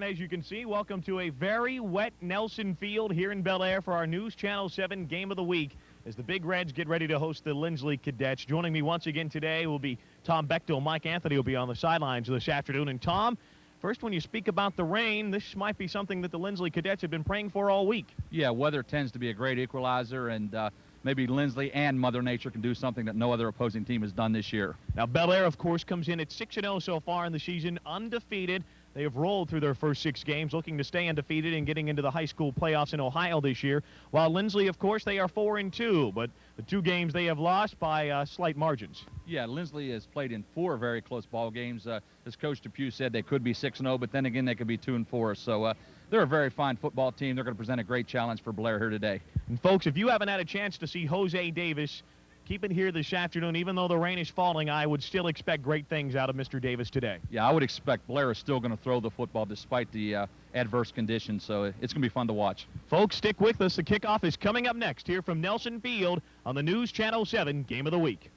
As you can see, welcome to a very wet Nelson Field here in Bellaire for our News Channel 7 Game of the Week as the Big Reds get ready to host the Linsly Cadets. Joining me once again today will be Tom Bechtel. Mike Anthony will be on the sidelines this afternoon. And Tom, first, when you speak about the rain, this might be something that the Linsly Cadets have been praying for all week. Yeah, weather tends to be a great equalizer, and maybe Linsly and Mother Nature can do something that no other opposing team has done this year. Now, Bellaire, of course, comes in at 6-0 so far in the season, undefeated. They have rolled through their first 6 games, looking to stay undefeated and getting into the high school playoffs in Ohio this year. While Linsly, of course, they are 4-2, but the 2 games they have lost by slight margins. Yeah, Linsly has played in 4 very close ball games. As Coach Depew said, they could be 6-0, but then again, they could be 2-4. So they're a very fine football team. They're going to present a great challenge for Bellaire here today. And folks, if you haven't had a chance to see Jose Davis, keep it here this afternoon. Even though the rain is falling, I would still expect great things out of Mr. Davis today. Yeah, I would expect Bellaire is still going to throw the football despite the adverse conditions, so it's going to be fun to watch. Folks, stick with us. The kickoff is coming up next here from Nelson Field on the News Channel 7 Game of the Week.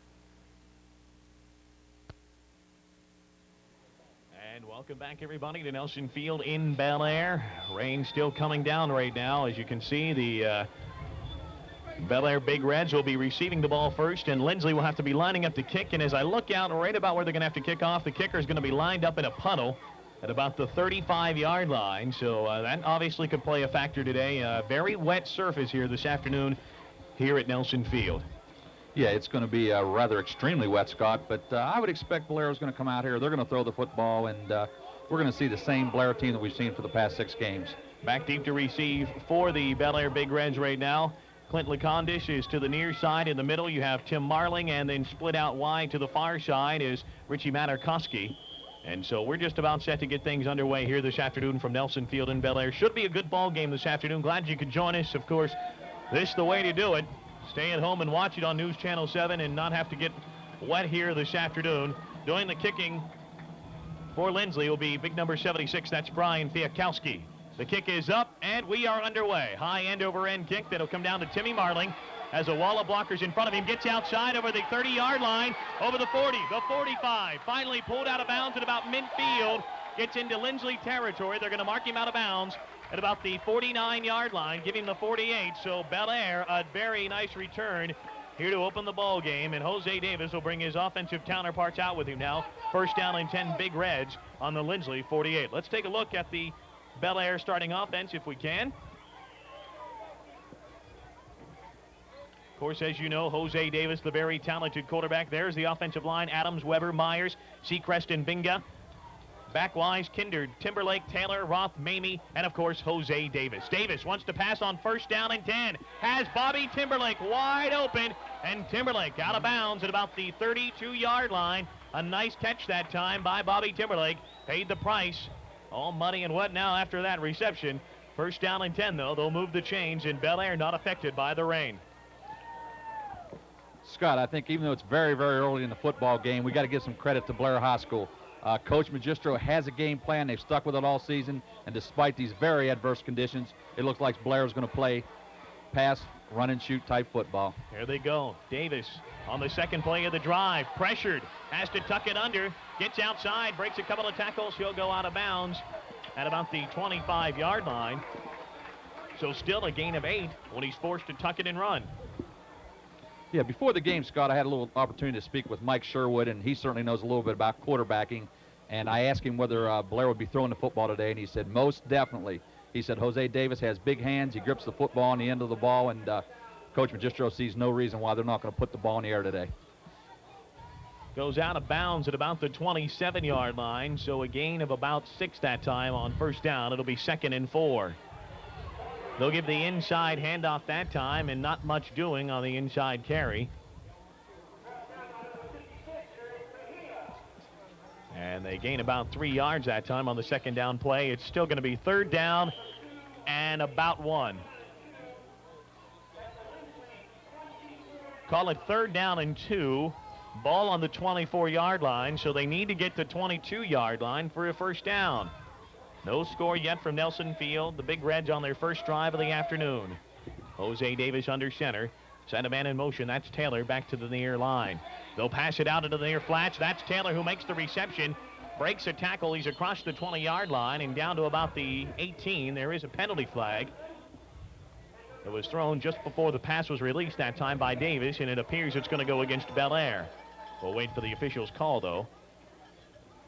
And welcome back, everybody, to Nelson Field in Bellaire. Rain still coming down right now. As you can see, the Bellaire Big Reds will be receiving the ball first, and Linsly will have to be lining up to kick. And as I look out right about where they're going to have to kick off, the kicker is going to be lined up in a puddle at about the 35-yard line. So that obviously could play a factor today. Very wet surface here this afternoon here at Nelson Field. Yeah, it's going to be rather extremely wet, Scott, but I would expect Bellaire is going to come out here. They're going to throw the football, and we're going to see the same Bellaire team that we've seen for the past 6 games. Back deep to receive for the Bellaire Big Reds right now. Clint LeCondish is to the near side. In the middle, you have Tim Marling, and then split out wide to the far side is Richie Matarkowski. And so we're just about set to get things underway here this afternoon from Nelson Field in Bellaire. Should be a good ball game this afternoon. Glad you could join us. Of course, this is the way to do it. Stay at home and watch it on News Channel 7 and not have to get wet here this afternoon. Doing the kicking for Linsly will be big number 76. That's Brian Fiakowski. The kick is up, and we are underway. High end-over-end kick that'll come down to Timmy Marling. Has a wall of blockers in front of him. Gets outside over the 30-yard line, over the 40, the 45. Finally pulled out of bounds at about midfield. Gets into Linsly territory. They're going to mark him out of bounds at about the 49-yard line, give him the 48. So Bellaire, a very nice return here to open the ball game, and Jose Davis will bring his offensive counterparts out with him now. First down and 10 Big Reds on the Linsly 48. Let's take a look at the Bellaire starting offense if we can. Of course, as you know, Jose Davis, the very talented quarterback. There's the offensive line: Adams, Weber, Myers, Seacrest, and Vingia. Backwise, Kinder, Timberlake, Taylor, Roth, Mamie, and of course, Jose Davis. Davis wants to pass on first down and 10. Has Bobby Timberlake wide open, and Timberlake out of bounds at about the 32-yard line. A nice catch that time by Bobby Timberlake. Paid the price. All money and what now after that reception. First down and 10, though. They'll move the chains, and Bellaire not affected by the rain. Scott, I think even though it's very, very early in the football game, we got to give some credit to Bellaire High School. Coach Magistro has a game plan. They've stuck with it all season, and despite these very adverse conditions, it looks like Bellaire is going to play pass, run and shoot type football. Here they go. Davis on the second play of the drive, pressured, has to tuck it under, gets outside, breaks a couple of tackles. He'll go out of bounds at about the 25-yard line. So still a gain of 8 when he's forced to tuck it and run. Yeah, before the game, Scott, I had a little opportunity to speak with Mike Sherwood, and he certainly knows a little bit about quarterbacking. And I asked him whether Bellaire would be throwing the football today, and he said most definitely. He said Jose Davis has big hands. He grips the football on the end of the ball, and Coach Magistro sees no reason why they're not going to put the ball in the air today. Goes out of bounds at about the 27-yard line, so a gain of about 6 that time on first down. It'll be 2nd and 4. They'll give the inside handoff that time, and not much doing on the inside carry. And they gain about 3 yards that time on the second down play. It's still going to be 3rd down and about 1. Call it 3rd down and 2. Ball on the 24-yard line, so they need to get to 22-yard line for a first down. No score yet from Nelson Field. The Big Reds on their first drive of the afternoon. Jose Davis under center. Send a man in motion. That's Taylor back to the near line. They'll pass it out into the near flats. That's Taylor who makes the reception. breaks a tackle. He's across the 20-yard line and down to about the 18. There is a penalty flag. It was thrown just before the pass was released that time by Davis, and it appears it's going to go against Bellaire. We'll wait for the official's call, though.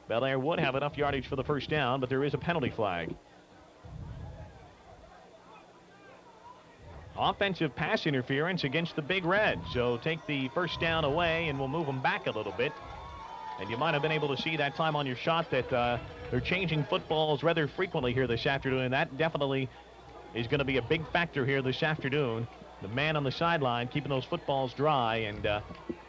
Bellaire would have enough yardage for the first down, but there is a penalty flag. Offensive pass interference against the Big Reds. So take the first down away, and we'll move them back a little bit. And you might have been able to see that time on your shot that they're changing footballs rather frequently here this afternoon, and that definitely is going to be a big factor here this afternoon. The man on the sideline keeping those footballs dry, and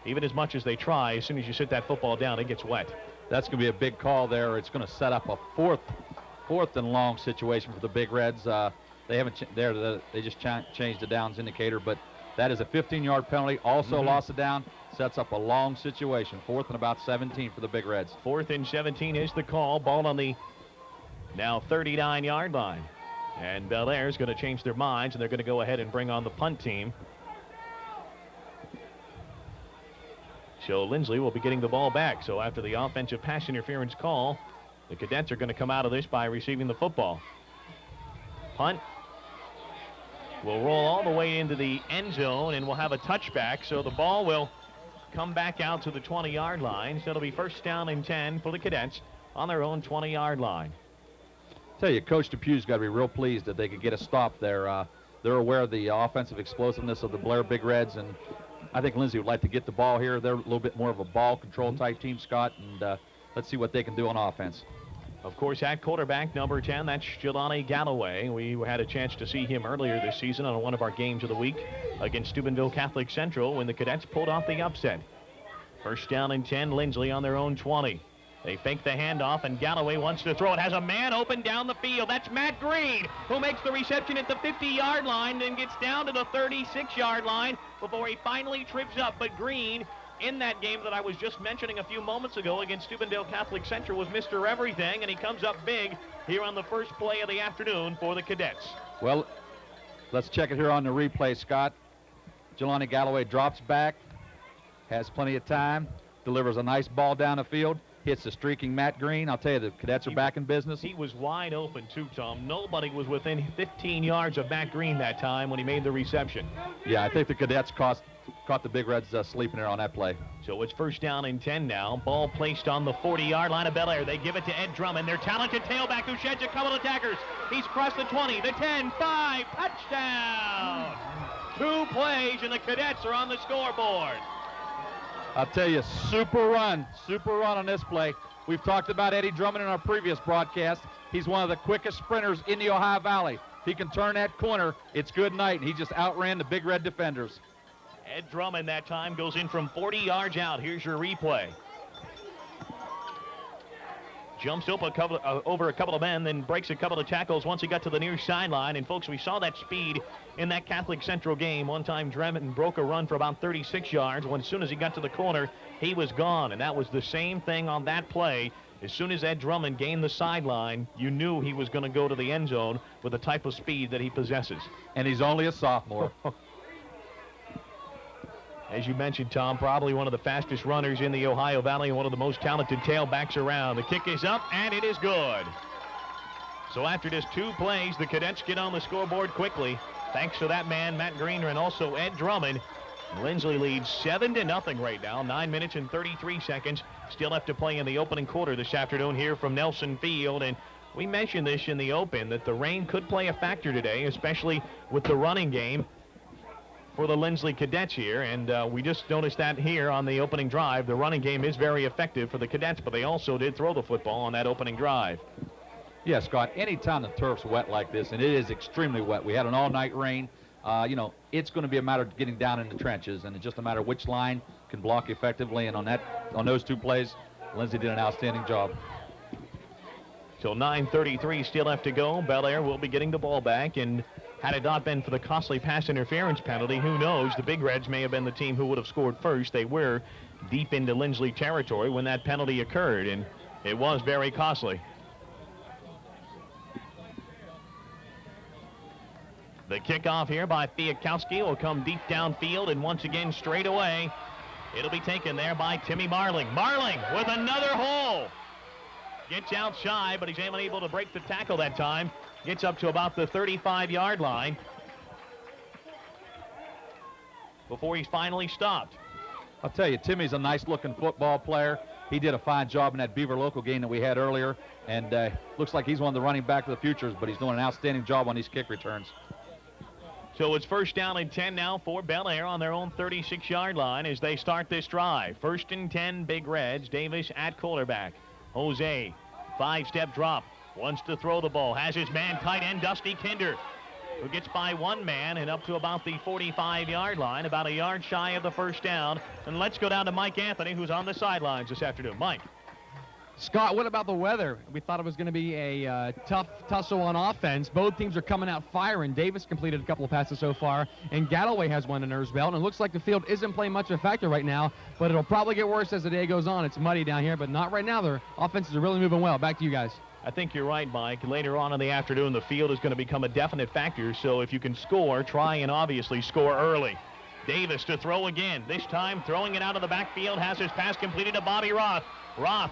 even as much as they try, as soon as you sit that football down, it gets wet. That's going to be a big call there. It's going to set up a fourth and long situation for the Big Reds. They haven't they just changed the downs indicator, but that is a 15-yard penalty. Also lost it down. Sets up a long situation. 4th and about 17 for the Big Reds. 4th and 17 is the call. Ball on the now 39-yard line. And Bellaire's going to change their minds, and they're going to go ahead and bring on the punt team. So Linsly will be getting the ball back. So after the offensive pass interference call, the Cadets are going to come out of this by receiving the football. Punt will roll all the way into the end zone, and we'll have a touchback. So the ball will come back out to the 20-yard line. So it'll be first down and 10 for the Cadets on their own 20-yard line. Tell you, Coach Depew's got to be real pleased that they could get a stop there. They're aware of the offensive explosiveness of the Bellaire Big Reds, and I think Linsly would like to get the ball here. They're a little bit more of a ball control type team, Scott, and let's see what they can do on offense. Of course, at quarterback, number 10, that's Jelani Galloway. We had a chance to see him earlier this season on one of our games of the week against Steubenville Catholic Central when the Cadets pulled off the upset. First down and 10, Linsly on their own 20. They fake the handoff, and Galloway wants to throw it. Has a man open down the field. That's Matt Green, who makes the reception at the 50-yard line, then gets down to the 36-yard line before he finally trips up. But Green, in that game that I was just mentioning a few moments ago against Steubenville Catholic Central, was Mr. Everything, and he comes up big here on the first play of the afternoon for the Cadets. Well, let's check it here on the replay, Scott. Jelani Galloway drops back, has plenty of time, delivers a nice ball down the field, hits the streaking Matt Green. I'll tell you, the Cadets are back in business. He was wide open, too, Tom. Nobody was within 15 yards of Matt Green that time when he made the reception. Yeah, I think the Cadets caught the Big Reds sleeping there on that play. So it's first down and 10 now. Ball placed on the 40-yard line of Bellaire. They give it to Ed Drummond, their talented tailback who sheds a couple of attackers. He's crossed the 20, the 10, 5, touchdown! 2 plays, and the Cadets are on the scoreboard. I'll tell you, super run on this play. We've talked about Eddie Drummond in our previous broadcast. He's one of the quickest sprinters in the Ohio Valley. He can turn that corner. It's good night, and he just outran the Big Red defenders. Ed Drummond that time goes in from 40 yards out. Here's your replay. Jumps over a couple of men, then breaks a couple of tackles once he got to the near sideline. And, folks, we saw that speed in that Catholic Central game. One time, Drummond broke a run for about 36 yards. When as soon as he got to the corner, he was gone. And that was the same thing on that play. As soon as Ed Drummond gained the sideline, you knew he was going to go to the end zone with the type of speed that he possesses. And he's only a sophomore. As you mentioned, Tom, probably one of the fastest runners in the Ohio Valley and one of the most talented tailbacks around. The kick is up, and it is good. So after just 2 plays, the Cadets get on the scoreboard quickly. Thanks to that man, Matt Greener, and also Ed Drummond. Linsly leads 7-0 right now. 9 minutes and 33 seconds. Still have to play in the opening quarter this afternoon here from Nelson Field. And we mentioned this in the open, that the rain could play a factor today, especially with the running game for the Linsly Cadets here, and we just noticed that here on the opening drive. The running game is very effective for the Cadets, but they also did throw the football on that opening drive. Yeah, Scott, anytime the turf's wet like this, and it is extremely wet, we had an all-night rain, it's going to be a matter of getting down in the trenches, and it's just a matter of which line can block effectively, and on those 2 plays, Linsly did an outstanding job. So 9:33 still left to go. Bellaire will be getting the ball back, and had it not been for the costly pass interference penalty, who knows, the Big Reds may have been the team who would have scored first. They were deep into Linsly territory when that penalty occurred, and it was very costly. The kickoff here by Fiakowski will come deep downfield, and once again straight away, it'll be taken there by Timmy Marling. Marling with another hole. Gets out shy, but he's unable to break the tackle that time. Gets up to about the 35-yard line before he's finally stopped. I'll tell you, Timmy's a nice-looking football player. He did a fine job in that Beaver local game that we had earlier, and looks like he's one of the running back of the futures, but he's doing an outstanding job on these kick returns. So it's first down and 10 now for Bellaire on their own 36-yard line as they start this drive. First and 10, Big Reds. Davis at quarterback. Jose, 5-step drop. Wants to throw the ball. Has his man, tight end Dusty Kinder, who gets by one man and up to about the 45-yard line, about a yard shy of the first down. And let's go down to Mike Anthony, who's on the sidelines this afternoon. Mike. Scott, what about the weather? We thought it was going to be a tough tussle on offense. Both teams are coming out firing. Davis completed a couple of passes so far, and Galloway has one under his belt. And it looks like the field isn't playing much of a factor right now, but it'll probably get worse as the day goes on. It's muddy down here, but not right now. Their offenses are really moving well. Back to you guys. I think you're right, Mike. Later on in the afternoon, the field is going to become a definite factor, so if you can score, try and obviously score early. Davis to throw again. This time, throwing it out of the backfield, has his pass completed to Bobby Roth. Roth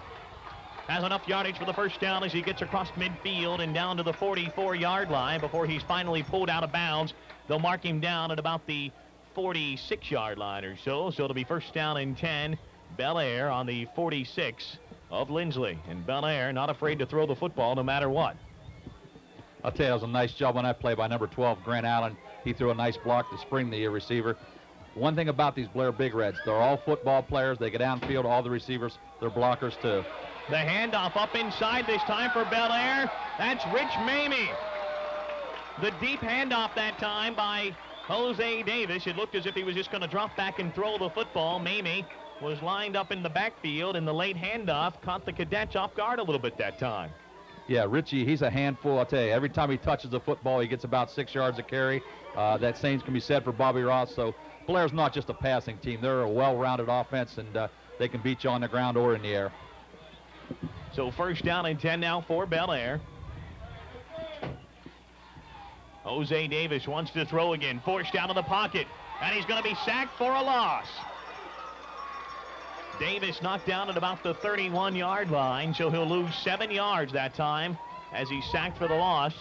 has enough yardage for the first down as he gets across midfield and down to the 44-yard line before he's finally pulled out of bounds. They'll mark him down at about the 46-yard line or so, so it'll be first down and 10. Bellaire on the 46 of Linsly, and Bellaire not afraid to throw the football no matter what. I'll tell you, that was a nice job on that play by number 12, Grant Allen. He threw a nice block to spring the receiver. One thing about these Bellaire Big Reds, they're all football players. They get downfield, all the receivers, they're blockers too. The handoff up inside this time for Bellaire. That's Rich Mamie. The deep handoff that time by Jose Davis. It looked as if he was just going to drop back and throw the football. Mamie was lined up in the backfield, and the late handoff caught the Cadets off guard a little bit that time. Yeah, Richie, he's a handful. I'll tell you, every time he touches the football, he gets about 6 yards a carry. That same can be said for Bobby Roth. So Bellaire's not just a passing team. They're a well-rounded offense, and they can beat you on the ground or in the air. So first down and 10 now for Bellaire. Jose Davis wants to throw again, forced out of the pocket, and he's going to be sacked for a loss. Davis knocked down at about the 31-yard line, so he'll lose 7 yards that time as he's sacked for the loss.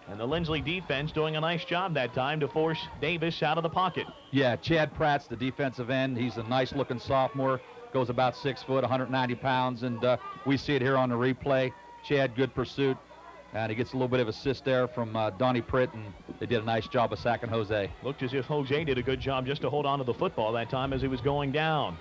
And the Linsly defense doing a nice job that time to force Davis out of the pocket. Yeah, Chad Pratt's the defensive end. He's a nice-looking sophomore. Goes about 6 foot, 190 pounds, and we see it here on the replay. Chad, good pursuit, and he gets a little bit of assist there from Donnie Pritt, and they did a nice job of sacking Jose. Looked as if Jose did a good job just to hold on to the football that time as he was going down.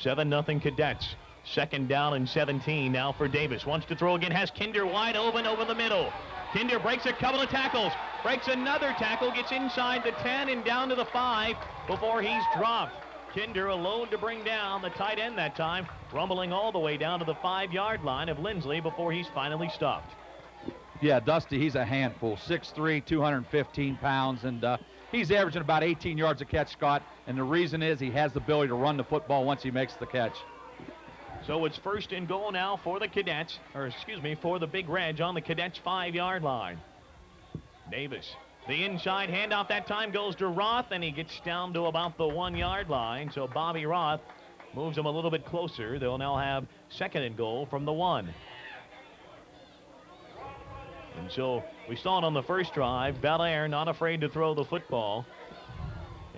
7-0 Cadets. Second down and 17 now for Davis. Wants to throw again, has Kinder wide open over the middle. Kinder breaks a couple of tackles, breaks another tackle, gets inside the 10 and down to the 5 before he's dropped. Kinder alone to bring down the tight end that time, rumbling all the way down to the 5-yard line of Linsly before he's finally stopped. Yeah, Dusty, he's a handful. 6'3", 215 pounds, and he's averaging about 18 yards a catch, Scott, and the reason is he has the ability to run the football once he makes the catch. So it's first and goal now for the Cadets, for the Big Reds on the Cadets 5-yard line. Davis. The inside handoff that time goes to Roth, and he gets down to about the 1-yard line. So Bobby Roth moves him a little bit closer. They'll now have second and goal from the 1. And so we saw it on the first drive. Bellaire not afraid to throw the football.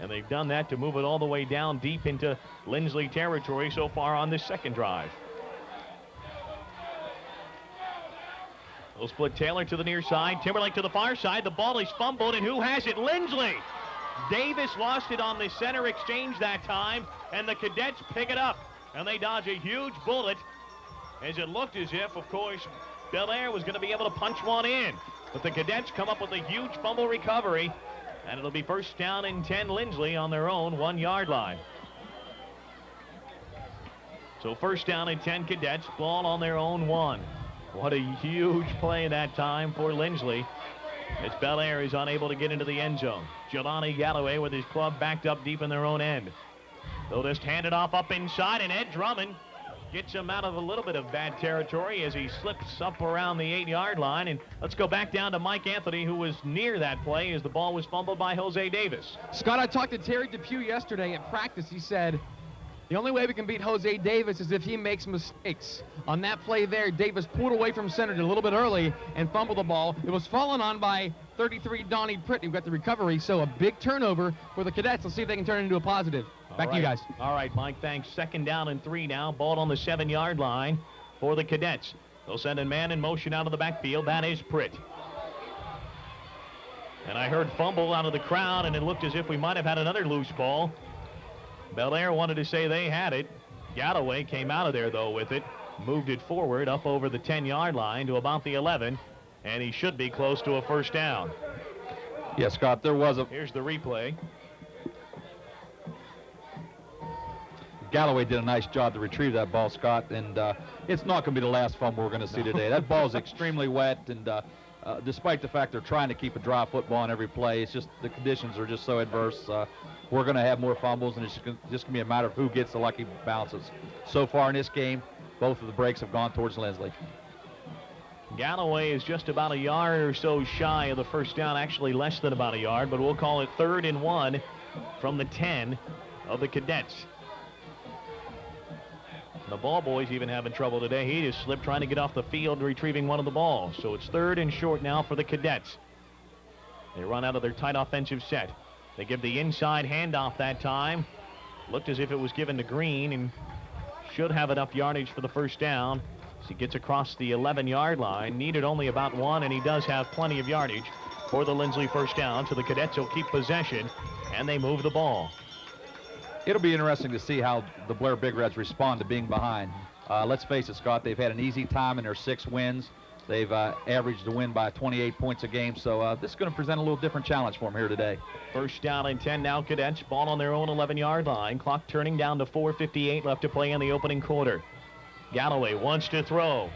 And they've done that to move it all the way down deep into Linsly territory so far on this second drive. They'll split Taylor to the near side, Timberlake to the far side. The ball is fumbled, and who has it? Linsly. Davis lost it on the center exchange that time, and the Cadets pick it up. And they dodge a huge bullet, as it looked as if, of course, Bellaire was going to be able to punch one in. But the Cadets come up with a huge fumble recovery, and it'll be first down and 10 Linsly on their own 1-yard line. So first down and 10 Cadets, ball on their own 1. What a huge play that time for Linsly, as Bellaire is unable to get into the end zone. Jelani Galloway with his club backed up deep in their own end. They'll just hand it off up inside, and Ed Drummond gets him out of a little bit of bad territory as he slips up around the 8-yard line. And let's go back down to Mike Anthony, who was near that play as the ball was fumbled by Jose Davis. Scott, I talked to Terry Depew yesterday at practice. He said The only way we can beat Jose Davis is if he makes mistakes. On that play there, Davis pulled away from center a little bit early and fumbled the ball. It was fallen on by 33 Donnie Pritt, who got the recovery, so a big turnover for the Cadets. Let's see if they can turn it into a positive. Back to you guys. All right, Mike, thanks. 2nd down and 3 now. Ball on the 7-yard line for the Cadets. They'll send a man in motion out of the backfield. That is Pritt. And I heard fumble out of the crowd, and it looked as if we might have had another loose ball. Bellaire wanted to say they had it. Galloway came out of there, though, with it. Moved it forward up over the 10-yard line to about the 11, and he should be close to a 1st down. Yeah, Scott, there was a... Here's the replay. Galloway did a nice job to retrieve that ball, Scott, and it's not going to be the last fumble we're going to see today. That ball's extremely wet, and despite the fact they're trying to keep a dry football on every play, it's just the conditions are just so adverse. We're going to have more fumbles, and it's just going to be a matter of who gets the lucky bounces. So far in this game, both of the breaks have gone towards Linsly. Galloway is just about a yard or so shy of the 1st down, actually less than about a yard, but we'll call it 3rd and 1 from the 10 of the Cadets. The ball boy's even having trouble today. He just slipped trying to get off the field retrieving one of the balls. So it's 3rd and short now for the Cadets. They run out of their tight offensive set. They give the inside handoff that time. Looked as if it was given to Green and should have enough yardage for the 1st down. As he gets across the 11-yard line. Needed only about 1, and he does have plenty of yardage for the Linsly 1st down. So the Cadets will keep possession, and they move the ball. It'll be interesting to see how the Bellaire Big Reds respond to being behind. Let's face it, Scott, they've had an easy time in their 6 wins. They've averaged a win by 28 points a game, so this is going to present a little different challenge for them here today. 1st down and 10 now, Cadets. Ball on their own 11-yard line. Clock turning down to 4:58 left to play in the opening quarter. Galloway wants to throw.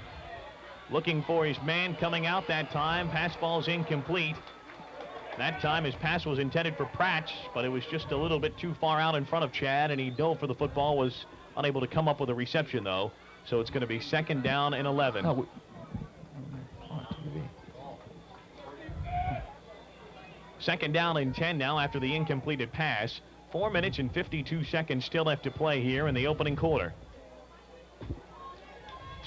Looking for his man coming out that time. Pass ball's incomplete. That time his pass was intended for Pratch, but it was just a little bit too far out in front of Chad, and he dove for the football, was unable to come up with a reception, though. So it's going to be 2nd down and 11. Oh, 2nd down and 10 now after the incompleted pass. 4 minutes and 52 seconds still left to play here in the opening quarter.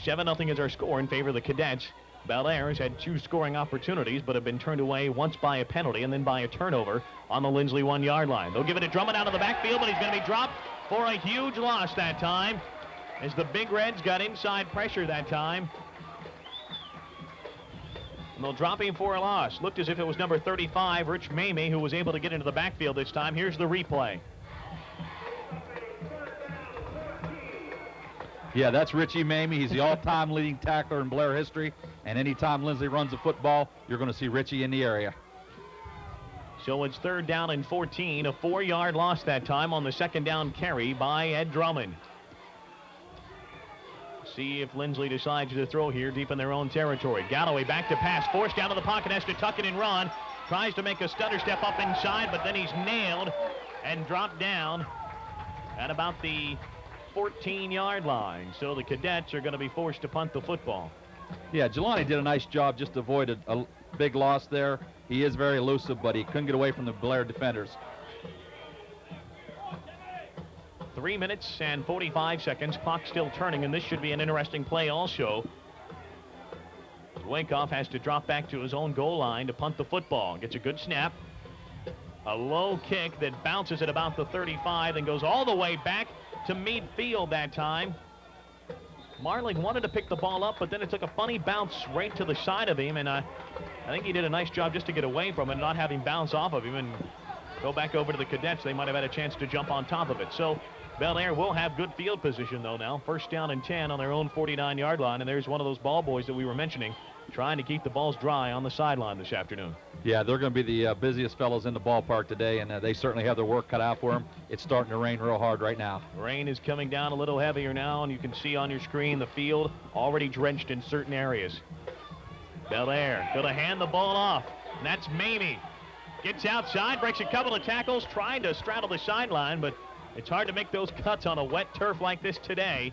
7-0 is our score in favor of the Cadets. Bellaire has had 2 scoring opportunities, but have been turned away once by a penalty and then by a turnover on the Linsly 1-yard line. They'll give it to Drummond out of the backfield, but he's going to be dropped for a huge loss that time, as the Big Reds got inside pressure that time. And they'll drop him for a loss. Looked as if it was number 35, Rich Mamie, who was able to get into the backfield this time. Here's the replay. Yeah, that's Richie Mamie. He's the all-time leading tackler in Bellaire history. And anytime Linsly runs the football, you're going to see Richie in the area. So it's 3rd down and 14. A 4-yard loss that time on the 2nd down carry by Ed Drummond. See if Linsly decides to throw here deep in their own territory. Galloway back to pass. Forced down to the pocket. Has to tuck it and run. Tries to make a stutter step up inside, but then he's nailed and dropped down at about the 14-yard line. So the Cadets are going to be forced to punt the football. Yeah, Jelani did a nice job just to avoid a big loss there. He is very elusive, but he couldn't get away from the Bellaire defenders. 3 minutes and 45 seconds. Clock still turning, and this should be an interesting play also. Wyckoff has to drop back to his own goal line to punt the football. Gets a good snap. A low kick that bounces at about the 35 and goes all the way back to midfield that time. Marling wanted to pick the ball up, but then it took a funny bounce right to the side of him, and I think he did a nice job just to get away from it, not having bounce off of him and go back over to the Cadets. They might have had a chance to jump on top of it. So Bellaire will have good field position, though, now. 1st down and 10 on their own 49-yard line, and there's one of those ball boys that we were mentioning trying to keep the balls dry on the sideline this afternoon. Yeah, they're going to be the busiest fellows in the ballpark today, and they certainly have their work cut out for them. It's starting to rain real hard right now. Rain is coming down a little heavier now, and you can see on your screen the field already drenched in certain areas. Bellaire going to hand the ball off, and that's Mamie. Gets outside, breaks a couple of tackles, trying to straddle the sideline, but it's hard to make those cuts on a wet turf like this today.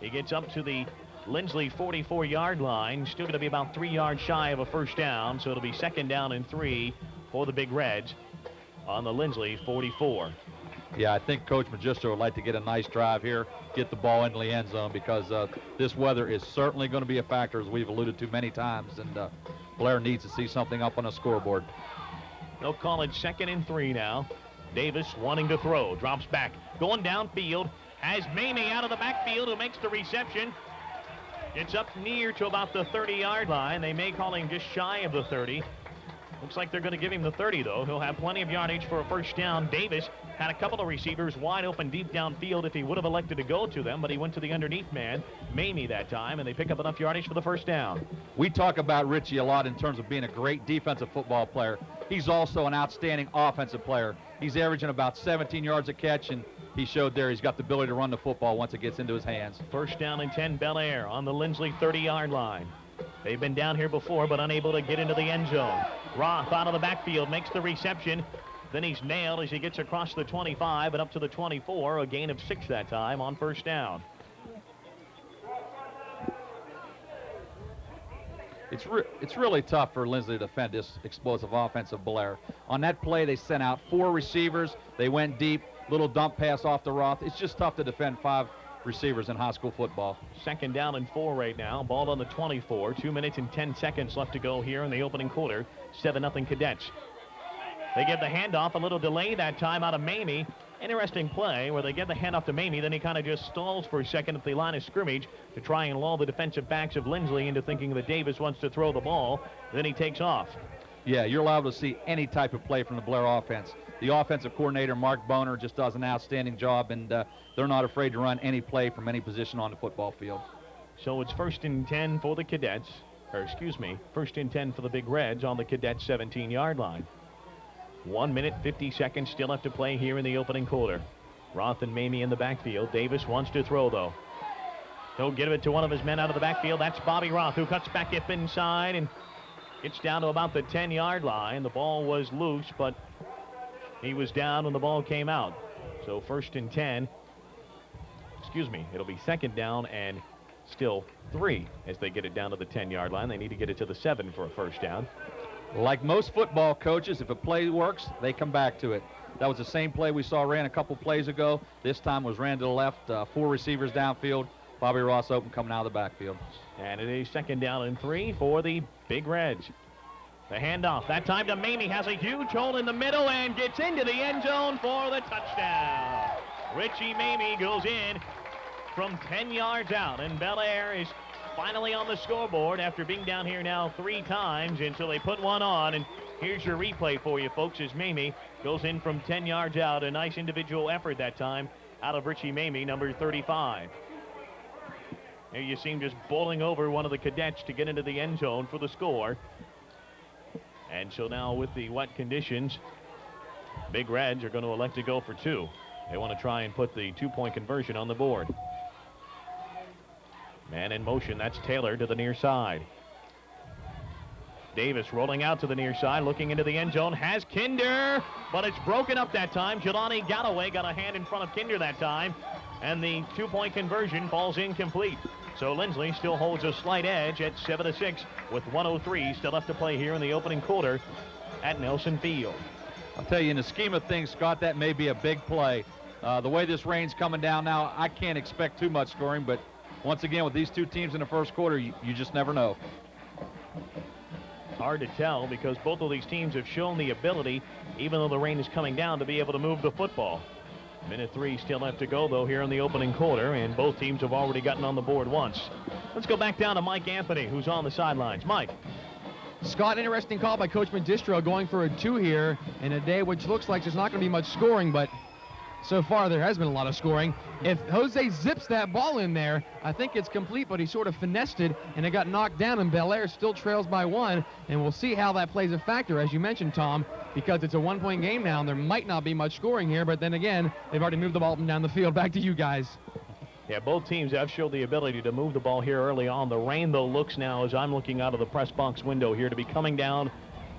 He gets up to the Linsly 44-yard line, still going to be about 3 yards shy of a 1st down, so it'll be 2nd down and 3 for the Big Reds on the Linsly 44. Yeah, I think Coach Magistro would like to get a nice drive here, get the ball into the end zone, because this weather is certainly going to be a factor, as we've alluded to many times, and Bellaire needs to see something up on the scoreboard. They'll call it 2nd and 3 now. Davis wanting to throw, drops back, going downfield, has Mamie out of the backfield, who makes the reception. It's up near to about the 30-yard line. They may call him just shy of the 30. Looks like they're going to give him the 30, though. He'll have plenty of yardage for a first down. Davis had a couple of receivers wide open deep downfield if he would have elected to go to them, but he went to the underneath man, Mamie, that time, and they pick up enough yardage for the first down. We talk about Richie a lot in terms of being a great defensive football player. He's also an outstanding offensive player. He's averaging about 17 yards a catch, and he showed there he's got the ability to run the football once it gets into his hands. First down and 10, Bellaire on the Linsly 30-yard line. They've been down here before, but unable to get into the end zone. Roth out of the backfield makes the reception. Then he's nailed as he gets across the 25 and up to the 24. A gain of 6 that time on first down. It's really tough for Linsly to defend this explosive offense of Bellaire. On that play, they sent out 4 receivers. They went deep, little dump pass off to Roth. It's just tough to defend 5 receivers in high school football. 2nd down and 4 right now. Ball on the 24. 2 minutes and 10 seconds left to go here in the opening quarter. 7-0 Cadets. They give the handoff, a little delay that time out of Mamie. Interesting play where they get the handoff to Mamie, then he kind of just stalls for a second at the line of scrimmage to try and lull the defensive backs of Linsly into thinking that Davis wants to throw the ball. Then he takes off. Yeah, you're allowed to see any type of play from the Bellaire offense. The offensive coordinator, Mark Boner, just does an outstanding job, and they're not afraid to run any play from any position on the football field. So it's 1st and 10 for the Cadets, or excuse me, 1st and 10 for the Big Reds on the Cadets 17-yard line. 1 minute, 50 seconds still left to play here in the opening quarter. Roth and Mamie in the backfield. Davis wants to throw, though. He'll give it to one of his men out of the backfield. That's Bobby Roth, who cuts back up inside and gets down to about the 10-yard line. The ball was loose, but he was down when the ball came out. So 1st and 10. Excuse me, it'll be 2nd down and still 3 as they get it down to the 10-yard line. They need to get it to the 7 for a first down. Like most football coaches, if a play works, they come back to it. That was the same play we saw ran a couple plays ago. This time was ran to the left, 4 receivers downfield. Bobby Ross open coming out of the backfield. And it is 2nd down and 3 for the Big Reds. The handoff, that time to Mamie, has a huge hole in the middle and gets into the end zone for the touchdown. Richie Mamie goes in from 10 yards out, and Bellaire is finally on the scoreboard after being down here now 3 times until they put one on. And here's your replay for you, folks, as Mamie goes in from 10 yards out. A nice individual effort that time out of Richie Mamie, number 35. Here you see him just bowling over one of the Cadets to get into the end zone for the score. And so now with the wet conditions, Big Reds are going to elect to go for 2. They want to try and put the 2-point conversion on the board. Man in motion, that's Taylor to the near side. Davis rolling out to the near side, looking into the end zone, has Kinder, but it's broken up that time. Jelani Galloway got a hand in front of Kinder that time, and the 2-point conversion falls incomplete. So Linsly still holds a slight edge at 7-6 with 1:03 still left to play here in the opening quarter at Nelson Field. I'll tell you, in the scheme of things, Scott, that may be a big play. The way this rain's coming down now, I can't expect too much scoring, but once again, with these 2 teams in the first quarter, you just never know. Hard to tell because both of these teams have shown the ability, even though the rain is coming down, to be able to move the football. Minute 3 still left to go, though, here in the opening quarter, and both teams have already gotten on the board once. Let's go back down to Mike Anthony, who's on the sidelines. Mike. Scott, interesting call by Coach Magistro going for a 2 here in a day which looks like there's not going to be much scoring, but so far there has been a lot of scoring. If Jose zips that ball in there, I think it's complete, but he sort of finessed it, and it got knocked down, and Bellaire still trails by 1, and we'll see how that plays a factor, as you mentioned, Tom, because it's a 1-point game now, and there might not be much scoring here, but then again, they've already moved the ball up and down the field. Back to you guys. Yeah, both teams have showed the ability to move the ball here early on. The rain, though, looks now, as I'm looking out of the press box window here, to be coming down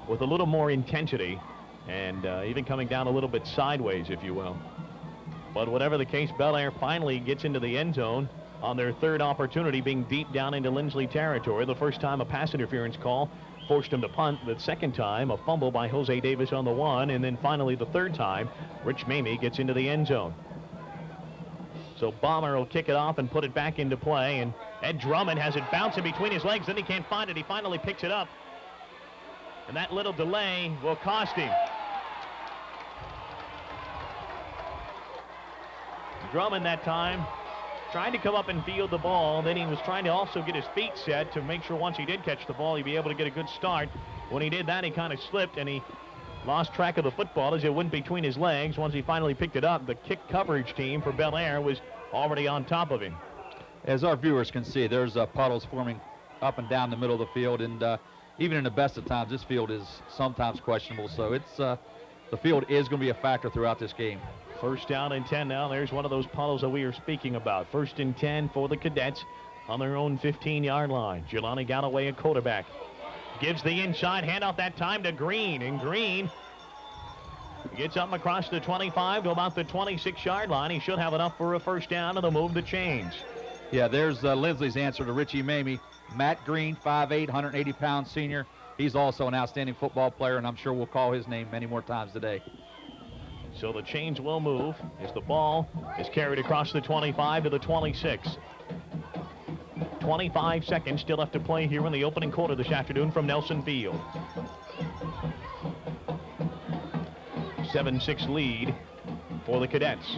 with a little more intensity, and even coming down a little bit sideways, if you will. But whatever the case, Bellaire finally gets into the end zone on their 3rd opportunity, being deep down into Linsly territory. The first time a pass interference call forced him to punt the second time, a fumble by Jose Davis on the 1, and then finally the third time, Rich Mamie gets into the end zone. So Bomber will kick it off and put it back into play, and Ed Drummond has it bouncing between his legs, then he can't find it. He finally picks it up, and that little delay will cost him. Drummond that time tried to come up and field the ball. Then he was trying to also get his feet set to make sure once he did catch the ball, he'd be able to get a good start. When he did that, he kind of slipped, and he lost track of the football as it went between his legs. Once he finally picked it up, the kick coverage team for Bellaire was already on top of him. As our viewers can see, there's puddles forming up and down the middle of the field, and even in the best of times, this field is sometimes questionable. So it's the field is going to be a factor throughout this game. First down and 10 now. There's one of those puddles that we are speaking about. First and 10 for the Cadets on their own 15-yard line. Jelani Galloway, a quarterback. Gives the inside handoff that time to Green, and Green gets up across the 25 to about the 26-yard line. He should have enough for a first down, and they'll move the chains. Yeah, there's Linsly's answer to Richie Mamie. Matt Green, 5'8", 180-pound senior. He's also an outstanding football player, and I'm sure we'll call his name many more times today. So the chains will move as the ball is carried across the 25 to the 26. 25 seconds still left to play here in the opening quarter this afternoon from Nelson Field. 7-6 lead for the Cadets.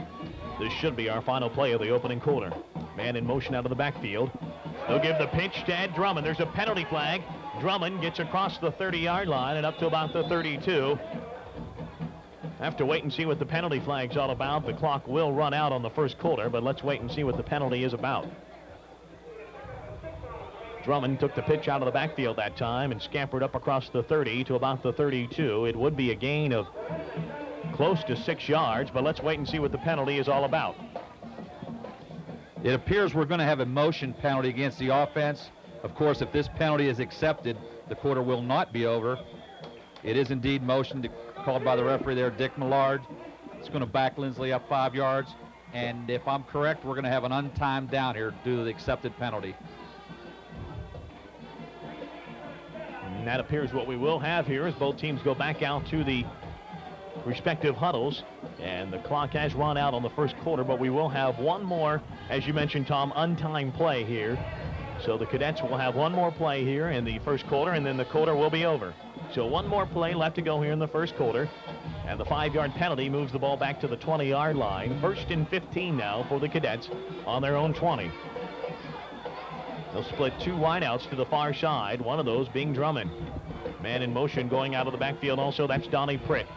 This should be our final play of the opening quarter. Man in motion out of the backfield. They'll give the pitch to Ed Drummond. There's a penalty flag. Drummond gets across the 30-yard line and up to about the 32. Have to wait and see what the penalty flag's all about. The clock will run out on the first quarter, but let's wait and see what the penalty is about. Drummond took the pitch out of the backfield that time and scampered up across the 30 to about the 32. It would be a gain of close to 6 yards, but let's wait and see what the penalty is all about. It appears we're going to have a motion penalty against the offense. Of course, if this penalty is accepted, the quarter will not be over. It is indeed motion called by the referee there, Dick Millard. It's going to back Linsly up 5 yards. And if I'm correct, we're going to have an untimed down here due to the accepted penalty. And that appears what we will have here as both teams go back out to the respective huddles. And the clock has run out on the first quarter, but we will have one more, as you mentioned, Tom, untimed play here. So the Cadets will have one more play here in the first quarter, and then the quarter will be over. So one more play left to go here in the first quarter. And the 5-yard penalty moves the ball back to the 20-yard line. First and 15 now for the Cadets on their own 20. They'll split two wideouts to the far side, one of those being Drummond. Man in motion going out of the backfield also, that's Donnie Pritt.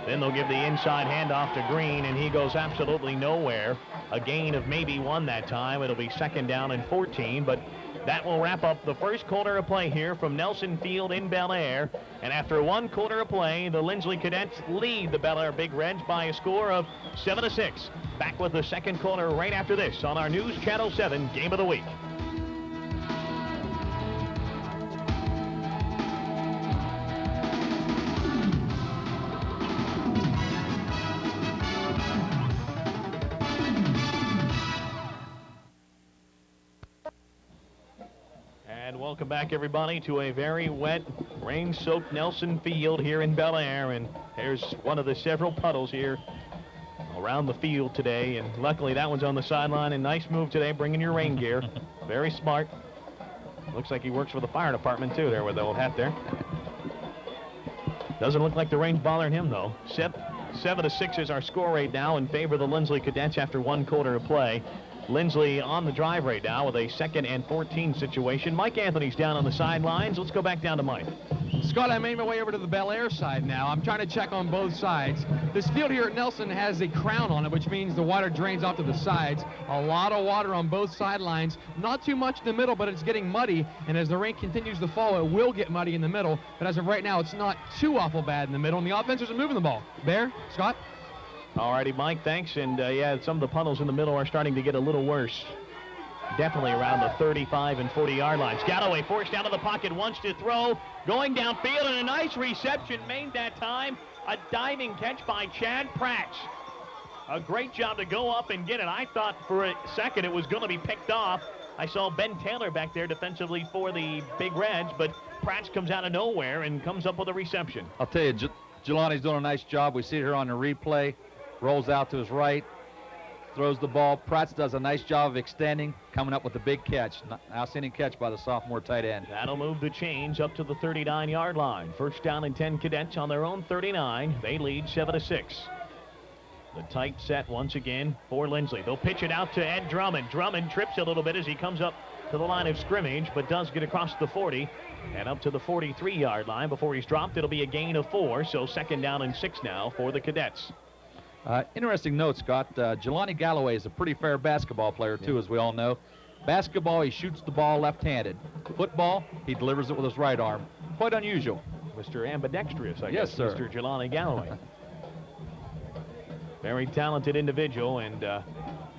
Then they'll give the inside handoff to Green, and he goes absolutely nowhere. A gain of maybe 1 that time. It'll be second down and 14, but that will wrap up the first quarter of play here from Nelson Field in Bellaire. And after one quarter of play, the Linsly Cadets lead the Bellaire Big Reds by a score of 7-6. Back with the second quarter right after this on our News Channel 7 Game of the Week. Welcome back, everybody, to a very wet, rain-soaked Nelson Field here in Bellaire. And here's one of the several puddles here around the field today. And luckily, that one's on the sideline. And nice move today, bringing your rain gear. Very smart. Looks like he works for the fire department, too, there with the old hat there. Doesn't look like the rain's bothering him, though. 7-6 is our score right now in favor of the Linsly Cadets after one quarter of play. Linsly on the drive right now with a 2nd and 14 situation. Mike Anthony's down on the sidelines. Let's go back down to Mike. Scott, I made my way over to the Bellaire side now. I'm trying to check on both sides. This field here at Nelson has a crown on it, which means the water drains off to the sides. A lot of water on both sidelines. Not too much in the middle, but it's getting muddy. And as the rain continues to fall, it will get muddy in the middle. But as of right now, it's not too awful bad in the middle. And the offense isn't moving the ball. Bear, Scott? All righty, Mike, thanks. And, yeah, some of the puddles in the middle are starting to get a little worse. Definitely around the 35 and 40-yard lines. Galloway forced out of the pocket, wants to throw. Going downfield, and a nice reception made that time. A diving catch by Chad Pratch. A great job to go up and get it. I thought for a second it was going to be picked off. I saw Ben Taylor back there defensively for the Big Reds, but Prats comes out of nowhere and comes up with a reception. I'll tell you, Jelani's doing a nice job. We see it here on the replay. Rolls out to his right, throws the ball. Prats does a nice job of extending, coming up with a big catch. Outstanding catch by the sophomore tight end. That'll move the chains up to the 39-yard line. First down and 10 Cadets on their own 39. They lead 7-6. The tight set once again for Linsly. They'll pitch it out to Ed Drummond. Drummond trips a little bit as he comes up to the line of scrimmage, but does get across the 40 and up to the 43-yard line before he's dropped. It'll be a gain of 4, so second down and 6 now for the Cadets. Interesting note, Scott. Jelani Galloway is a pretty fair basketball player, too, as we all know. Basketball, he shoots the ball left-handed. Football, he delivers it with his right arm. Quite unusual. Mr. Ambidextrous, I Yes, guess, sir. Mr. Jelani Galloway. Very talented individual, and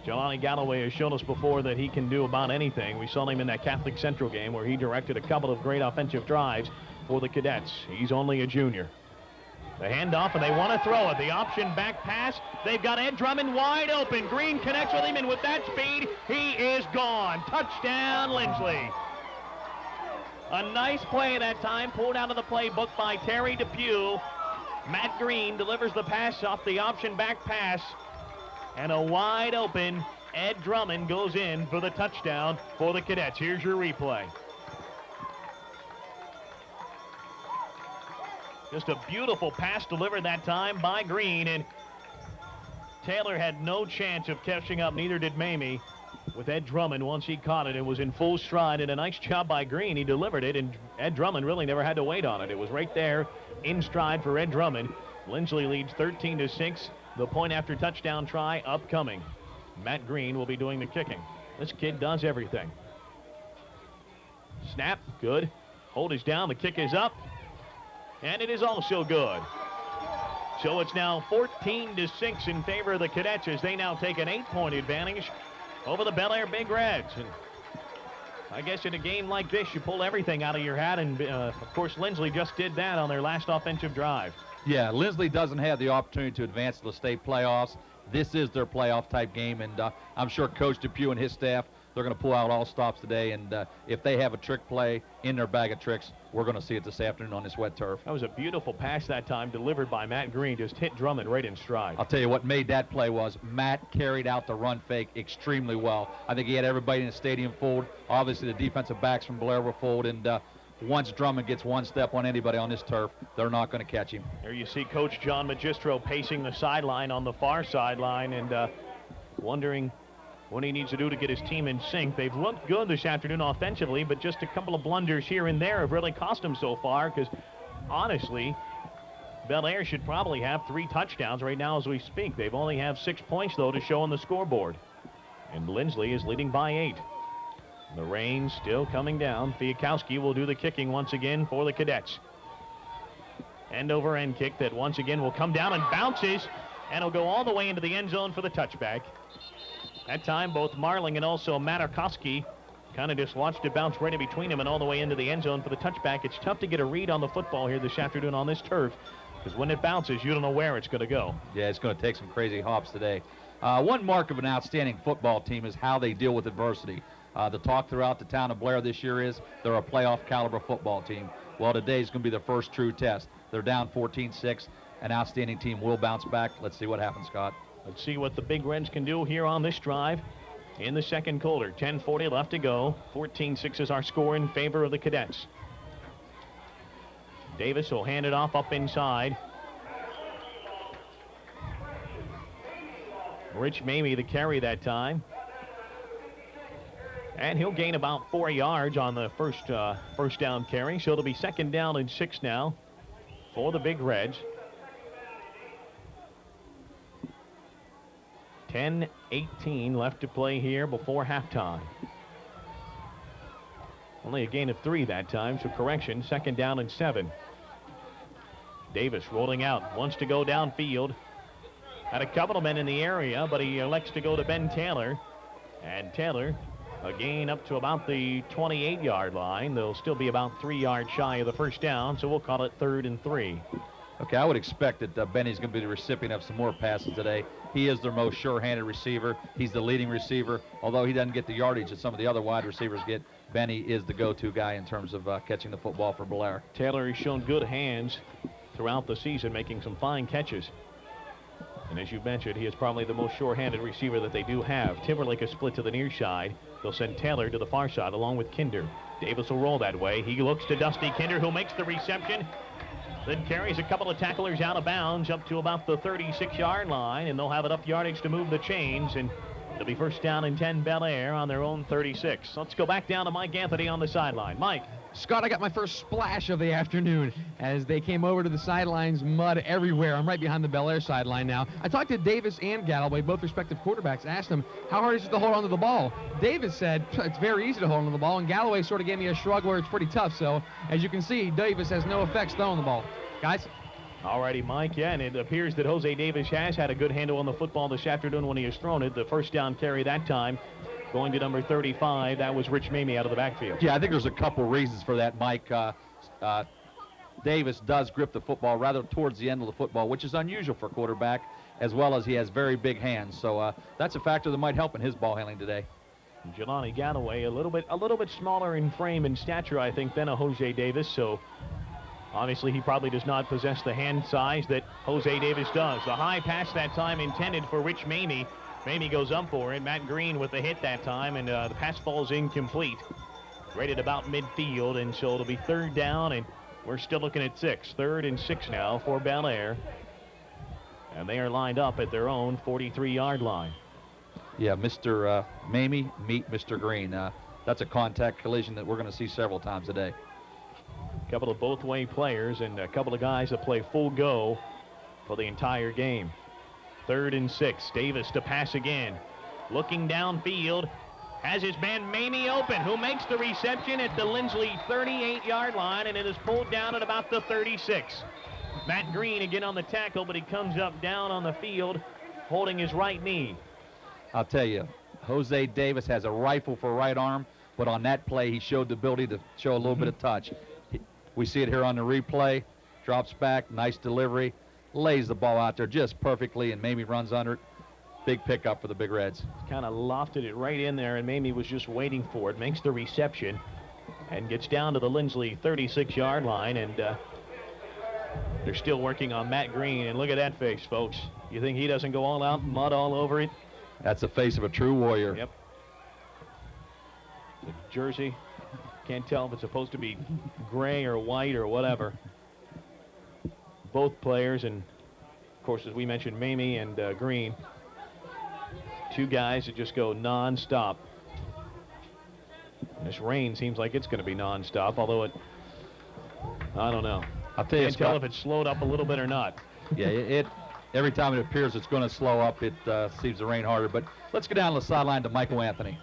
Jelani Galloway has shown us before that he can do about anything. We saw him in that Catholic Central game where he directed a couple of great offensive drives for the Cadets. He's only a junior. The handoff, and they want to throw it. The option back pass. They've got Ed Drummond wide open. Green connects with him, and with that speed, he is gone. Touchdown, Linsly. A nice play that time, pulled out of the playbook by Terry Depew. Matt Green delivers the pass off the option back pass, and a wide open Ed Drummond goes in for the touchdown for the Cadets. Here's your replay. Just a beautiful pass delivered that time by Green, and Taylor had no chance of catching up, neither did Mamie, with Ed Drummond once he caught it and was in full stride. And a nice job by Green. He delivered it, and Ed Drummond really never had to wait on it. It was right there in stride for Ed Drummond. Linsly leads 13-6. The point after touchdown try upcoming. Matt Green will be doing the kicking. This kid does everything. Snap, good. Hold is down, the kick is up, and it is also good. So it's now 14-6 in favor of the Cadets as they now take an 8-point advantage over the Bellaire Big Reds. And I guess in a game like this, you pull everything out of your hat, and of course Linsly just did that on their last offensive drive. Yeah, Linsly doesn't have the opportunity to advance to the state playoffs. This is their playoff type game, and I'm sure Coach Depew and his staff, they're going to pull out all stops today, and if they have a trick play in their bag of tricks, we're going to see it this afternoon on this wet turf. That was a beautiful pass that time, delivered by Matt Green, just hit Drummond right in stride. I'll tell you what made that play was Matt carried out the run fake extremely well. I think he had everybody in the stadium fooled. Obviously, the defensive backs from Bellaire were fooled, and once Drummond gets one step on anybody on this turf, they're not going to catch him. There you see Coach John Magistro pacing the sideline on the far sideline and wondering what he needs to do to get his team in sync. They've looked good this afternoon offensively, but just a couple of blunders here and there have really cost them so far, because honestly, Bellaire should probably have 3 touchdowns right now as we speak. They've only have 6 points, though, to show on the scoreboard. And Linsly is leading by 8. The rain still coming down. Fiakowski will do the kicking once again for the Cadets. End-over-end kick that once again will come down and bounces, and will go all the way into the end zone for the touchback. That time, both Marling and also Matarkowski kind of just watched it bounce right in between them and all the way into the end zone for the touchback. It's tough to get a read on the football here this afternoon on this turf, because when it bounces, you don't know where it's going to go. Yeah, it's going to take some crazy hops today. One mark of an outstanding football team is how they deal with adversity. The talk throughout the town of Bellaire this year is they're a playoff caliber football team. Well, today is going to be their first true test. They're down 14-6. An outstanding team will bounce back. Let's see what happens, Scott. Let's see what the Big Reds can do here on this drive in the second quarter. 10:40 left to go. 14-6 is our score in favor of the Cadets. Davis will hand it off up inside. Rich Mamie the carry that time. And he'll gain about 4 yards on the first down carry. So it'll be second down and 6 now for the Big Reds. 10:18 left to play here before halftime. Only a gain of 3 that time, so correction, second down and 7. Davis rolling out, wants to go downfield. Had a couple of men in the area, but he elects to go to Ben Taylor. And Taylor, a gain up to about the 28-yard line. They'll still be about 3 yards shy of the first down, so we'll call it 3rd and 3. Okay, I would expect that Benny's going to be the recipient of some more passes today. He is their most sure-handed receiver. He's the leading receiver. Although he doesn't get the yardage that some of the other wide receivers get, Benny is the go-to guy in terms of catching the football for Bellaire. Taylor has shown good hands throughout the season, making some fine catches. And as you mentioned, he is probably the most sure-handed receiver that they do have. Timberlake is split to the near side. They'll send Taylor to the far side along with Kinder. Davis will roll that way. He looks to Dusty Kinder, who makes the reception. Then carries a couple of tacklers out of bounds up to about the 36-yard line, and they'll have enough yardage to move the chains. And it'll be first down and 10 Bellaire on their own 36. Let's go back down to Mike Anthony on the sideline. Mike. Scott, I got my first splash of the afternoon as they came over to the sidelines, mud everywhere. I'm right behind the Bellaire sideline now. I talked to Davis and Galloway, both respective quarterbacks, asked them, how hard is it to hold onto the ball? Davis said, it's very easy to hold onto the ball, and Galloway sort of gave me a shrug where it's pretty tough. So, as you can see, Davis has no effects throwing the ball. Guys? Alrighty, Mike. Yeah, and it appears that Jose Davis has had a good handle on the football this afternoon when he has thrown it. The first down carry that time going to number 35. That was Rich Mamie out of the backfield. Yeah, I think there's a couple reasons for that, Mike. Davis does grip the football rather towards the end of the football, which is unusual for a quarterback, as well as he has very big hands. So that's a factor that might help in his ball handling today. Jelani Galloway a little bit smaller in frame and stature, I think, than a Jose Davis. So obviously he probably does not possess the hand size that Jose Davis does. The high pass that time intended for Rich Mamie. Mamie goes up for it. Matt Green with the hit that time, and the pass falls incomplete. Right at about midfield, and so it'll be third down, and we're still looking at 6. 3rd and 6 now for Bellaire. And they are lined up at their own 43-yard line. Yeah, Mr. Mamie meet Mr. Green. That's a contact collision that we're going to see several times a day. A couple of both-way players and a couple of guys that play full go for the entire game. 3rd and 6. Davis to pass again. Looking downfield. Has his man Mamie open, who makes the reception at the Linsly 38-yard line, and it is pulled down at about the 36. Matt Green again on the tackle, but he comes up down on the field holding his right knee. I'll tell you, Jose Davis has a rifle for right arm, but on that play he showed the ability to show a little bit of touch. We see it here on the replay. Drops back, nice delivery, lays the ball out there just perfectly, and Mamie runs under it. Big pickup for the Big Reds. Kind of lofted it right in there, and Mamie was just waiting for it. Makes the reception and gets down to the Linsly 36-yard line, and they're still working on Matt Green. And look at that face, folks. You think he doesn't go all out, mud all over it? That's the face of a true warrior. Yep. The jersey, can't tell if it's supposed to be gray or white or whatever. Both players, and of course, as we mentioned, Mamie and Green. Two guys that just go non-stop. This rain seems like it's going to be non-stop, although I don't know. I'll tell you, Can't tell if it's slowed up a little bit or not. Yeah, every time it appears it's going to slow up, it seems to rain harder. But let's go down to the sideline to Michael Anthony.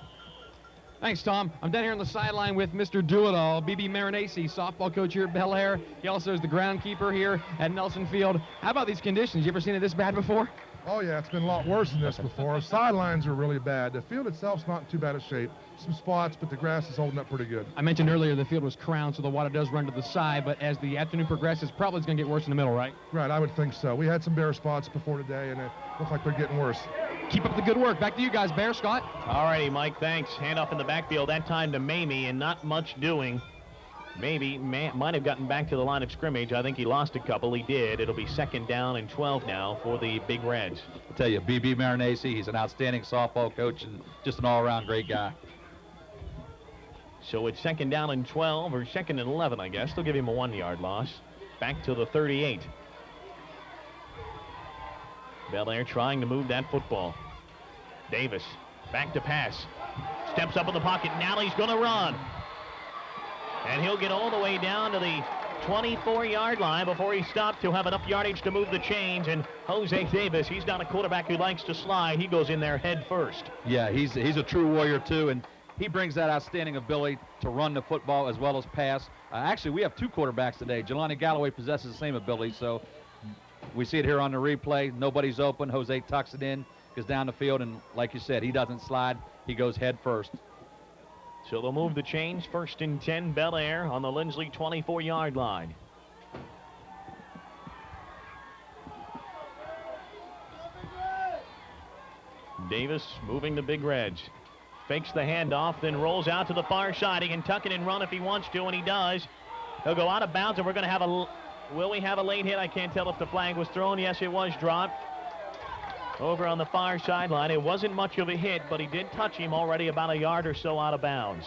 Thanks, Tom. I'm down here on the sideline with Mr. Do-It-All, B.B. Marinesi, softball coach here at Bellaire. He also is the groundkeeper here at Nelson Field. How about these conditions? You ever seen it this bad before? Oh, yeah, it's been a lot worse than this before. Sidelines are really bad. The field itself's not in too bad a shape. Some spots, but the grass is holding up pretty good. I mentioned earlier the field was crowned, so the water does run to the side, but as the afternoon progresses, probably it's going to get worse in the middle, right? Right, I would think so. We had some bare spots before today, and it looks like they're getting worse. Keep up the good work. Back to you guys, Bear. Scott? All righty, Mike, thanks. Hand off in the backfield, that time to Mamie, and not much doing. Maybe might have gotten back to the line of scrimmage. I think he lost a couple. He did. It'll be 2nd down and 12 now for the Big Reds. I'll tell you, B.B. Marinesi, he's an outstanding softball coach and just an all-around great guy. So it's 2nd down and 12, or 2nd and 11, I guess. They'll give him a 1-yard loss. Back to the 38. Bellaire trying to move that football. Davis back to pass. Steps up in the pocket. Now he's going to run. And he'll get all the way down to the 24-yard line before he stopped to have enough yardage to move the chains. And Jose Davis, he's not a quarterback who likes to slide. He goes in there head first. Yeah, he's a true warrior, too, and he brings that outstanding ability to run the football as well as pass. Actually, we have 2 quarterbacks today. Jelani Galloway possesses the same ability, so we see it here on the replay. Nobody's open. Jose tucks it in, goes down the field, and like you said, he doesn't slide. He goes head first. So they'll move the chains. 1st and 10, Bellaire on the Linsly 24-yard line. Davis moving the Big Reds. Fakes the handoff, then rolls out to the far side. He can tuck it and run if he wants to, and he does. He'll go out of bounds, and we're going to have will we have a late hit? I can't tell if the flag was thrown. Yes, it was dropped. Over on the far sideline. It wasn't much of a hit, but he did touch him already about a yard or so out of bounds.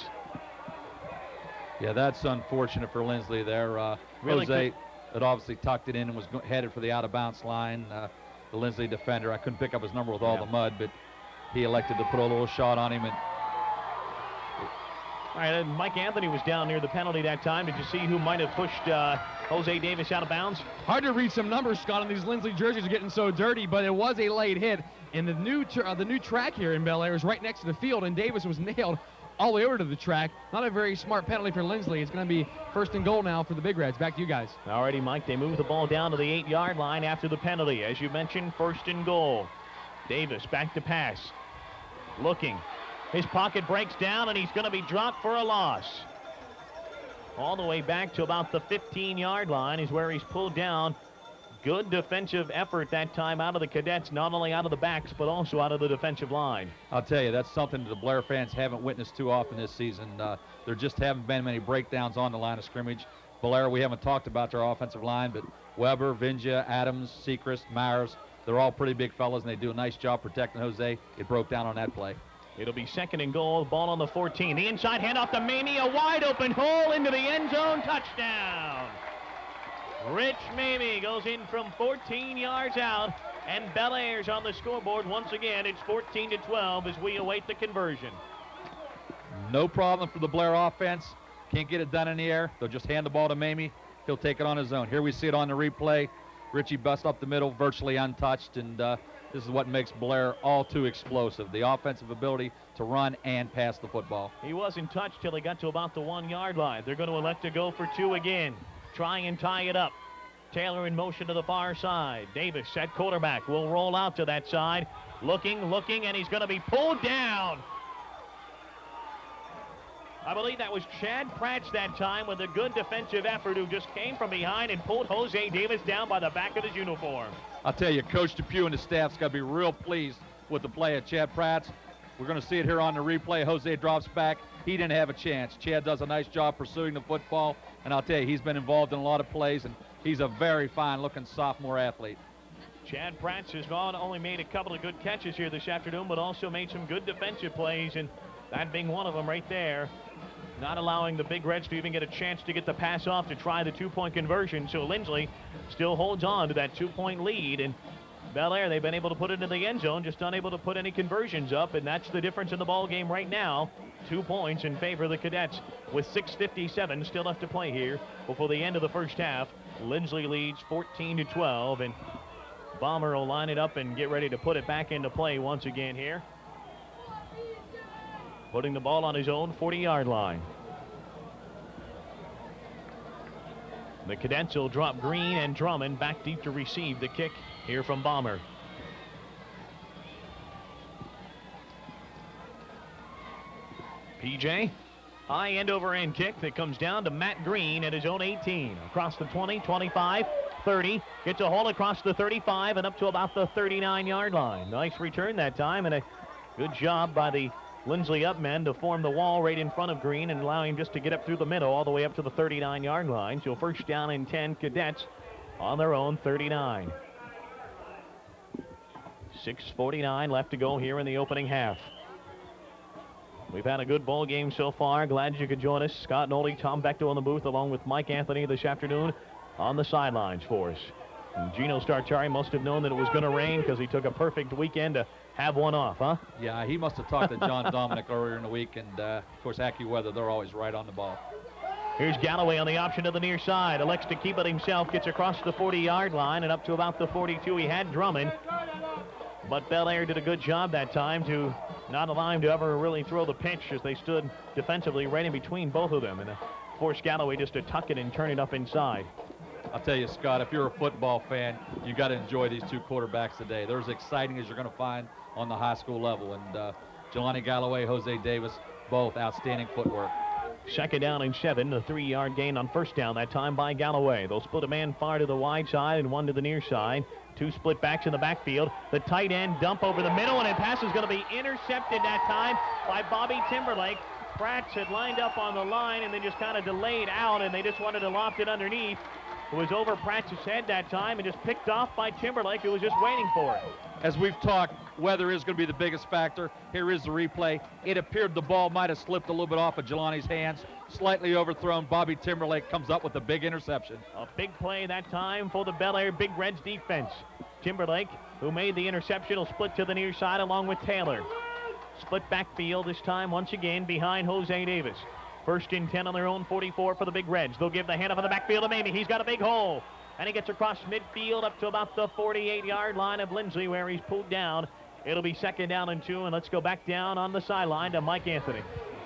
Yeah, that's unfortunate for Linsly there. Really Jose had obviously tucked it in and was headed for the out-of-bounds line. The Linsly defender, I couldn't pick up his number with all the mud, but he elected to put a little shot on him. And all right, Mike Anthony was down near the penalty that time. Did you see who might have pushed Jose Davis out of bounds? Hard to read some numbers, Scott, on these Linsly jerseys are getting so dirty, but it was a late hit. And the new track here in Bellaire is right next to the field, and Davis was nailed all the way over to the track. Not a very smart penalty for Linsly. It's going to be 1st and goal now for the Big Reds. Back to you guys. All righty, Mike. They move the ball down to the 8-yard line after the penalty. As you mentioned, 1st and goal. Davis back to pass. Looking. His pocket breaks down, and he's going to be dropped for a loss. All the way back to about the 15-yard line is where he's pulled down. Good defensive effort that time out of the Cadets, not only out of the backs, but also out of the defensive line. I'll tell you, that's something the Bellaire fans haven't witnessed too often this season. There just haven't been many breakdowns on the line of scrimmage. Bellaire, we haven't talked about their offensive line, but Weber, Vingia, Adams, Sechrist, Myers, they're all pretty big fellas, and they do a nice job protecting Jose. It broke down on that play. It'll be 2nd and goal, ball on the 14. The inside handoff to Mamie, a wide open hole into the end zone, touchdown. Rich Mamie goes in from 14 yards out, and Bellaire's on the scoreboard once again. It's 14-12 as we await the conversion. No problem for the Bellaire offense. Can't get it done in the air. They'll just hand the ball to Mamie. He'll take it on his own. Here we see it on the replay. Richie busts up the middle, virtually untouched, and this is what makes Bellaire all too explosive, the offensive ability to run and pass the football. He wasn't touched till he got to about the 1-yard line. They're going to elect to go for 2 again. Try and tie it up. Taylor in motion to the far side. Davis at quarterback will roll out to that side. Looking, and he's going to be pulled down. I believe that was Chad Pratch that time with a good defensive effort who just came from behind and pulled Jose Davis down by the back of his uniform. I'll tell you, Coach Depew and the staff's got to be real pleased with the play of Chad Pratch. We're going to see it here on the replay. Jose drops back. He didn't have a chance. Chad does a nice job pursuing the football, and I'll tell you, he's been involved in a lot of plays, and he's a very fine-looking sophomore athlete. Chad Pratch has not only made a couple of good catches here this afternoon, but also made some good defensive plays, and that being one of them right there. Not allowing the Big Reds to even get a chance to get the pass off to try the 2-point conversion. So Linsly still holds on to that 2-point lead. And Bellaire, they've been able to put it into the end zone, just unable to put any conversions up. And that's the difference in the ball game right now. 2 points in favor of the Cadets with 6:57 still left to play here before the end of the first half. Linsly leads 14-12. And Bomber will line it up and get ready to put it back into play once again here. Putting the ball on his own 40-yard line. The Cadets will drop Green and Drummond back deep to receive the kick here from Bomber. PJ, high end over end kick that comes down to Matt Green at his own 18. Across the 20, 25, 30. Gets a hole across the 35 and up to about the 39-yard line. Nice return that time and a good job by the Linsly up men to form the wall right in front of Green and allow him just to get up through the middle all the way up to the 39-yard line. So 1st down and 10, Cadets on their own 39. 6:49 left to go here in the opening half. We've had a good ball game so far. Glad you could join us. Scott Nolly, Tom Bechtel in the booth along with Mike Anthony this afternoon on the sidelines for us. And Gino Starchari must have known that it was going to rain because he took a perfect weekend to have one off, huh? Yeah, he must have talked to John Dominic earlier in the week, and of course, AccuWeather, they're always right on the ball. Here's Galloway on the option to the near side. Elects to keep it himself, gets across the 40-yard line and up to about the 42. He had Drummond, but Bellaire did a good job that time to not allow him to ever really throw the pitch as they stood defensively right in between both of them and forced Galloway just to tuck it and turn it up inside. I'll tell you, Scott, if you're a football fan, you got to enjoy these 2 quarterbacks today. They're as exciting as you're going to find on the high school level. And Jelani Galloway, Jose Davis, both outstanding footwork. Second down and 7, a 3-yard gain on first down that time by Galloway. They'll split a man far to the wide side and one to the near side. Two split backs in the backfield. The tight end dump over the middle, and a pass is going to be intercepted that time by Bobby Timberlake. Prats had lined up on the line and then just kind of delayed out, and they just wanted to loft it underneath. It was over Prat's head that time and just picked off by Timberlake, who was just waiting for it. As we've talked, weather is going to be the biggest factor. Here is the replay. It appeared the ball might have slipped a little bit off of Jelani's hands. Slightly overthrown. Bobby Timberlake comes up with a big interception. A big play that time for the Bellaire Big Reds defense. Timberlake, who made the interception, will split to the near side along with Taylor. Split backfield this time once again behind Jose Davis. First and 10 on their own 44 for the Big Reds. They'll give the handoff in the backfield to Mamie. He's got a big hole. And he gets across midfield up to about the 48-yard line of Linsly, where he's pulled down. It'll be second down and 2, and let's go back down on the sideline to Mike Anthony.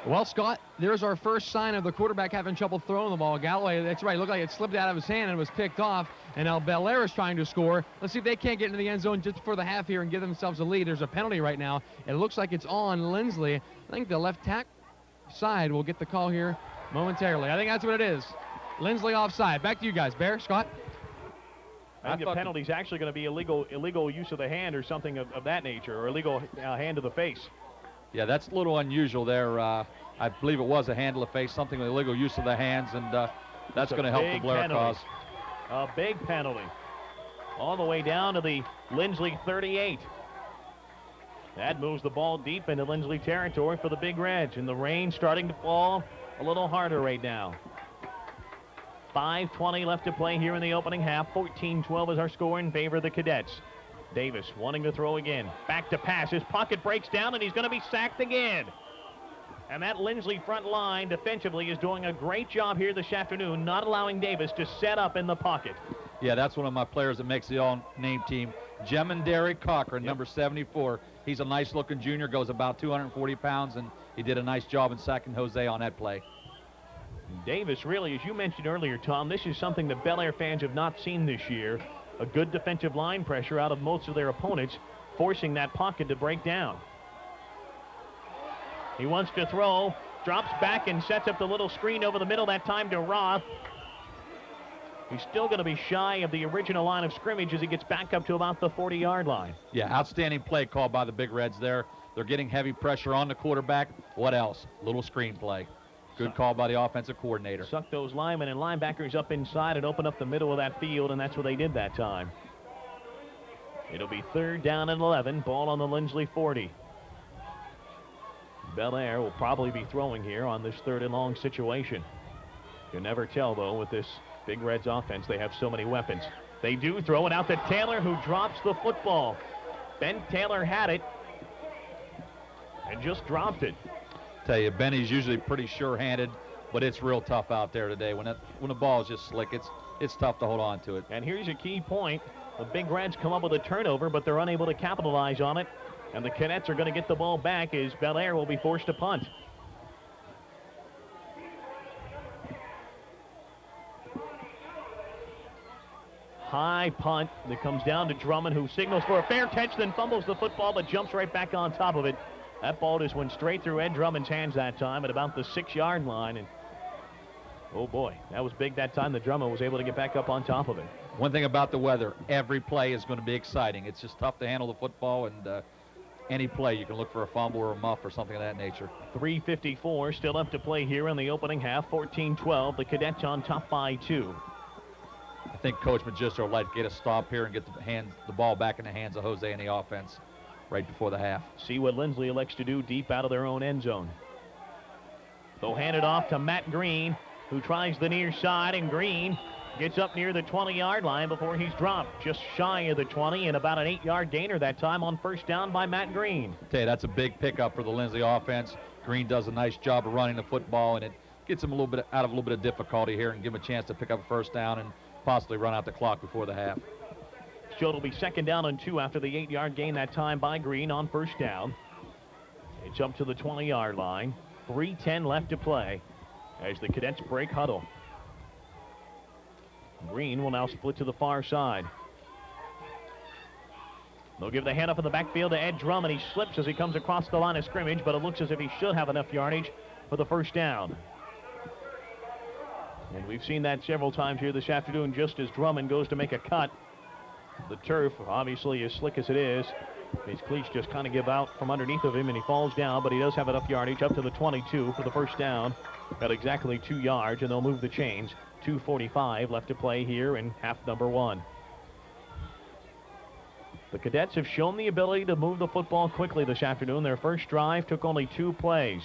Well, Scott, there's our first sign of the quarterback having trouble throwing the ball. Galloway, that's right, it looked like it slipped out of his hand and was picked off. And now Bellaire is trying to score. Let's see if they can't get into the end zone just before the half here and give themselves a lead. There's a penalty right now. It looks like it's on Linsly. I think the left tack side will get the call here momentarily. I think that's what it is. Linsly offside. Back to you guys. Bear, Scott? I think the penalty is actually going to be illegal use of the hand or something of that nature, or illegal hand to the face. Yeah, that's a little unusual there. I believe it was a hand to the face, something with illegal use of the hands, and that's going to help the Bellaire cause. A big penalty. All the way down to the Linsly 38. That moves the ball deep into Linsly territory for the Big Reds, and the rain starting to fall a little harder right now. 5:20 left to play here in the opening half. 14-12 is our score in favor of the Cadets. Davis wanting to throw again. Back to pass. His pocket breaks down, and he's going to be sacked again. And that Linsly front line defensively is doing a great job here this afternoon, not allowing Davis to set up in the pocket. Yeah, that's one of my players that makes the all-name team. Jemondari Cochran, number 74. He's a nice-looking junior, goes about 240 pounds, and he did a nice job in sacking Jose on that play. Davis, really, as you mentioned earlier, Tom, this is something that Bellaire fans have not seen this year. A good defensive line pressure out of most of their opponents, forcing that pocket to break down. He wants to throw, drops back and sets up the little screen over the middle, that time to Roth. He's still going to be shy of the original line of scrimmage as he gets back up to about the 40-yard line. Yeah, outstanding play called by the Big Reds there. They're getting heavy pressure on the quarterback. What else? Little screen play. Good call by the offensive coordinator. Suck those linemen and linebackers up inside and open up the middle of that field, and that's what they did that time. It'll be third down and 11. Ball on the Linsly 40. Bellaire will probably be throwing here on this third and long situation. You never tell, though, with this Big Reds offense. They have so many weapons. They do throw it out to Taylor, who drops the football. Ben Taylor had it and just dropped it. Tell you, Benny's usually pretty sure-handed, but it's real tough out there today. When the ball is just slick, it's tough to hold on to it. And here's a key point. The Big Reds come up with a turnover, but they're unable to capitalize on it. And the Cadets are going to get the ball back as Bellaire will be forced to punt. High punt that comes down to Drummond, who signals for a fair catch, then fumbles the football, but jumps right back on top of it. That ball just went straight through Ed Drummond's hands that time at about the 6-yard line. And oh boy, that was big that time that Drummond was able to get back up on top of it. One thing about the weather, every play is going to be exciting. It's just tough to handle the football, and any play you can look for a fumble or a muff or something of that nature. 3:54 still left to play here in the opening half. 14-12. The Cadets on top by 2. I think Coach Magister would like to get a stop here and get the ball back in the hands of Jose and the offense right before the half. See what Linsly elects to do deep out of their own end zone. They'll hand it off to Matt Green, who tries the near side, and Green gets up near the 20-yard line before he's dropped. Just shy of the 20, and about an 8-yard gainer that time on first down by Matt Green. I tell you, that's a big pickup for the Linsly offense. Green does a nice job of running the football, and it gets him out of a little bit of difficulty here and give him a chance to pick up a first down and possibly run out the clock before the half. So it'll be second down and 2 after the 8-yard gain that time by Green on first down. It's up to the 20-yard line. 3:10 left to play as the Cadets break huddle. Green will now split to the far side. They'll give the handoff in the backfield to Ed Drummond. He slips as he comes across the line of scrimmage, but it looks as if he should have enough yardage for the first down. And we've seen that several times here this afternoon, just as Drummond goes to make a cut. The turf, obviously as slick as it is, his cleats just kind of give out from underneath of him, and he falls down, but he does have enough yardage up to the 22 for the first down. Got exactly 2 yards, and they'll move the chains. 2:45 left to play here in half number 1. The Cadets have shown the ability to move the football quickly this afternoon. Their first drive took only 2 plays.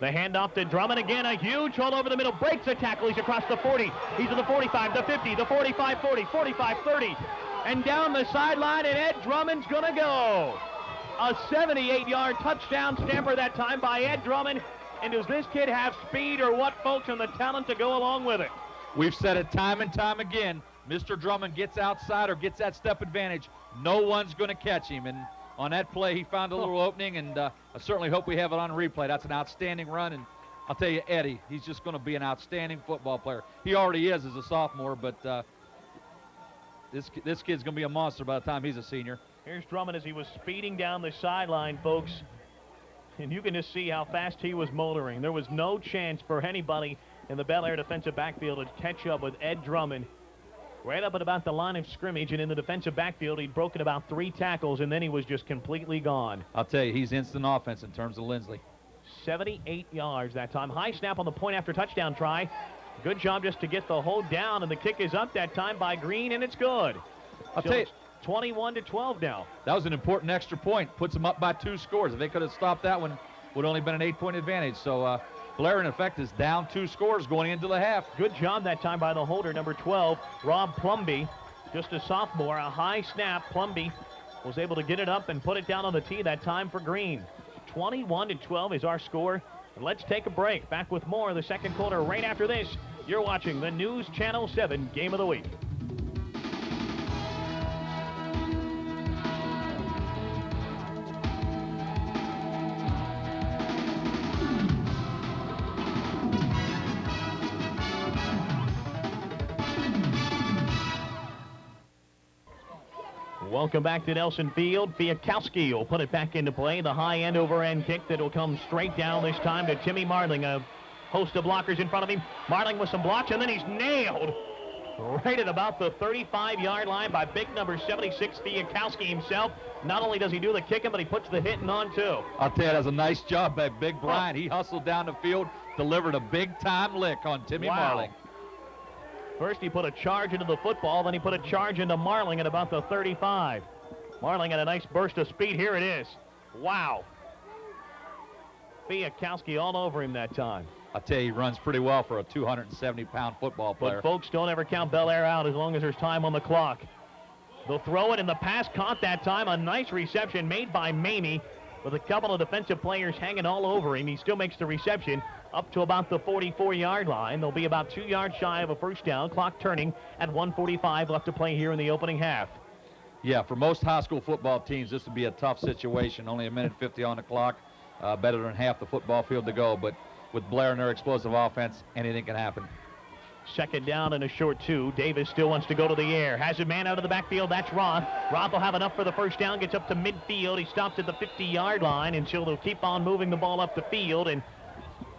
The handoff to Drummond again, a huge hole over the middle, breaks the tackle, he's across the 40, he's to the 45, the 50, the 45, 40, 45, 30, and down the sideline, and Ed Drummond's gonna go. A 78-yard touchdown stamper that time by Ed Drummond, and does this kid have speed or what, folks, and the talent to go along with it? We've said it time and time again, Mr. Drummond gets outside or gets that step advantage, no one's gonna catch him, and on that play, he found a little opening, and I certainly hope we have it on replay. That's an outstanding run, and I'll tell you, Eddie, he's just going to be an outstanding football player. He already is as a sophomore, but this kid's going to be a monster by the time he's a senior. Here's Drummond as he was speeding down the sideline, folks, and you can just see how fast he was motoring. There was no chance for anybody in the Bellaire defensive backfield to catch up with Ed Drummond. Right up at about the line of scrimmage, and in the defensive backfield, he'd broken about 3 tackles, and then he was just completely gone. I'll tell you, he's instant offense in terms of Linsly. 78 yards that time. High snap on the point after touchdown try. Good job just to get the hold down, and the kick is up that time by Green, and it's good. I'll tell you, 21-12 now. That was an important extra point. Puts them up by 2 scores. If they could have stopped that one, would only been an 8-point advantage. So Bellaire, in effect, is down 2 scores going into the half. Good job that time by the holder, number 12, Rob Plumby. Just a sophomore, a high snap. Plumby was able to get it up and put it down on the tee that time for Green. 21-12 is our score. And let's take a break. Back with more of the second quarter right after this. You're watching the News Channel 7 Game of the Week. Welcome back to Nelson Field. Fiakowski will put it back into play. The high end over end kick that will come straight down this time to Timmy Marling. A host of blockers in front of him. Marling with some blocks, and then he's nailed right at about the 35-yard line by big number 76, Fiakowski himself. Not only does he do the kicking, but he puts the hitting on too. I'll tell you, that's a nice job by Big Brian. He hustled down the field, delivered a big-time lick on Timmy Marling. First he put a charge into the football, then he put a charge into Marling at about the 35. Marling had a nice burst of speed. Here it is. Wow. Fiakowski all over him that time. I tell you, he runs pretty well for a 270-pound football player. But folks, don't ever count Bellaire out as long as there's time on the clock. They'll throw it, and the pass caught that time. A nice reception made by Mamie with a couple of defensive players hanging all over him. He still makes the reception up to about the 44-yard line. They'll be about 2 yards shy of a first down. Clock turning at 1:45 left to play here in the opening half. Yeah, for most high school football teams, this would be a tough situation. Only a minute 50 on the clock. Better than half the football field to go. But with Bellaire and their explosive offense, anything can happen. Second down and a short 2. Davis still wants to go to the air. Has a man out of the backfield. That's Roth. Roth will have enough for the first down. Gets up to midfield. He stops at the 50-yard line, and so they'll keep on moving the ball up the field. And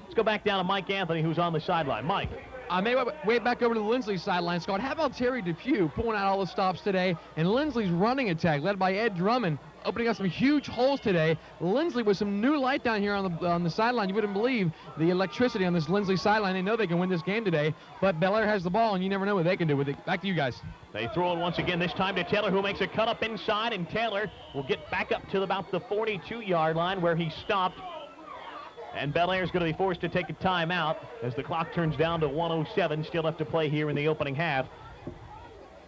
let's go back down to Mike Anthony, who's on the sideline. Mike. I may way back over to the Linsly sideline, Scott. How about Terry Depew pulling out all the stops today? And Linsly's running attack, led by Ed Drummond, opening up some huge holes today. Linsly with some new light down here on the sideline. You wouldn't believe the electricity on this Linsly sideline. They know they can win this game today, but Bellaire has the ball, and you never know what they can do with it. Back to you guys. They throw it once again, this time to Taylor, who makes a cut up inside, and Taylor will get back up to about the 42-yard line where he stopped. And Bellaire's going to be forced to take a timeout as the clock turns down to 1:07. Still left to play here in the opening half.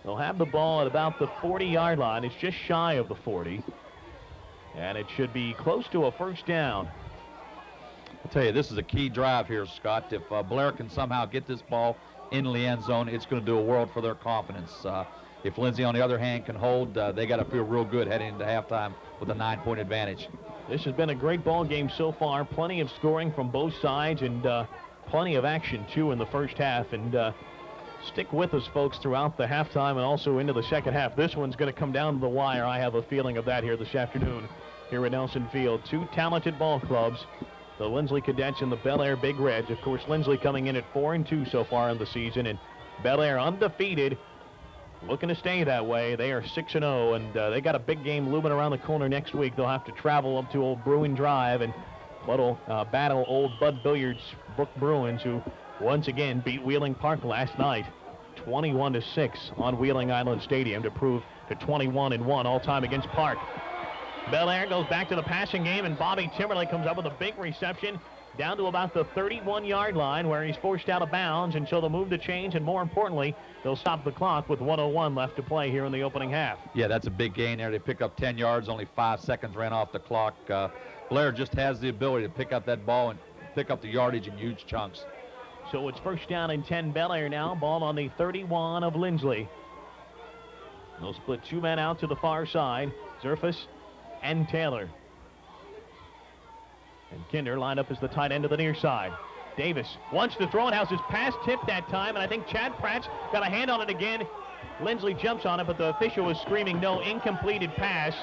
They'll have the ball at about the 40-yard line. It's just shy of the 40. And it should be close to a first down. I'll tell you, this is a key drive here, Scott. If Bellaire can somehow get this ball in the end zone, it's going to do a world for their confidence. If Linsly, on the other hand, can hold, they got to feel real good heading into halftime with a 9-point advantage. This has been a great ball game so far. Plenty of scoring from both sides, and plenty of action, too, in the first half. And stick with us, folks, throughout the halftime and also into the second half. This one's going to come down to the wire. I have a feeling of that here this afternoon here at Nelson Field. Two talented ball clubs the Linsly Cadets and the Bellaire Big Reds. Of course, Linsly coming in at 4-2 so far in the season, and Bellaire undefeated, looking to stay that way. They are 6-0, and they got a big game looming around the corner next week. They'll have to travel up to Old Bruin Drive and battle old Bud Billiards Brook Bruins, who once again beat Wheeling Park last night 21-6 on Wheeling Island Stadium to prove to 21-1 all time against Park. Bellaire goes back to the passing game, and Bobby Timberlake comes up with a big reception down to about the 31-yard line, where he's forced out of bounds, and so they'll move the chains, and more importantly, they'll stop the clock with 1:01 left to play here in the opening half. Yeah, that's a big gain there. They pick up 10 yards, only 5 seconds ran off the clock. Bellaire just has the ability to pick up that ball and pick up the yardage in huge chunks. So it's first down and 10 Bellaire now. Ball on the 31 of Linsly. They'll split 2 men out to the far side, Zerfus and Taylor. And Kinder lined up as the tight end to the near side. Davis wants to throw it. How's his pass tipped that time, and I think Chad Pratt's got a hand on it again. Linsly jumps on it, but the official was screaming no, incompleted pass.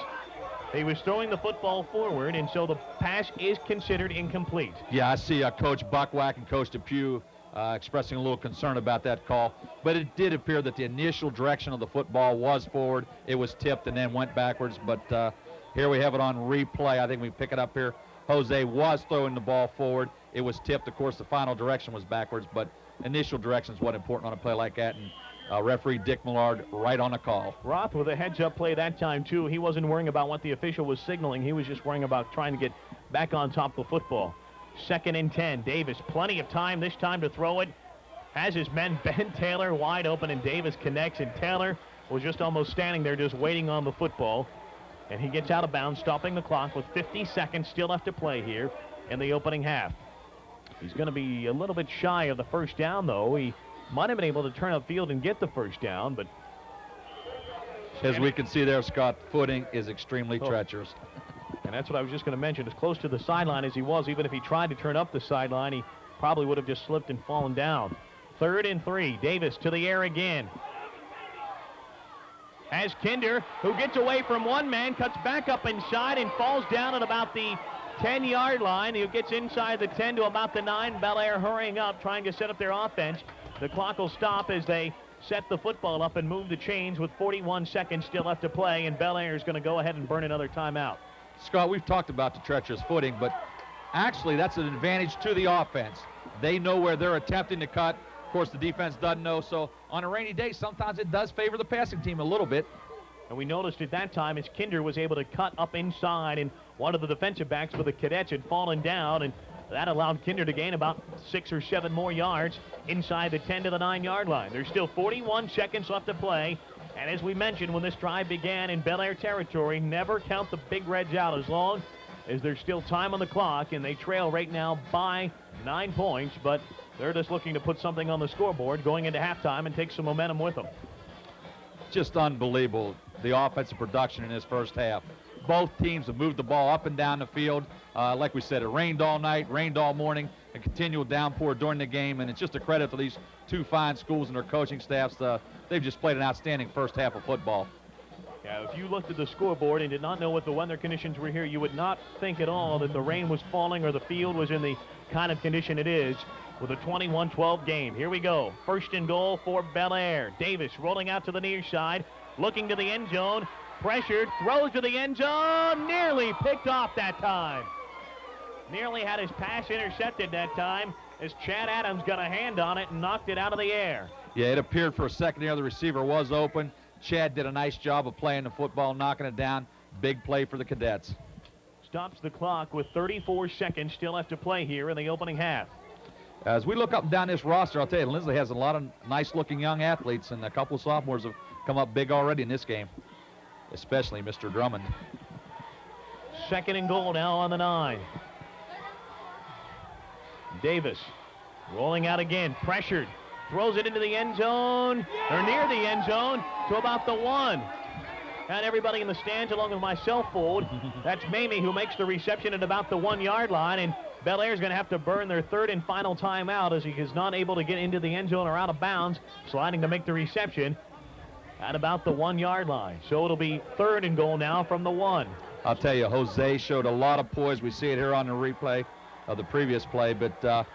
He was throwing the football forward, and so the pass is considered incomplete. Yeah, I see Coach Buckwack and Coach Depew expressing a little concern about that call, but it did appear that the initial direction of the football was forward. It was tipped and then went backwards, but here we have it on replay. I think we pick it up here. Jose was throwing the ball forward. It was tipped. Of course, the final direction was backwards, but initial direction is what's important on a play like that, and referee Dick Millard right on the call. Roth with a heads-up play that time, too. He wasn't worrying about what the official was signaling. He was just worrying about trying to get back on top of the football. 2nd and 10. Davis, plenty of time this time to throw it. Has his men, Ben Taylor, wide open, and Davis connects, and Taylor was just almost standing there just waiting on the football. And he gets out of bounds, stopping the clock with 50 seconds still left to play here in the opening half. He's going to be a little bit shy of the first down, though. He might have been able to turn upfield and get the first down, but... As we can see there, Scott, footing is extremely treacherous. And that's what I was just going to mention. As close to the sideline as he was, even if he tried to turn up the sideline, he probably would have just slipped and fallen down. 3rd and 3. Davis to the air again. As Kinder, who gets away from one man, cuts back up inside and falls down at about the 10-yard line. He gets inside the 10 to about the 9. Bellaire hurrying up, trying to set up their offense. The clock will stop as they set the football up and move the chains with 41 seconds still left to play, and Bellaire is going to go ahead and burn another timeout. Scott, we've talked about the treacherous footing, but actually that's an advantage to the offense. They know where they're attempting to cut. Of course, the defense doesn't know, so on a rainy day, sometimes it does favor the passing team a little bit. And we noticed at that time as Kinder was able to cut up inside, and one of the defensive backs for the Cadets had fallen down, and that allowed Kinder to gain about 6 or 7 more yards inside the 10 to the 9-yard line. There's still 41 seconds left to play, and as we mentioned when this drive began in Bellaire territory, never count the Big Reds out as long as there's still time on the clock, and they trail right now by 9 points, but they're just looking to put something on the scoreboard going into halftime and take some momentum with them. Just unbelievable, the offensive production in this first half. Both teams have moved the ball up and down the field. Like we said, it rained all night, rained all morning, a continual downpour during the game, and it's just a credit to these 2 fine schools and their coaching staffs. They've just played an outstanding first half of football. Yeah, if you looked at the scoreboard and did not know what the weather conditions were here, you would not think at all that the rain was falling or the field was in the kind of condition it is with a 21-12 game. Here we go. 1st and goal for Bellaire. Davis rolling out to the near side, looking to the end zone, pressured, throws to the end zone, nearly picked off that time. Nearly had his pass intercepted that time as Chad Adams got a hand on it and knocked it out of the air. Yeah, it appeared for a second there the receiver was open. Chad did a nice job of playing the football, knocking it down. Big play for the Cadets. Stops the clock with 34 seconds still left to play here in the opening half. As we look up and down this roster, I'll tell you, Linsly has a lot of nice-looking young athletes, and a couple of sophomores have come up big already in this game, especially Mr. Drummond. 2nd and goal now on the 9. Davis rolling out again, pressured, throws it into the end zone, or near the end zone, to about the 1. And everybody in the stands, along with myself, fold. That's Mamie who makes the reception at about the 1-yard line, and Bellaire's going to have to burn their 3rd and final timeout as he is not able to get into the end zone or out of bounds, sliding to make the reception at about the 1-yard line. So it'll be 3rd and goal now from the 1. I'll tell you, Jose showed a lot of poise. We see it here on the replay. of the previous play, but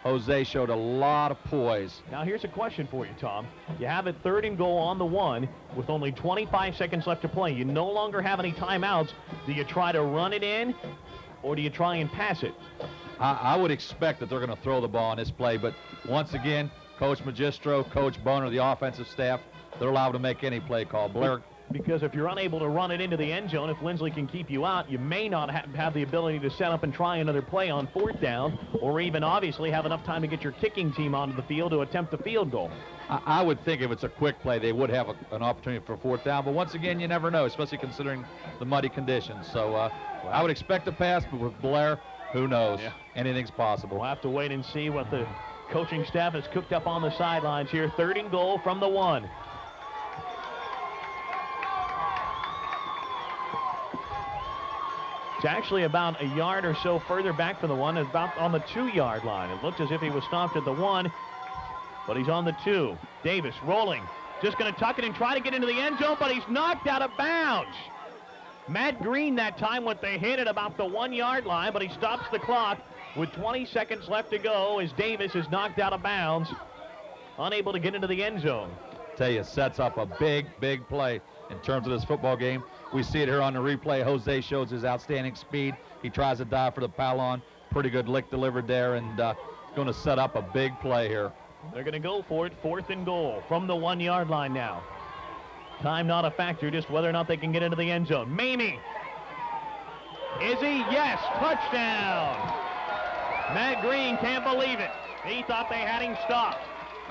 Jose showed a lot of poise. Now here's a question for you, Tom. You have it 3rd and goal on the 1 with only 25 seconds left to play. You no longer have any timeouts. Do you try to run it in, or do you try and pass it? I would expect that they're going to throw the ball in this play, but once again, Coach Magistro, Coach Boner, the offensive staff, they're allowed to make any play call. Bellaire. Because if you're unable to run it into the end zone, if Linsly can keep you out, you may not have the ability to set up and try another play on 4th down, or even obviously have enough time to get your kicking team onto the field to attempt a field goal. I would think if it's a quick play, they would have an opportunity for 4th down, but once again, you never know, especially considering the muddy conditions. So I would expect a pass, but with Bellaire, who knows? Yeah. Anything's possible. We'll have to wait and see what the coaching staff has cooked up on the sidelines here. 3rd and goal from the 1. It's actually about a yard or so further back from the 1, about on the 2-yard line. It looked as if he was stopped at the 1, but he's on the 2. Davis rolling, just going to tuck it and try to get into the end zone, but he's knocked out of bounds. Matt Green that time with the hit at about the 1-yard line, but he stops the clock with 20 seconds left to go as Davis is knocked out of bounds, unable to get into the end zone. Tell you, sets up a big play in terms of this football game. We see it here on the replay. Jose shows his outstanding speed. He tries to dive for the pylon. Pretty good lick delivered there, and going to set up a big play here. They're going to go for it. 4th and goal from the 1-yard line now. Time not a factor, just whether or not they can get into the end zone. Mamie. Is he? Yes. Touchdown. Matt Green can't believe it. He thought they had him stopped.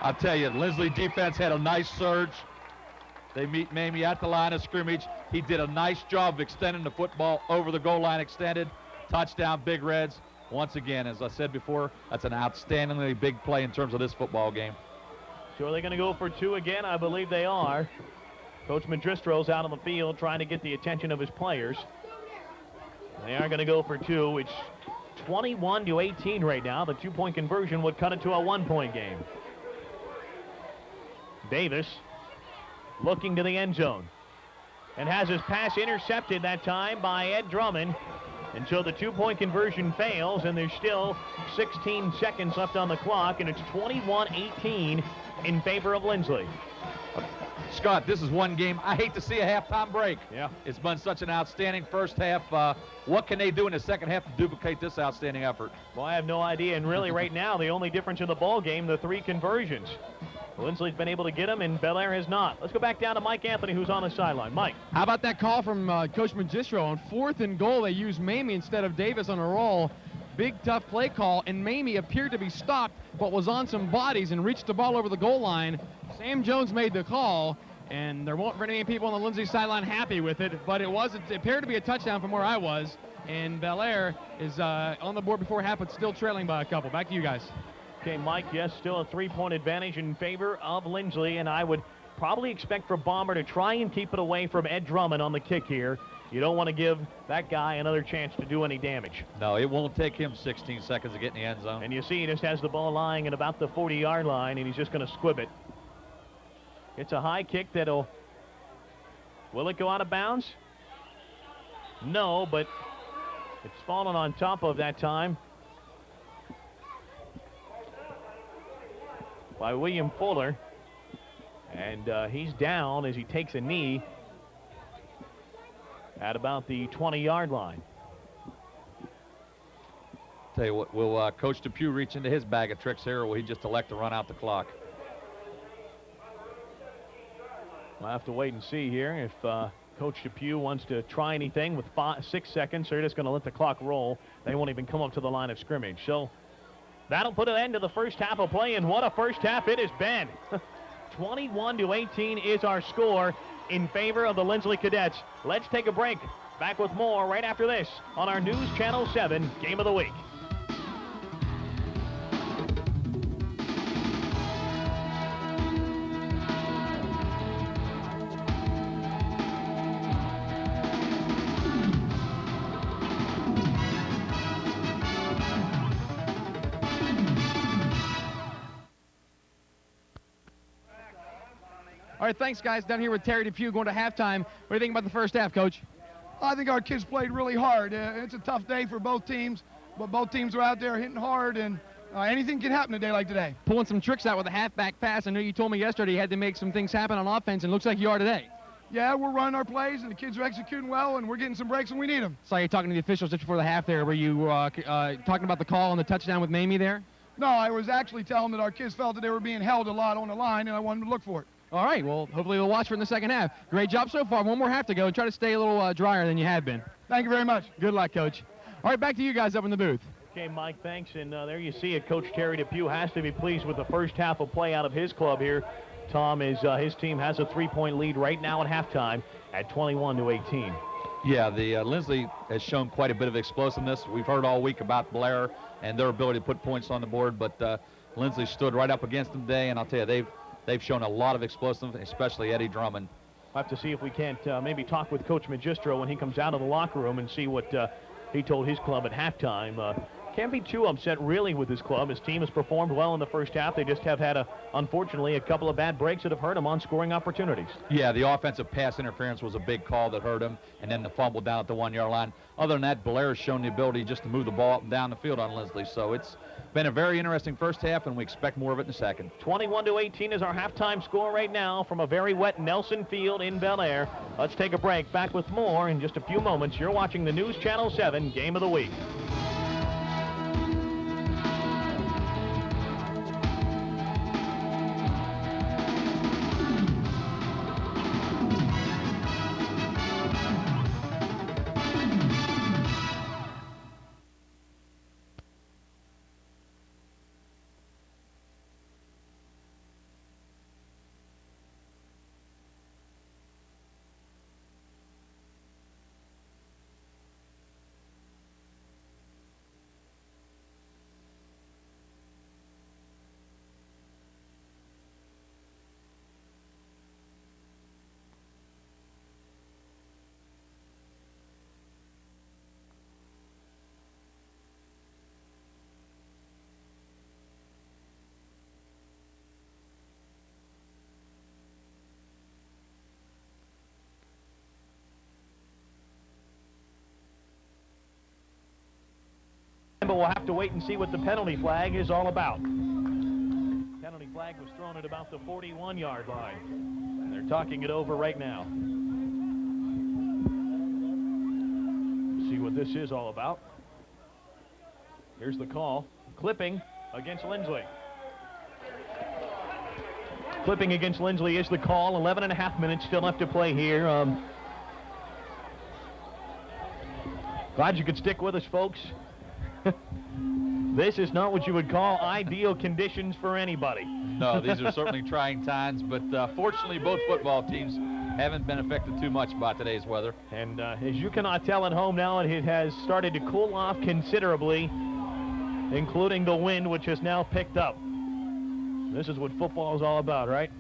I'll tell you, Linsly defense had a nice surge. They meet Mamie at the line of scrimmage. He did a nice job of extending the football over the goal line extended. Touchdown, Big Reds. Once again, as I said before, that's an outstandingly big play in terms of this football game. So are they going to go for 2 again? I believe they are. Coach Magistro's out on the field trying to get the attention of his players. They are going to go for 2. It's 21-18 right now. The 2-point conversion would cut it to a 1-point game. Davis looking to the end zone and has his pass intercepted that time by Ed Drummond. And so the 2-point conversion fails, and there's still 16 seconds left on the clock, and it's 21-18 in favor of Linsly. Scott, this is one game I hate to see a halftime break. Yeah. It's been such an outstanding first half. What can they do in the second half to duplicate this outstanding effort? Well, I have no idea, and really right now the only difference in the ball game, the 3 conversions. Linsly's been able to get them, and Bellaire has not. Let's go back down to Mike Anthony, who's on the sideline. Mike. How about that call from Coach Magistro? On 4th and goal, they used Mamie instead of Davis on a roll. Big, tough play call, and Mamie appeared to be stopped, but was on some bodies and reached the ball over the goal line. Sam Jones made the call, and there weren't very many people on the Linsly sideline happy with it, but it appeared to be a touchdown from where I was, and Bellaire is on the board before half, but still trailing by a couple. Back to you guys. Okay, Mike, yes, still a 3-point advantage in favor of Linsly, and I would probably expect for Bomber to try and keep it away from Ed Drummond on the kick here. You don't want to give that guy another chance to do any damage. No, it won't take him 16 seconds to get in the end zone. And you see he just has the ball lying at about the 40-yard line, and he's just going to squib it. It's a high kick that'll... Will it go out of bounds? No, but it's fallen on top of that time by William Fuller, and he's down as he takes a knee at about the 20-yard line. Tell you what, will Coach Depew reach into his bag of tricks here, or will he just elect to run out the clock? We'll have to wait and see here if Coach Depew wants to try anything with 6 seconds. They're just going to let the clock roll. They won't even come up to the line of scrimmage. So that'll put an end to the first half of play, and what a first half it has been. 21-18 is our score in favor of the Linsly Cadets. Let's take a break. Back with more right after this on our News Channel 7 Game of the Week. All right, thanks, guys. Down here with Terry Depew going to halftime. What do you think about the first half, Coach? I think our kids played really hard. It's a tough day for both teams. but both teams are out there hitting hard, and anything can happen a day like today. Pulling some tricks out with a halfback pass. I know you told me yesterday you had to make some things happen on offense, and it looks like you are today. Yeah, we're running our plays, and the kids are executing well, and we're getting some breaks when we need them. Saw you talking to the officials just before the half there. Were you talking about the call on the touchdown with Mamie there? No, I was actually telling them that our kids felt that they were being held a lot on the line, and I wanted them to look for it. All right, well, hopefully we'll watch for it in the second half. Great job so far. One more half to go, and try to stay a little drier than you have been. Thank you very much. Good luck, Coach. All right, back to you guys up in the booth. Okay, Mike, thanks. And there you see it. Coach Terry Depew has to be pleased with the first half of play out of his club here. Tom, is his team has a 3-point lead right now at halftime at 21-18. Yeah, the Linsly has shown quite a bit of explosiveness. We've heard all week about Bellaire and their ability to put points on the board, but Linsly stood right up against them today, and I'll tell you, they've shown a lot of explosiveness, especially Eddie Drummond. We'll have to see if we can't maybe talk with Coach Magistro when he comes out of the locker room and see what he told his club at halftime. Can't be too upset really with his club. His team has performed well in the first half. They just have had, unfortunately, a couple of bad breaks that have hurt them on scoring opportunities. Yeah, the offensive pass interference was a big call that hurt him, and then the fumble down at the 1-yard line. Other than that, Bellaire has shown the ability just to move the ball up and down the field on Linsly. So it's been a very interesting first half, and we expect more of it in the second. 21-18 is our halftime score right now from a very wet Nelson Field in Bellaire. Let's take a break. Back with more in just a few moments. You're watching the News Channel 7 Game of the Week. But we'll have to wait and see what the penalty flag is all about. Penalty flag was thrown at about the 41-yard line. And they're talking it over right now. See what this is all about. Here's the call. Clipping against Linsly. Clipping against Linsly is the call. 11.5 minutes still left to play here. Glad you could stick with us, folks. This is not what you would call ideal conditions for anybody. No, these are certainly trying times, but fortunately both football teams haven't been affected too much by today's weather. And as you cannot tell at home now, it has started to cool off considerably, including the wind, which has now picked up. This is what football is all about, right?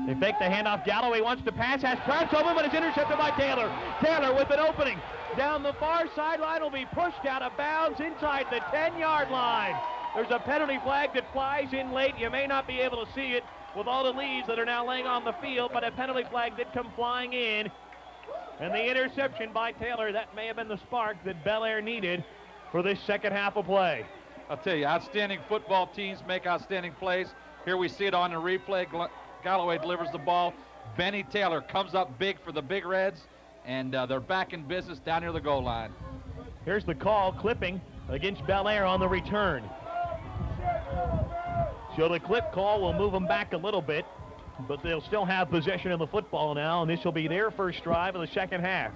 They fake the handoff. Galloway wants to pass, has Krause over, but it's intercepted by Taylor. Taylor with an opening. Down the far sideline, will be pushed out of bounds inside the 10-yard line. There's a penalty flag that flies in late. You may not be able to see it with all the leaves that are now laying on the field, but a penalty flag did come flying in. And the interception by Taylor, that may have been the spark that Bellaire needed for this second half of play. I'll tell you, outstanding football teams make outstanding plays. Here we see it on the replay. Galloway delivers the ball. Benny Taylor comes up big for the Big Reds, and they're back in business down near the goal line. Here's the call, clipping against Bellaire on the return. So the clip call will move them back a little bit, but they'll still have possession of the football now, and this will be their first drive of the second half.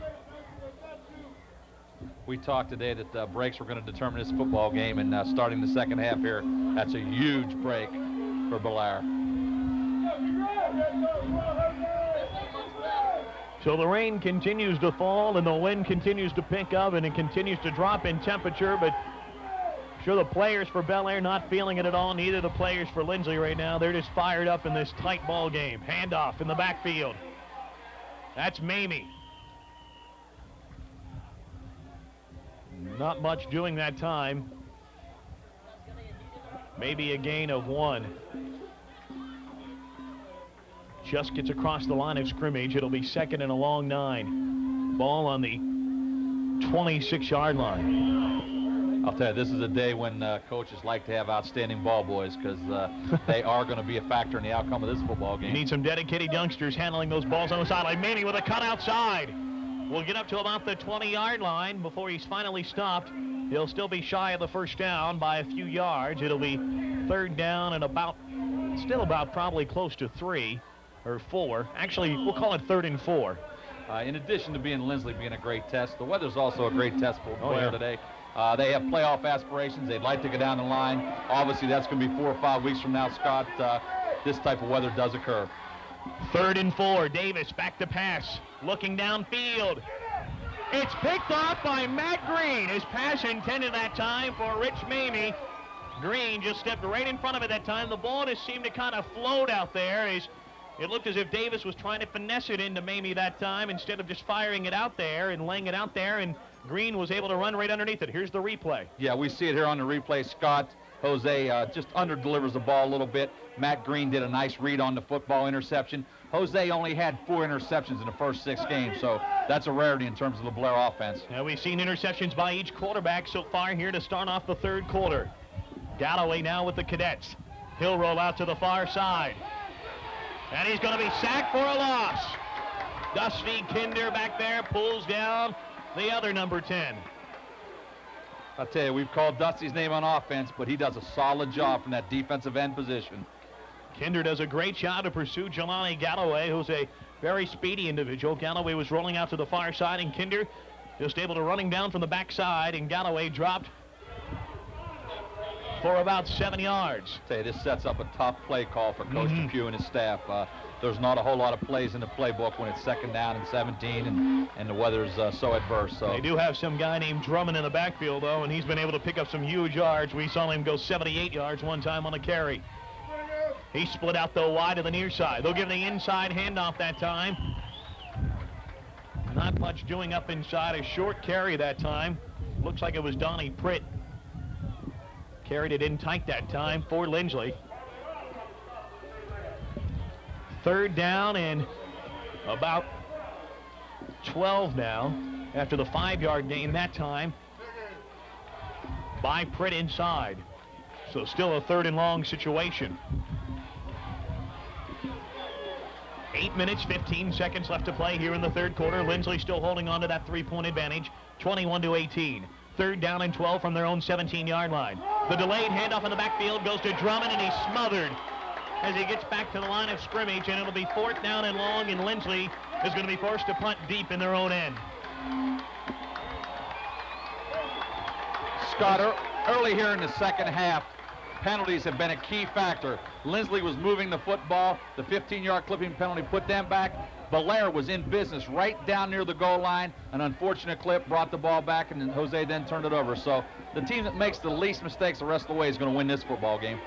We talked today that breaks were going to determine this football game, and starting the second half here, that's a huge break for Bellaire. So the rain continues to fall and the wind continues to pick up and it continues to drop in temperature, but I'm sure the players for Bellaire not feeling it at all, neither the players for Linsly right now. They're just fired up in this tight ball game. Handoff in the backfield. That's Mamie. Not much doing that time. Maybe a gain of 1. Just gets across the line of scrimmage. It'll be second and a long 9. Ball on the 26-yard line. I'll tell you, this is a day when coaches like to have outstanding ball boys, because they are going to be a factor in the outcome of this football game. You need some dedicated youngsters handling those balls on the sideline. Mamie with a cut outside. Will get up to about the 20-yard line before he's finally stopped. He'll still be shy of the first down by a few yards. It'll be third down and still about probably close to 3 or 4. Actually, we'll call it 3rd and 4. In addition to Linsly being a great test, the weather's also a great test for Blair yeah. today. They have playoff aspirations. They'd like to get down the line. Obviously, that's going to be 4 or 5 weeks from now, Scott. This type of weather does occur. 3rd and 4. Davis back to pass. Looking downfield. It's picked off by Matt Green. His pass intended that time for Rich Mamie. Green just stepped right in front of it that time. The ball just seemed to kind of float out there. It looked as if Davis was trying to finesse it into Mamie that time instead of just firing it out there and laying it out there, and Green was able to run right underneath it. Here's the replay. Yeah, we see it here on the replay. Scott, Jose just under-delivers the ball a little bit. Matt Green did a nice read on the football interception. Jose only had 4 interceptions in the first 6 games, so that's a rarity in terms of the Blair offense. Now we've seen interceptions by each quarterback so far here to start off the 3rd quarter. Galloway now with the Cadets. He'll roll out to the far side. And he's going to be sacked for a loss. Dusty Kinder back there pulls down the other number 10. I'll tell you, we've called Dusty's name on offense, but he does a solid job from that defensive end position. Kinder does a great job to pursue Jelani Galloway, who's a very speedy individual. Galloway was rolling out to the far side, and Kinder just able to run him down from the backside, and Galloway dropped for about 7 yards. I'll tell you, this sets up a tough play call for Coach Depew and his staff. There's not a whole lot of plays in the playbook when it's 2nd down and 17 and the weather's so adverse. So they do have some guy named Drummond in the backfield, though, and he's been able to pick up some huge yards. We saw him go 78 yards one time on a carry. He split out, though, wide to the near side. They'll give the inside handoff that time. Not much doing up inside. A short carry that time. Looks like it was Donnie Pritt. Carried it in tight that time for Linsly. 3rd down and about 12 now after the 5-yard gain that time by Pritt inside. So still a 3rd and long situation. 8 minutes, 15 seconds left to play here in the 3rd quarter. Linsly still holding on to that 3-point advantage, 21-18. 3rd down and 12 from their own 17-yard line. The delayed handoff in the backfield goes to Drummond, and he's smothered as he gets back to the line of scrimmage, and it'll be 4th down and long, and Linsly is going to be forced to punt deep in their own end. Scott, early here in the 2nd half, penalties have been a key factor. Linsly was moving the football. The 15-yard clipping penalty put them back. Bellaire was in business right down near the goal line. An unfortunate clip brought the ball back, and then Jose then turned it over. So the team that makes the least mistakes the rest of the way is going to win this football game.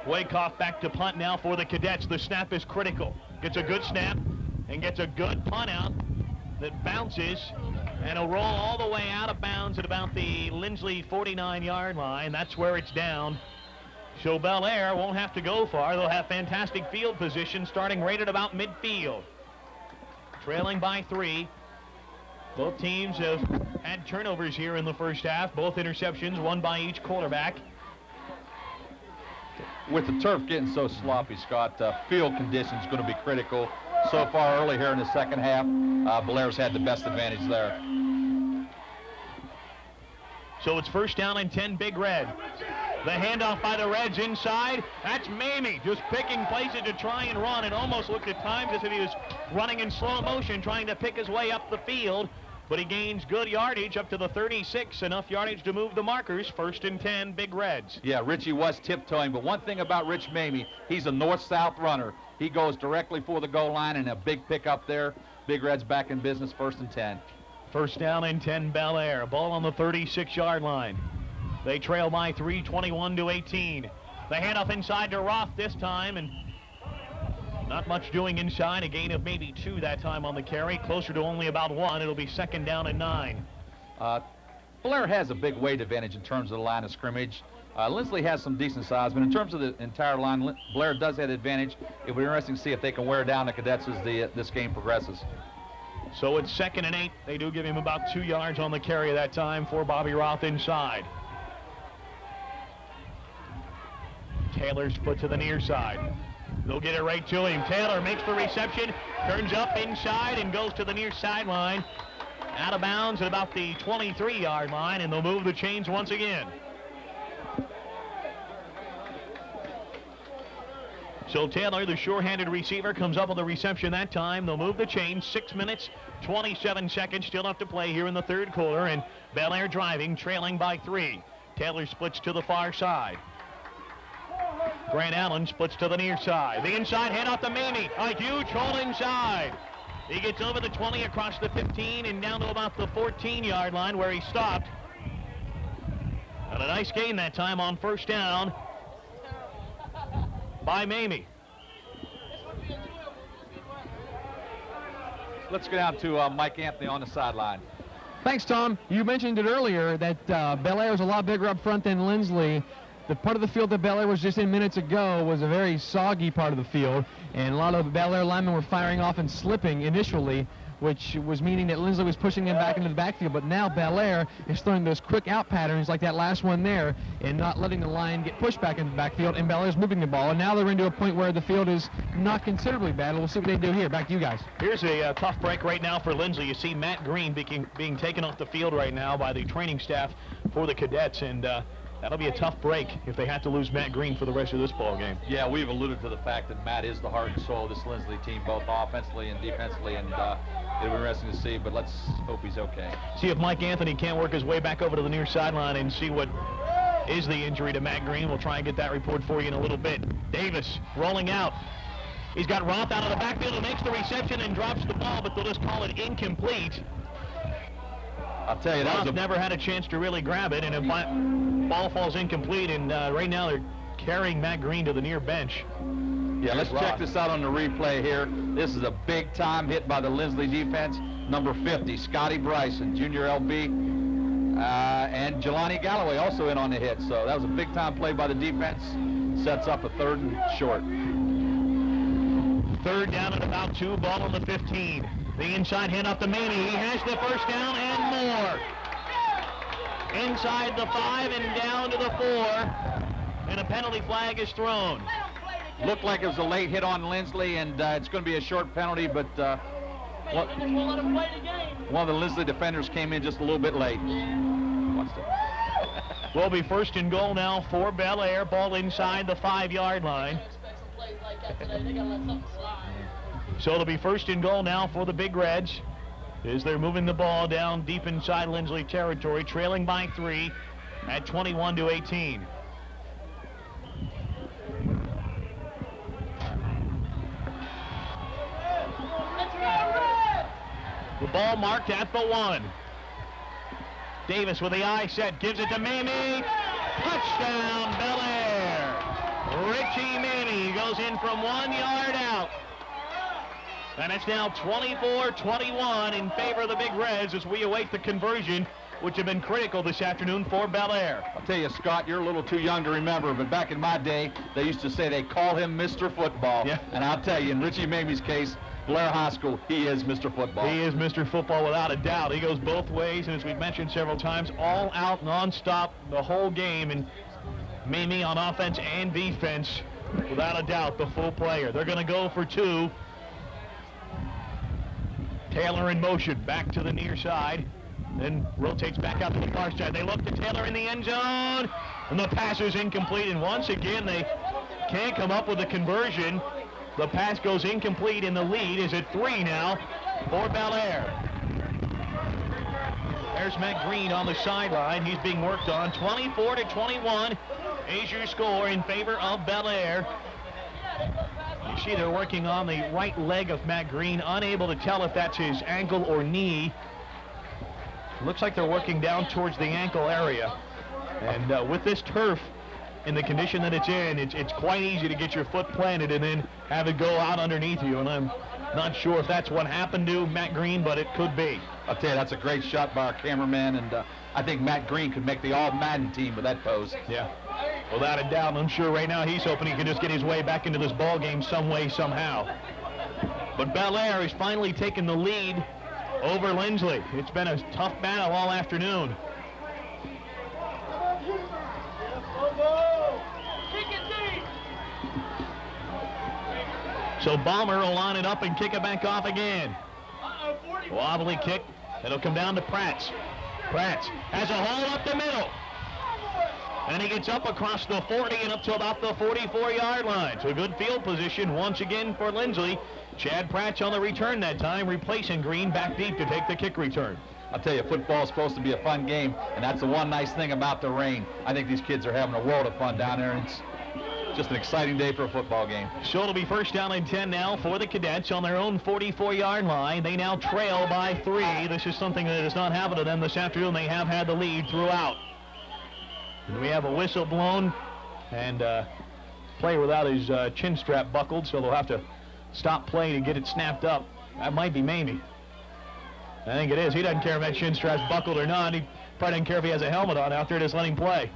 Wyckoff back to punt now for the Cadets. The snap is critical. Gets a good snap and gets a good punt out that bounces, and it'll roll all the way out of bounds at about the Linsly 49-yard line. That's where it's down. So Bellaire won't have to go far. They'll have fantastic field position starting right at about midfield. Trailing by 3. Both teams have had turnovers here in the first half. Both interceptions, one by each quarterback. With the turf getting so sloppy, Scott, field conditions going to be critical. So far early here in the 2nd half, Belaire's had the best advantage there. So it's 1st down and 10, Big Red. The handoff by the Reds inside. That's Mamie just picking places to try and run. It almost looked at times as if he was running in slow motion, trying to pick his way up the field. But he gains good yardage up to the 36, enough yardage to move the markers. 1st and 10, Big Reds. Yeah, Richie was tiptoeing, but one thing about Rich Mamie, he's a north-south runner. He goes directly for the goal line, and a big pick up there. Big Reds back in business, 1st and 10. 1st down and 10, Bellaire. Ball on the 36-yard line. They trail by 3, 21-18. The handoff inside to Roth this time, and not much doing inside. A gain of maybe 2 that time on the carry. Closer to only about 1. It'll be 2nd down and 9. Bellaire has a big weight advantage in terms of the line of scrimmage. Linsly has some decent size, but in terms of the entire line, Bellaire does have advantage. It'll be interesting to see if they can wear down the Cadets as this game progresses. So it's 2nd and 8. They do give him about 2 yards on the carry that time for Bobby Roth inside. Taylor split to the near side. They'll get it right to him. Taylor makes the reception, turns up inside and goes to the near sideline. Out of bounds at about the 23-yard line, and they'll move the chains once again. So Taylor, the sure-handed receiver, comes up with the reception that time. They'll move the chains. 6 minutes, 27 seconds still have to play here in the third quarter, and Bellaire driving, trailing by 3. Taylor splits to the far side. Grant Allen splits to the near side. The inside handoff to Mamie. A huge hole inside. He gets over the 20, across the 15, and down to about the 14-yard line where he stopped. And a nice gain that time on first down by Mamie. Let's go down to Mike Anthony on the sideline. Thanks, Tom. You mentioned it earlier that Bellaire was a lot bigger up front than Linsly. The part of the field that Bellaire was just in minutes ago was a very soggy part of the field, and a lot of Bellaire linemen were firing off and slipping initially, which was meaning that Linsly was pushing them back into the backfield. But now Bellaire is throwing those quick out patterns like that last one there and not letting the line get pushed back into the backfield, and Bellaire's moving the ball. And now they're into a point where the field is not considerably bad. We'll see what they do here. Back to you guys. Here's a tough break right now for Linsly. You see Matt Green being taken off the field right now by the training staff for the Cadets, and that'll be a tough break if they have to lose Matt Green for the rest of this ball game. Yeah, we've alluded to the fact that Matt is the heart and soul of this Linsly team, both offensively and defensively, and it'll be interesting to see, but let's hope he's okay. See if Mike Anthony can't work his way back over to the near sideline and see what is the injury to Matt Green. We'll try and get that report for you in a little bit. Davis rolling out. He's got Roth out of the backfield and makes the reception and drops the ball, but they'll just call it incomplete. I'll tell you, that Roth never had a chance to really grab it, and a ball falls incomplete, and right now they're carrying Matt Green to the near bench. Yeah, let's check this out on the replay here. This is a big-time hit by the Linsly defense. Number 50, Scotty Bryson, junior LB, and Jelani Galloway also in on the hit. So that was a big-time play by the defense. Sets up a 3rd and short. 3rd down and about 2, ball on the 15. The inside handoff to Mamie. He has the first down and more. Inside the 5 and down to the 4. And a penalty flag is thrown. Looked like it was a late hit on Linsly, and it's going to be a short penalty, but one of the Linsly defenders came in just a little bit late. Will be 1st and goal now for Bellaire. Ball inside the 5-yard line. So it'll be 1st and goal now for the Big Reds as they're moving the ball down deep inside Linsly territory, trailing by 3 at 21-18. The ball marked at the 1. Davis with the eye set, gives it to Mamie. Touchdown, Bellaire. Richie Mamie goes in from 1 yard out. And it's now 24-21 in favor of the Big Reds as we await the conversion, which have been critical this afternoon for Bellaire. I'll tell you, Scott, you're a little too young to remember, but back in my day, they used to say they call him Mr. Football. Yeah. And I'll tell you, in Richie Mamie's case, Bellaire High School, he is Mr. Football. He is Mr. Football without a doubt. He goes both ways, and as we've mentioned several times, all out, nonstop, the whole game. And Mamie on offense and defense, without a doubt, the full player. They're going to go for 2. Taylor in motion, back to the near side, then rotates back out to the far side. They look to Taylor in the end zone, and the pass is incomplete, and once again they can't come up with a conversion. The pass goes incomplete, and the lead is at 3 now for Bellaire. There's Matt Green on the sideline. He's being worked on. 24-21 is your score in favor of Bellaire. You see they're working on the right leg of Matt Green, unable to tell if that's his ankle or knee. Looks like they're working down towards the ankle area. And with this turf in the condition that it's in, it's quite easy to get your foot planted and then have it go out underneath you. And I'm not sure if that's what happened to Matt Green, but it could be. I'll tell you, that's a great shot by our cameraman, and I think Matt Green could make the All-Madden team with that pose. Yeah, without a doubt. I'm sure right now he's hoping he can just get his way back into this ball game some way, somehow. But Bellaire has finally taken the lead over Linsly. It's been a tough battle all afternoon. So Balmer will line it up and kick it back off again. Wobbly kick. It'll come down to Pratt. Pratt has a hole up the middle. And he gets up across the 40 and up to about the 44-yard line. So good field position once again for Linsly. Chad Pratt on the return that time, replacing Green back deep to take the kick return. I'll tell you, football's supposed to be a fun game, and that's the one nice thing about the rain. I think these kids are having a world of fun down there, and it's just an exciting day for a football game. So it'll be first down and 10 now for the Cadets on their own 44-yard line. They now trail by 3. This is something that has not happened to them this afternoon. They have had the lead throughout. And we have a whistle blown, and player without his chin strap buckled, so they'll have to stop play to get it snapped up. That might be Mamie. I think it is. He doesn't care if that chin strap's buckled or not. He probably doesn't care if he has a helmet on out there. Just let him play.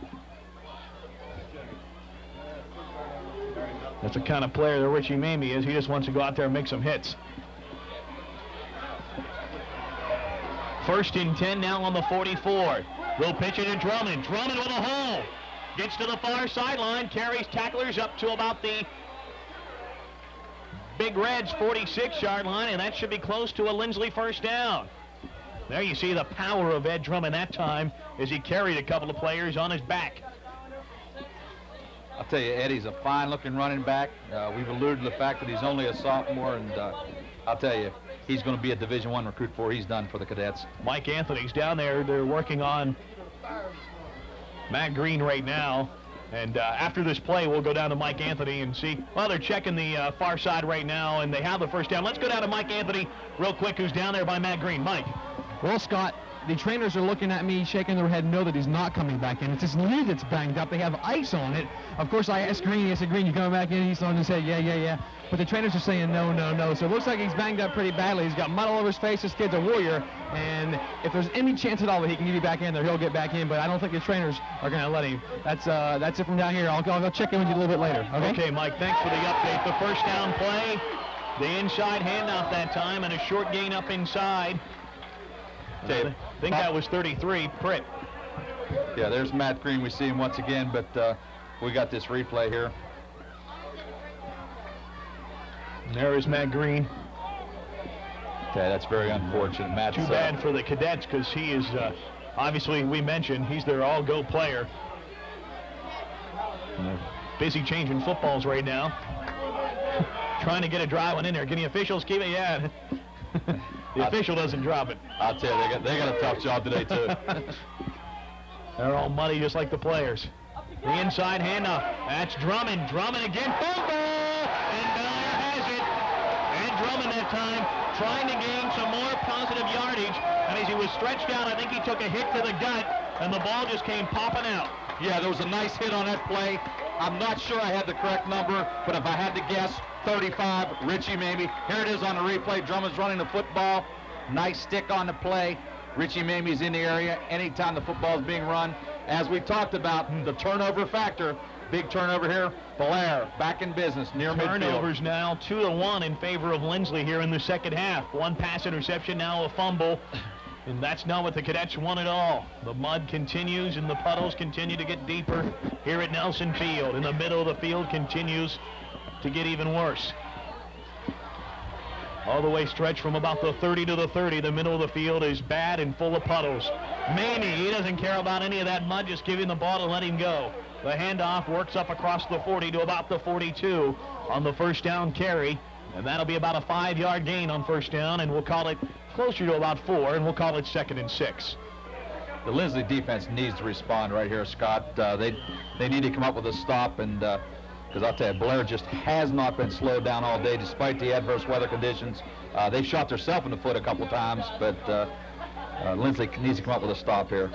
That's the kind of player that Richie Mamie is. He just wants to go out there and make some hits. First and 10 now on the 44. We'll pitch it to Drummond. Drummond with a hole. Gets to the far sideline. Carries tacklers up to about the Big Reds 46-yard line, and that should be close to a Linsly first down. There you see the power of Ed Drummond that time as he carried a couple of players on his back. I'll tell you, Eddie's a fine-looking running back. We've alluded to the fact that he's only a sophomore, and I'll tell you, he's going to be a Division I recruit before he's done for the Cadets. Mike Anthony's down there. They're working on Matt Green right now. And after this play, we'll go down to Mike Anthony and see. Well, they're checking the far side right now, and they have the first down. Let's go down to Mike Anthony real quick, who's down there by Matt Green. Mike. Well, Scott, the trainers are looking at me, shaking their head, know that he's not coming back in. It's his knee that's banged up. They have ice on it. Of course, I asked Green. I said, Green, you coming back in? He's on his head, yeah. But the trainers are saying no. So it looks like he's banged up pretty badly. He's got mud all over his face. This kid's a warrior. And if there's any chance at all that he can get back in there, he'll get back in. But I don't think the trainers are going to let him. That's it from down here. I'll go check in with you a little bit later. Okay, Mike, thanks for the update. The first down play, the inside handoff that time, and a short gain up inside. I think that was 33, Pritt. Yeah, there's Matt Green. We see him once again, but we got this replay here. And there is Matt Green. Okay, that's very unfortunate. Matt's too bad for the Cadets because he is, obviously, we mentioned, he's their all-go player. Busy changing footballs right now. Trying to get a dry one in there. Can the officials keep it? Yeah. The official doesn't drop it. I'll tell you, they got a tough job today, too. They're all muddy just like the players. The inside handoff. That's Drummond. Drummond again. Fumble! And Bellaire has it. And Drummond that time trying to gain some more positive yardage. And as he was stretched out, I think he took a hit to the gut, and the ball just came popping out. Yeah, there was a nice hit on that play. I'm not sure I had the correct number, but if I had to guess, 35, Richie Mamie. Here it is on the replay. Drummond's running the football. Nice stick on the play. Richie Mamie's in the area anytime the football is being run. As we talked about, the turnover factor. Big turnover here. Bellaire back in business near midfield. Turnovers now 2-1 in favor of Linsly here in the second half. One pass interception, now a fumble. And that's not what the Cadets want at all. The mud continues and the puddles continue to get deeper here at Nelson Field. In the middle of the field continues to get even worse. All the way stretched from about the 30 to the 30. The middle of the field is bad and full of puddles. Mamie, he doesn't care about any of that mud, just give him the ball and let him go. The handoff works up across the 40 to about the 42 on the first down carry. And that'll be about a 5-yard gain on first down, and we'll call it closer to about 4, and we'll call it 2nd and 6. The Linsly defense needs to respond right here, Scott. They need to come up with a stop, and because I'll tell you, Bellaire just has not been slowed down all day despite the adverse weather conditions. They've shot themselves in the foot a couple times, but Linsly needs to come up with a stop here.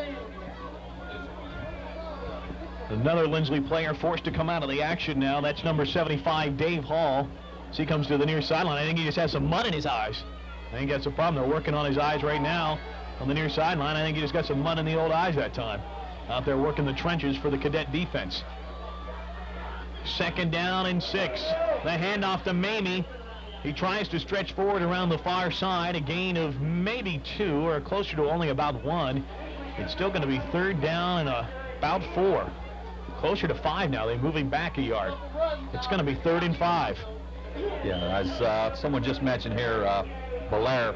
Another Linsly player forced to come out of the action now. That's number 75, Dave Hall. As he comes to the near sideline, I think he just has some mud in his eyes. I think that's the problem. They're working on his eyes right now on the near sideline. I think he just got some mud in the old eyes that time. Out there working the trenches for the Cadet defense. 2nd down and 6. The handoff to Mamie. He tries to stretch forward around the far side. A gain of maybe 2 or closer to only about 1. It's still going to be 3rd down and about 4. Closer to 5 now. They're moving back a yard. It's going to be 3rd and 5. Yeah, as someone just mentioned here, Bellaire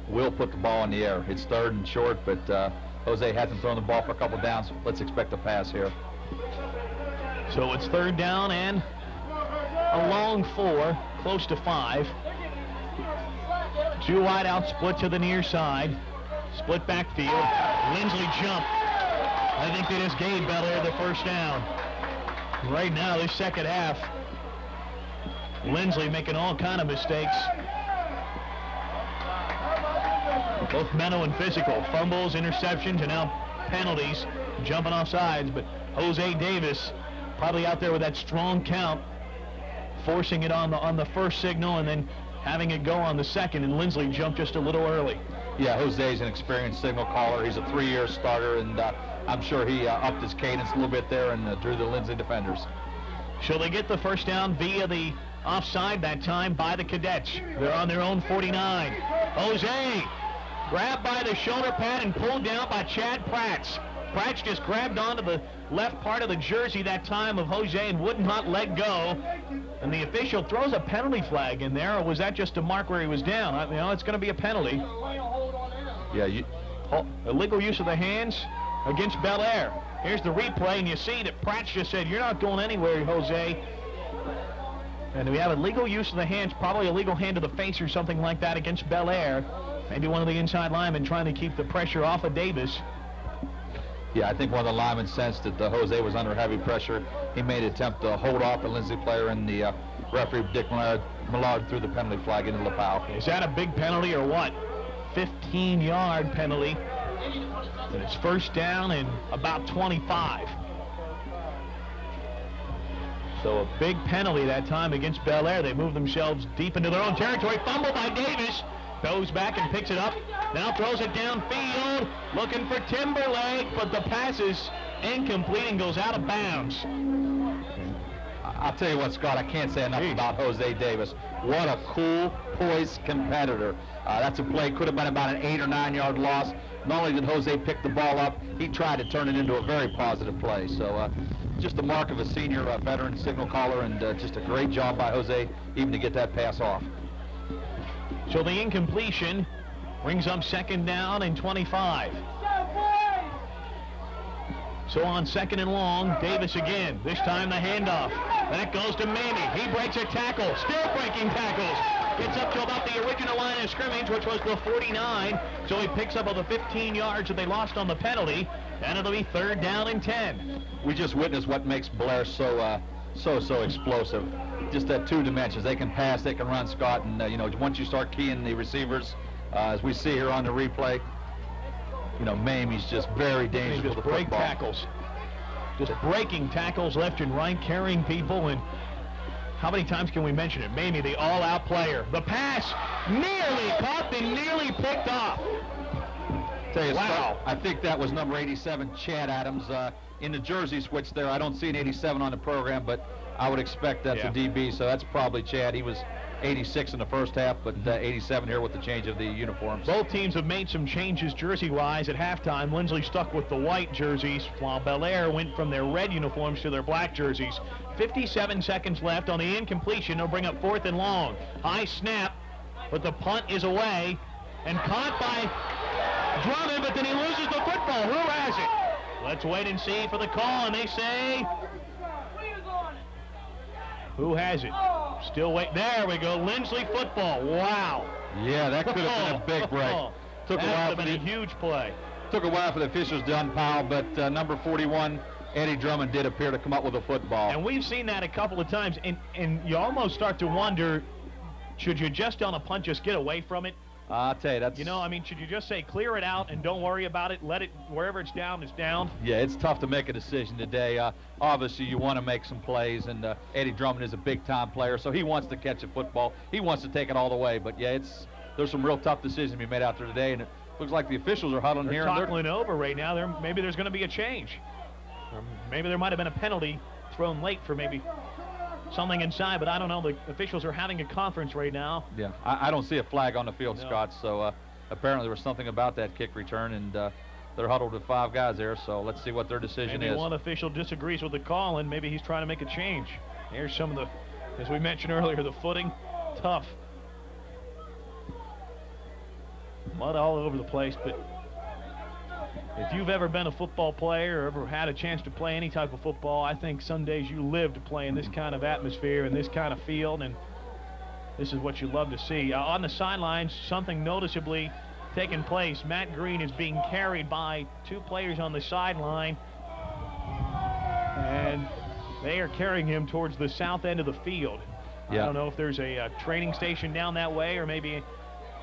will put the ball in the air. It's 3rd and short, but Jose hasn't thrown the ball for a couple downs. Let's expect a pass here. So it's 3rd down and a long 4, close to 5. 2 wideouts split to the near side. Split backfield. Linsly jump. I think they just gave Bellaire the 1st down. Right now, this second half, Linsly making all kind of mistakes. Both mental and physical. Fumbles, interceptions, and now penalties. Jumping off sides, but Jose Davis probably out there with that strong count, forcing it on the first signal and then having it go on the second, and Linsly jumped just a little early. Yeah, Jose's an experienced signal caller. He's a 3-year starter, and I'm sure he upped his cadence a little bit there and drew the Linsly defenders. Shall they get the 1st down via the offside that time by the Cadets? They're on their own 49. Jose grabbed by the shoulder pad and pulled down by Chad Pratz. Pratz just grabbed onto the left part of the jersey that time of Jose and would not let go. And the official throws a penalty flag in there, or was that just to mark where he was down? It's going to be a penalty. Yeah, illegal use of the hands against Bellaire. Here's the replay, and you see that Pratz just said, "You're not going anywhere, Jose." And we have illegal use of the hands, probably a legal hand to the face or something like that against Bellaire. Maybe one of the inside linemen trying to keep the pressure off of Davis. Yeah, I think one of the linemen sensed that Jose was under heavy pressure. He made an attempt to hold off the Linsly player, and the referee, Dick Millard, threw the penalty flag into the foul. Is that a big penalty or what? 15-yard penalty. And it's 1st down and about 25. So a big penalty that time against Bellaire. They move themselves deep into their own territory. Fumble by Davis. Goes back and picks it up. Now throws it downfield. Looking for Timberlake, but the pass is incomplete and goes out of bounds. I'll tell you what, Scott, I can't say enough about Jose Davis. What a cool, poised competitor. That's a play, could have been about an 8 or 9 yard loss. Not only did Jose pick the ball up, he tried to turn it into a very positive play. So just the mark of a senior veteran signal caller, and just a great job by Jose even to get that pass off. So the incompletion brings up 2nd down and 25. So on 2nd and long, Davis again. This time the handoff. That goes to Mamie. He breaks a tackle. Still breaking tackles. Gets up to about the original line of scrimmage, which was the 49. So he picks up all the 15 yards that they lost on the penalty. And it'll be 3rd down and 10. We just witnessed what makes Bellaire so explosive. Just that 2 dimensions. They can pass, they can run, Scott. And, once you start keying the receivers, as we see here on the replay, Mamie's just very dangerous with the break football. Tackles. Just breaking tackles left and right, carrying people, and how many times can we mention it? Mamie, the all-out player. The pass nearly caught and nearly picked off. Tell you, Wow. Scott, I think that was number 87, Chad Adams, in the jersey switch there. I don't see an 87 on the program, but I would expect that's a DB, so that's probably Chad. He was 86 in the first half, but 87 here with the change of the uniforms. Both teams have made some changes jersey-wise at halftime. Linsly stuck with the white jerseys, while Bellaire went from their red uniforms to their black jerseys. 57 seconds left on the incompletion. They'll bring up 4th and long. High snap, but the punt is away and caught by Drummond, but then he loses the football. Who has it? Let's wait and see for the call, and they say... Who has it? Still wait. There we go. Linsly football. Wow. Yeah, that could have been a big break. Took a while for a huge play. Took a while for the officials to unpile, but number 41, Eddie Drummond, did appear to come up with a football. And we've seen that a couple of times, and you almost start to wonder, should you just on a punt just get away from it? I'll tell you, that's... should you just say clear it out and don't worry about it, let it, wherever it's down, it's down? Yeah, it's tough to make a decision today. Obviously, you want to make some plays, and Eddie Drummond is a big-time player, so he wants to catch a football. He wants to take it all the way, but yeah, there's some real tough decisions to be made out there today, and it looks like the officials are huddling here. They're toppling over right now. Maybe there's going to be a change. Or maybe there might have been a penalty thrown late for maybe something inside, but I don't know. The officials are having a conference right now. Yeah, I don't see a flag on the field, Scott, so apparently there was something about that kick return, and they're huddled with 5 guys there, so let's see what their decision is. Maybe one official disagrees with the call, and maybe he's trying to make a change. Here's some of the As we mentioned earlier, the footing, tough. Mud all over the place, but if you've ever been a football player or ever had a chance to play any type of football, I think some days you live to play in this kind of atmosphere and this kind of field, and this is what you love to see. On the sidelines, something noticeably taking place. Matt Green is being carried by 2 players on the sideline, and they are carrying him towards the south end of the field. Yeah. I don't know if there's a training station down that way, or maybe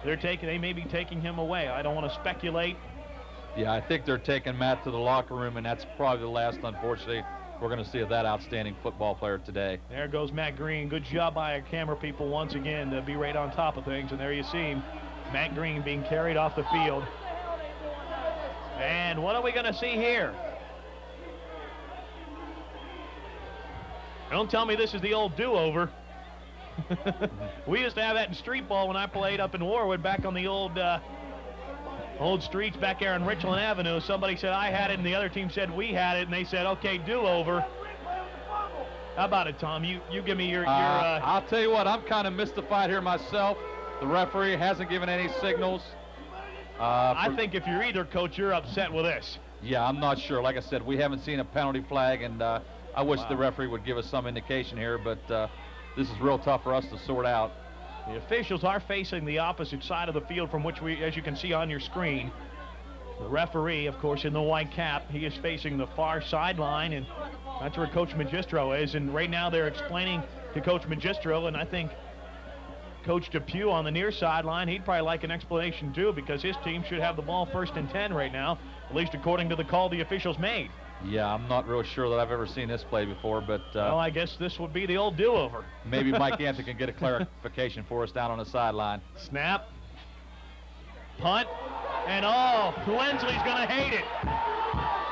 they may be taking him away. I don't want to speculate. Yeah, I think they're taking Matt to the locker room, and that's probably the last, unfortunately, we're going to see of that outstanding football player today. There goes Matt Green. Good job by our camera people once again to be right on top of things. And there you see him, Matt Green being carried off the field. And what are we going to see here? Don't tell me this is the old do-over. We used to have that in street ball when I played up in Warwood back on the old streets back there on Richland Avenue. Somebody said I had it and the other team said we had it, and they said, okay, do-over. How about it, Tom? You give me your I'll tell you what, I'm kind of mystified here myself. The referee hasn't given any signals. I think if you're either coach, you're upset with this. Yeah, I'm not sure. Like I said, we haven't seen a penalty flag, and I wish the referee would give us some indication here, but this is real tough for us to sort out. The officials are facing the opposite side of the field from which we, as you can see on your screen. The referee, of course, in the white cap, he is facing the far sideline, and that's where Coach Magistro is. And right now they're explaining to Coach Magistro, and I think Coach Depew on the near sideline, he'd probably like an explanation too, because his team should have the ball 1st and 10 right now, at least according to the call the officials made. Yeah, I'm not real sure that I've ever seen this play before, but well, I guess this would be the old do-over. Maybe Mike Anthony can get a clarification for us down on the sideline. Snap, punt, and Linsly's going to hate it.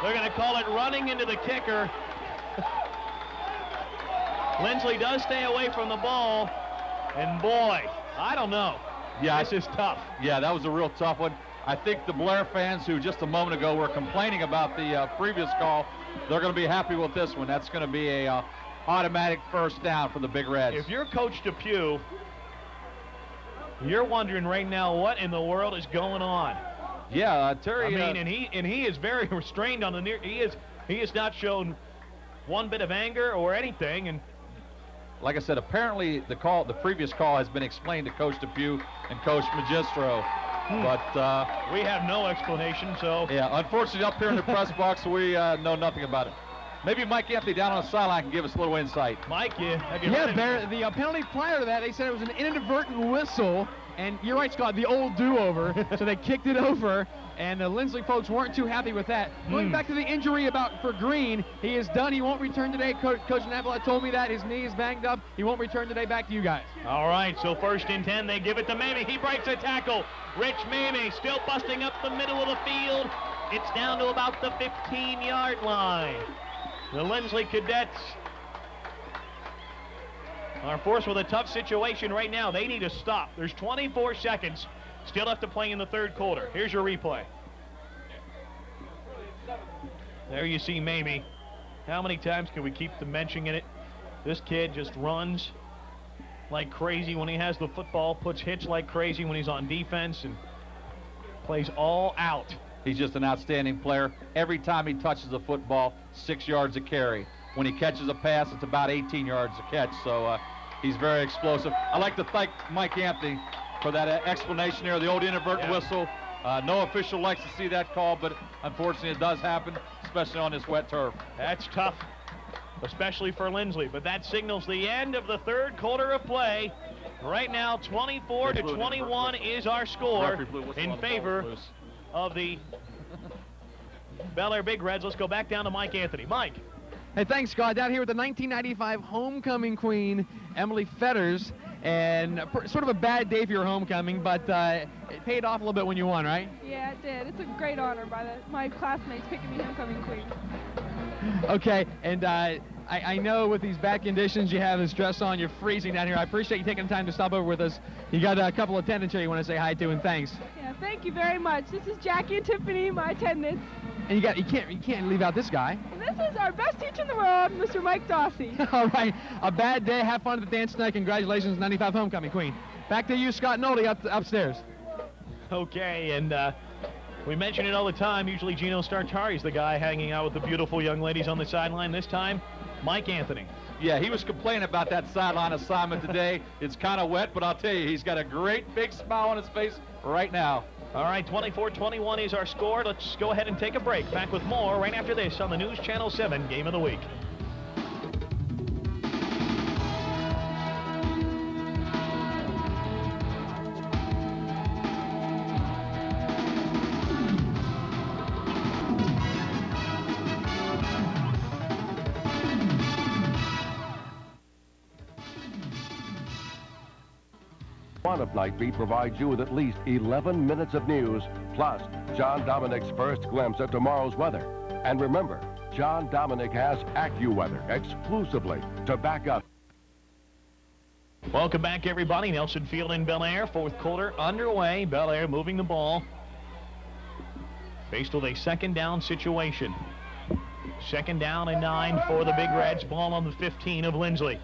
They're going to call it running into the kicker. Linsly does stay away from the ball, and boy, I don't know. Yeah, this is tough. Yeah, that was a real tough one. I think the Bellaire fans who just a moment ago were complaining about the previous call, they're going to be happy with this one. That's going to be a automatic first down for the Big Reds. If you're Coach Depew, you're wondering right now what in the world is going on. Yeah, Terry. I mean, and he is very restrained on the near. He has not shown one bit of anger or anything. And like I said, apparently the previous call has been explained to Coach Depew and Coach Magistro. But we have no explanation, so. Yeah, unfortunately, up here in the press box, we know nothing about it. Maybe Mike Anthony down on the sideline can give us a little insight. Mike, have you heard the penalty prior to that, they said it was an inadvertent whistle, and you're right, Scott, the old do-over. So they kicked it over, and the Linsly folks weren't too happy with that. Going back to the injury for Green, he is done. He won't return today. Coach Navola told me that. His knee is banged up. He won't return today. Back to you guys. All right, so 1st and 10, they give it to Mamie. He breaks a tackle. Rich Mamie still busting up the middle of the field. It's down to about the 15-yard line. The Linsly Cadets are forced with a tough situation right now. They need to stop. There's 24 seconds still left to play in the 3rd quarter. Here's your replay. There you see Mamie. How many times can we keep mentioning it? This kid just runs like crazy when he has the football, puts hits like crazy when he's on defense, and plays all out. He's just an outstanding player. Every time he touches the football, 6 yards a carry. When he catches a pass, it's about 18 yards a catch. So he's very explosive. I'd like to thank Mike Anthony for that explanation there, the old inadvertent whistle. No official likes to see that call, but unfortunately it does happen, especially on this wet turf. That's tough, especially for Linsly. But that signals the end of the 3rd quarter of play. Right now, 24-21 is our score in favor of the Bellaire Big Reds. Let's go back down to Mike Anthony. Mike. Hey, thanks, Scott. Down here with the 1995 homecoming queen, Emily Fetters. And sort of a bad day for your homecoming, but it paid off a little bit when you won, right? Yeah, it did. It's a great honor by my classmates picking me homecoming queen. Okay, and I know with these bad conditions you have this dress on, you're freezing down here. I appreciate you taking the time to stop over with us. You got a couple of attendants here you want to say hi to, and thanks. Yeah, thank you very much. This is Jackie and Tiffany, my attendants. And you can't leave out this guy. This is our best teacher in the world, Mr. Mike Dossie. All right, a bad day. Have fun at the dance tonight. Congratulations, 95 homecoming queen. Back to you, Scott Noldy, upstairs. Okay, and we mention it all the time. Usually Gino Startari's the guy hanging out with the beautiful young ladies on the sideline. This time, Mike Anthony. Yeah, he was complaining about that sideline assignment today. It's kind of wet, but I'll tell you, he's got a great big smile on his face right now. All right, 24-21 is our score. Let's go ahead and take a break. Back with more right after this on the News Channel 7 Game of the Week. Of Nightbeat provides you with at least 11 minutes of news, plus John Dominic's first glimpse at tomorrow's weather. And remember, John Dominic has AccuWeather exclusively to back up. Welcome back, everybody. Nelson Field in Bellaire. Fourth quarter underway. Bellaire moving the ball. Faced with a second down situation. Second down and 9 for the Big Reds. Ball on the 15 of Linsly.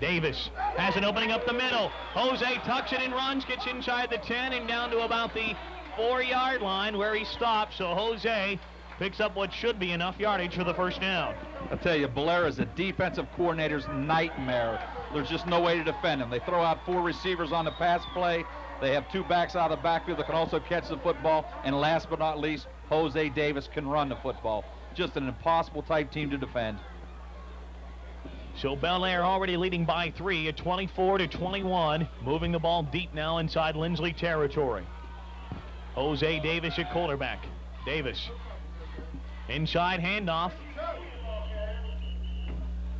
Davis has an opening up the middle. Jose tucks it and runs, gets inside the 10 and down to about the 4-yard line where he stops. So Jose picks up what should be enough yardage for the first down. I'll tell you, Bellaire is a defensive coordinator's nightmare. There's just no way to defend him. They throw out 4 receivers on the pass play. They have 2 backs out of the backfield that can also catch the football. And last but not least, Jose Davis can run the football. Just an impossible type team to defend. So Bellaire already leading by 3 at 24-21. Moving the ball deep now inside Linsly territory. Jose Davis at quarterback. Davis. Inside handoff.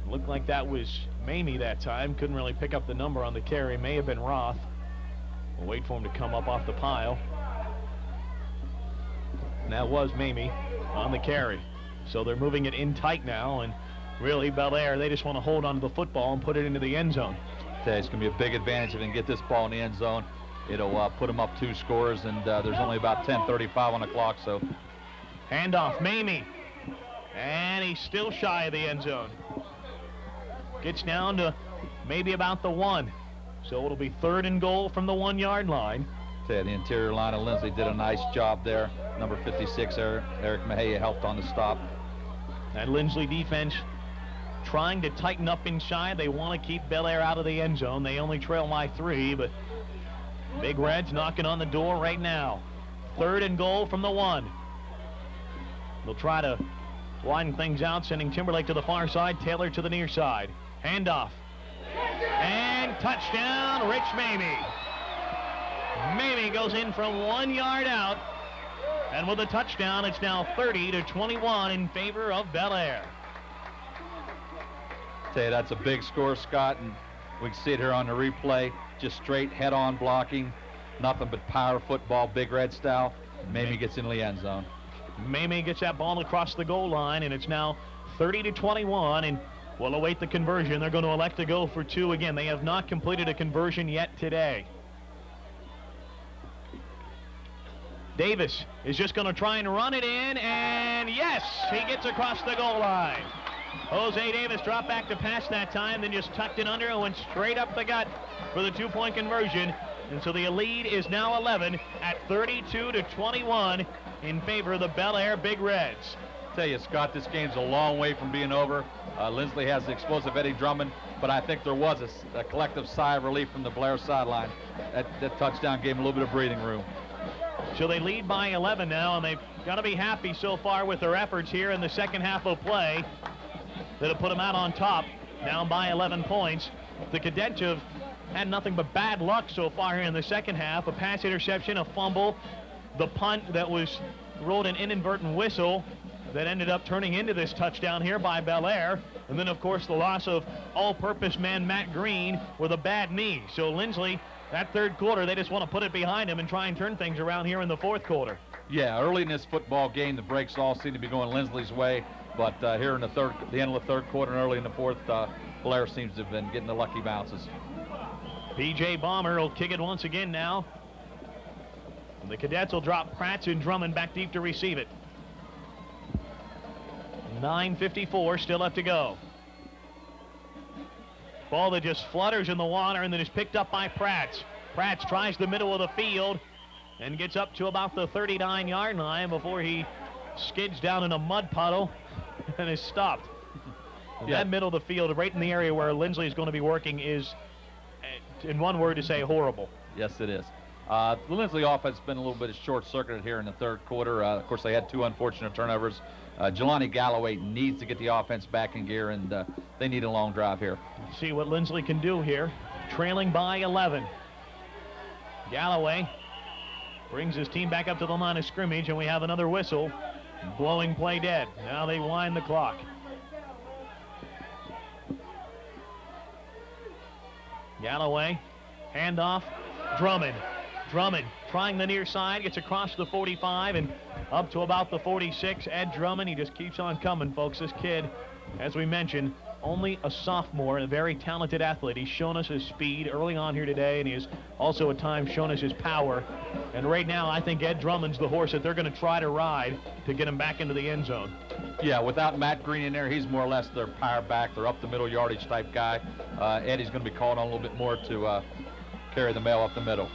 Looked like that was Mamie that time. Couldn't really pick up the number on the carry. May have been Roth. We'll wait for him to come up off the pile. And that was Mamie on the carry. So they're moving it in tight now, and really, Bellaire, they just want to hold on to the football and put it into the end zone. It's going to be a big advantage if they can get this ball in the end zone. It'll put them up 2 scores, and there's only about 10:35 on the clock. So, handoff, Mamie, and he's still shy of the end zone. Gets down to maybe about the 1. So it'll be 3rd and goal from the 1-yard line. The interior line of Linsly did a nice job there. Number 56, Eric Mejia, helped on the stop. That Linsly defense trying to tighten up inside. They want to keep Bellaire out of the end zone. They only trail by 3, but Big Reds knocking on the door right now. 3rd and goal from the 1. They'll try to widen things out, sending Timberlake to the far side, Taylor to the near side. Handoff. And touchdown, Rich Mamie. Mamie goes in from 1 yard out. And with a touchdown, it's now 30-21 in favor of Bellaire. Tell you, that's a big score, Scott, and we can see it here on the replay. Just straight head-on blocking, nothing but power football, Big Red style. Mamie gets into the end zone. Mamie gets that ball across the goal line, and it's now 30-21, and we'll await the conversion. They're going to elect to go for 2 again. They have not completed a conversion yet today. Davis is just going to try and run it in, and yes, he gets across the goal line. Jose Davis dropped back to pass that time, then just tucked it under and went straight up the gut for the 2-point conversion. And so the lead is now 11 at 32-21 in favor of the Bellaire Big Reds. Tell you, Scott, this game's a long way from being over. Linsly has the explosive Eddie Drummond, but I think there was a collective sigh of relief from the Bellaire sideline. That touchdown gave him a little bit of breathing room. So they lead by 11 now, and they've got to be happy so far with their efforts here in the second half of play. That'll put them out on top, down by 11 points. The Cadets have had nothing but bad luck so far here in the second half. A pass interception, a fumble, the punt that was rolled an inadvertent whistle that ended up turning into this touchdown here by Bellaire. And then, of course, the loss of all-purpose man Matt Green with a bad knee. So Linsly, that 3rd quarter, they just want to put it behind him and try and turn things around here in the 4th quarter. Yeah, early in this football game, the breaks all seem to be going Linsly's way. But here in the end of the 3rd quarter and early in the 4th, Bellaire seems to have been getting the lucky bounces. P.J. Bomber will kick it once again now. And the Cadets will drop Prats and Drummond back deep to receive it. 9:54 still left to go. Ball that just flutters in the water and then is picked up by Prats. Prats tries the middle of the field and gets up to about the 39-yard line before he skids down in a mud puddle and is stopped. Yeah. That middle of the field, right in the area where Linsly is going to be working, is, in one word to say, horrible. Yes, it is. The Linsly offense has been a little bit short-circuited here in the third quarter. Of course, they had 2 unfortunate turnovers. Jelani Galloway needs to get the offense back in gear, and they need a long drive here. See what Linsly can do here. Trailing by 11. Galloway brings his team back up to the line of scrimmage, and we have another whistle blowing play dead. Now they wind the clock. Galloway, handoff, Drummond. Drummond trying the near side, gets across the 45 and up to about the 46. Ed Drummond, he just keeps on coming, folks. This kid, as we mentioned, only a sophomore and a very talented athlete. He's shown us his speed early on here today, and he has also at times shown us his power. And right now, I think Ed Drummond's the horse that they're going to try to ride to get him back into the end zone. Yeah, without Matt Green in there, he's more or less their power back, their up-the-middle yardage type guy. Eddie's going to be called on a little bit more to carry the mail up the middle.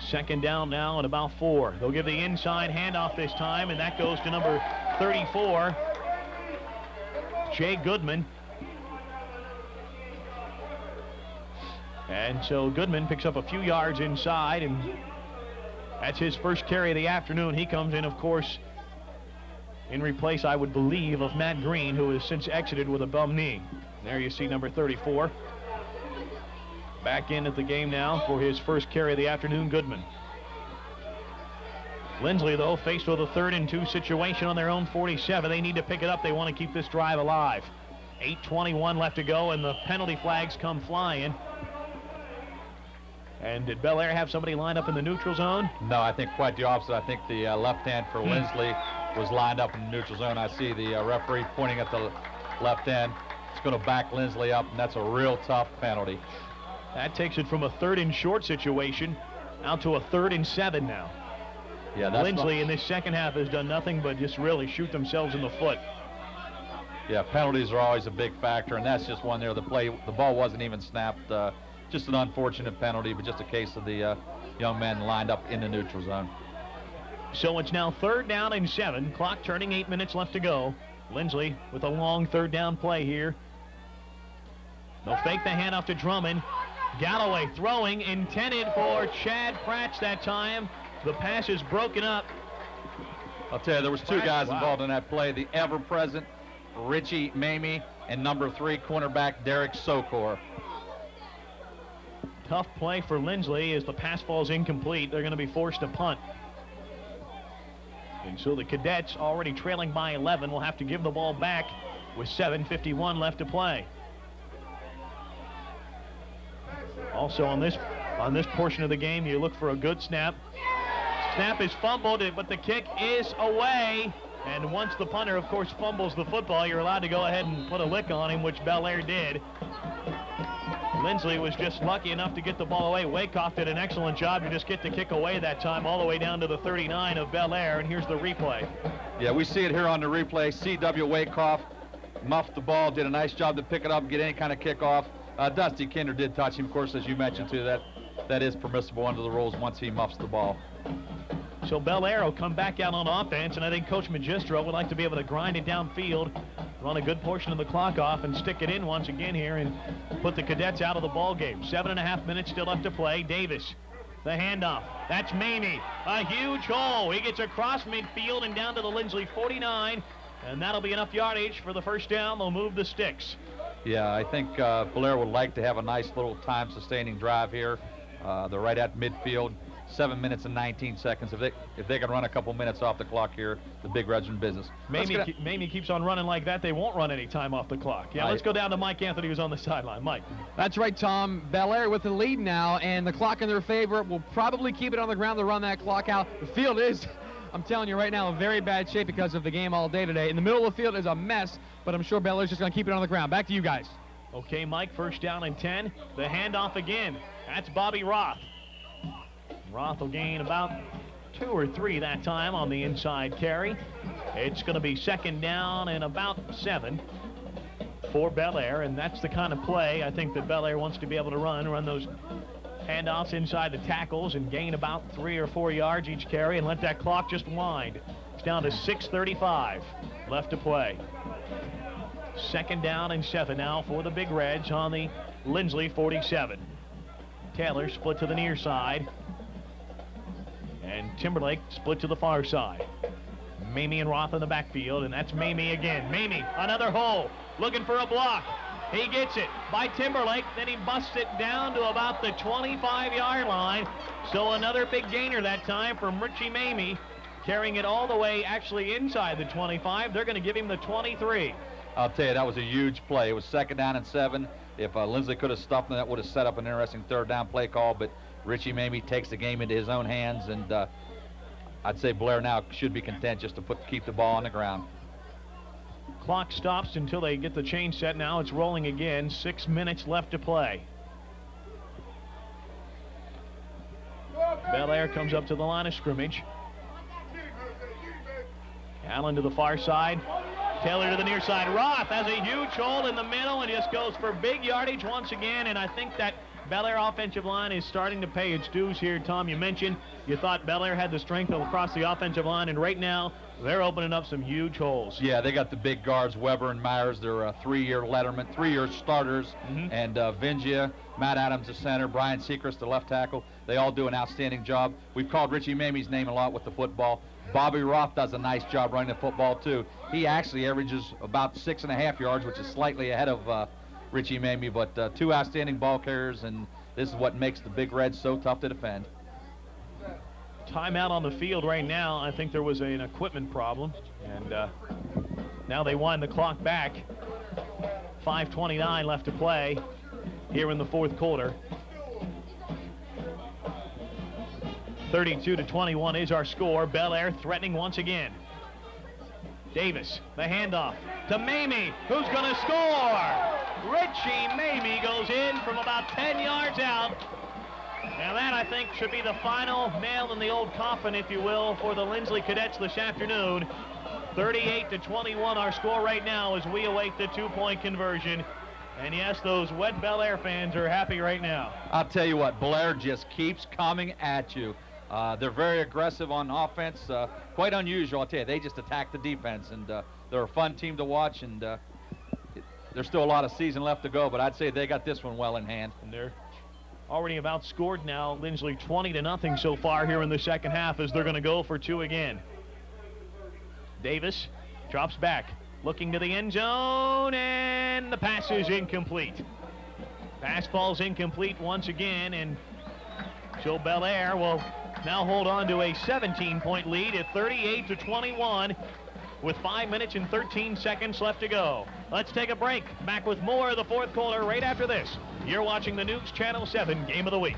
Second down now at about 4. They'll give the inside handoff this time, and that goes to number 34, Jay Goodman. And so Goodman picks up a few yards inside, and that's his first carry of the afternoon. He comes in, of course, in replace, I would believe, of Matt Green, who has since exited with a bum knee. There you see number 34. Back in at the game now for his first carry of the afternoon, Goodman. Linsly, though, faced with a 3rd and 2 situation on their own 47. They need to pick it up. They want to keep this drive alive. 8:21 left to go, and the penalty flags come flying. And did Bellaire have somebody lined up in the neutral zone? No, I think quite the opposite. I think the left hand for Linsly was lined up in the neutral zone. I see the referee pointing at the left end. It's going to back Linsly up, and that's a real tough penalty. That takes it from a 3rd and short situation out to a 3rd and 7 now. Yeah, that's Linsly in this second half has done nothing but just really shoot themselves in the foot. Yeah, penalties are always a big factor, and that's just one there. The ball wasn't even snapped. Just an unfortunate penalty, but just a case of the young man lined up in the neutral zone. So it's now 3rd down and 7. Clock turning, 8 minutes left to go. Linsly with a long 3rd down play here. They'll fake the handoff to Drummond. Galloway throwing, intended for Chad Prats that time. The pass is broken up. I'll tell you, there was 2 guys involved in that play. The ever-present Richie Mamie and number 3 cornerback Derek Sokor. Tough play for Linsly as the pass falls incomplete. They're going to be forced to punt. And so the Cadets, already trailing by 11, will have to give the ball back with 7:51 left to play. Also on this portion of the game, you look for a good snap. Snap is fumbled, but the kick is away. And once the punter, of course, fumbles the football, you're allowed to go ahead and put a lick on him, which Bellaire did. Linsly was just lucky enough to get the ball away. Wyckoff did an excellent job to just get the kick away that time, all the way down to the 39 of Bellaire. And here's the replay. Yeah, we see it here on the replay. C.W. Wyckoff muffed the ball, did a nice job to pick it up, get any kind of kickoff. Dusty Kinder did touch him, of course, as you mentioned, too. That is permissible under the rules once he muffs the ball. So Bellaire will come back out on offense, and I think Coach Magistro would like to be able to grind it downfield, run a good portion of the clock off, and stick it in once again here and put the Cadets out of the ball game. 7.5 minutes still left to play. Davis, the handoff. That's Mamie. A huge hole. He gets across midfield and down to the Linsly 49, and that'll be enough yardage for the first down. They'll move the sticks. Yeah, I think Bellaire would like to have a nice little time-sustaining drive here. They're right at midfield. 7 minutes and 19 seconds. If they can run a couple minutes off the clock here, the Big Reds are in business. Mamie keeps on running like that. They won't run any time off the clock. Yeah, let's go down to Mike Anthony, who's on the sideline. Mike. That's right, Tom. Bellaire with the lead now, and the clock in their favor will probably keep it on the ground to run that clock out. The field is, I'm telling you right now, in very bad shape because of the game all day today. In the middle of the field is a mess, but I'm sure Bellaire's just going to keep it on the ground. Back to you guys. Okay, Mike, first down and 10. The handoff again. That's Bobby Roth. Roth will gain about 2 or 3 that time on the inside carry. It's going to be second down and about 7 for Bellaire, and that's the kind of play I think that Bellaire wants to be able to run those handoffs inside the tackles and gain about 3 or 4 yards each carry and let that clock just wind. It's down to 6:35 left to play. Second down and 7 now for the Big Reds on the Linsly 47. Taylor split to the near side, and Timberlake split to the far side. Mamie and Roth in the backfield, and that's Mamie again. Mamie, another hole, looking for a block. He gets it by Timberlake, then he busts it down to about the 25-yard line. So another big gainer that time from Richie Mamie, carrying it all the way actually inside the 25. They're going to give him the 23. I'll tell you, that was a huge play. It was second down and 7. If Linsly could have stuffed him, that would have set up an interesting third down play call, but Richie Mamie takes the game into his own hands, and I'd say Bellaire now should be content just to keep the ball on the ground. Clock stops until they get the change set. Now it's rolling again. 6 minutes left to play. Bellaire comes up to the line of scrimmage. Allen to the far side. Taylor to the near side. Roth has a huge hole in the middle and just goes for big yardage once again, and I think that Bellaire offensive line is starting to pay its dues here. Tom, you mentioned you thought Bellaire had the strength across the offensive line, and right now they're opening up some huge holes. Yeah, they got the big guards, Weber and Myers. They're 3-year letterman, 3-year starters, and Vingia, Matt Adams, the center, Brian Sechrist, the left tackle. They all do an outstanding job. We've called Richie Mamie's name a lot with the football. Bobby Roth does a nice job running the football, too. He actually averages about 6.5 yards, which is slightly ahead of Richie Mamie, but 2 outstanding ball carriers, and this is what makes the Big Reds so tough to defend. Timeout on the field right now. I think there was an equipment problem, and now they wind the clock back. 5:29 left to play here in the fourth quarter. 32-21 is our score. Bellaire threatening once again. Davis, the handoff to Mamie, who's going to score. Richie Mamie goes in from about 10 yards out. Now that, I think, should be the final nail in the old coffin, if you will, for the Linsly Cadets this afternoon. 38-21 our score right now as we await the 2-point conversion. And yes, those wet Bellaire fans are happy right now. I'll tell you what, Bellaire just keeps coming at you. They're very aggressive on offense, quite unusual. I'll tell you, they just attack the defense, and they're a fun team to watch, and there's still a lot of season left to go, but I'd say they got this one well in hand. And they're already about scored now. Linsly 20-0 so far here in the second half as they're going to go for 2 again. Davis drops back, looking to the end zone, and the pass is incomplete. Pass falls incomplete once again, and so Bellaire will now hold on to a 17-point lead at 38-21 with 5 minutes and 13 seconds left to go. Let's take a break. Back with more of the fourth quarter right after this. You're watching the News Channel 7 Game of the Week.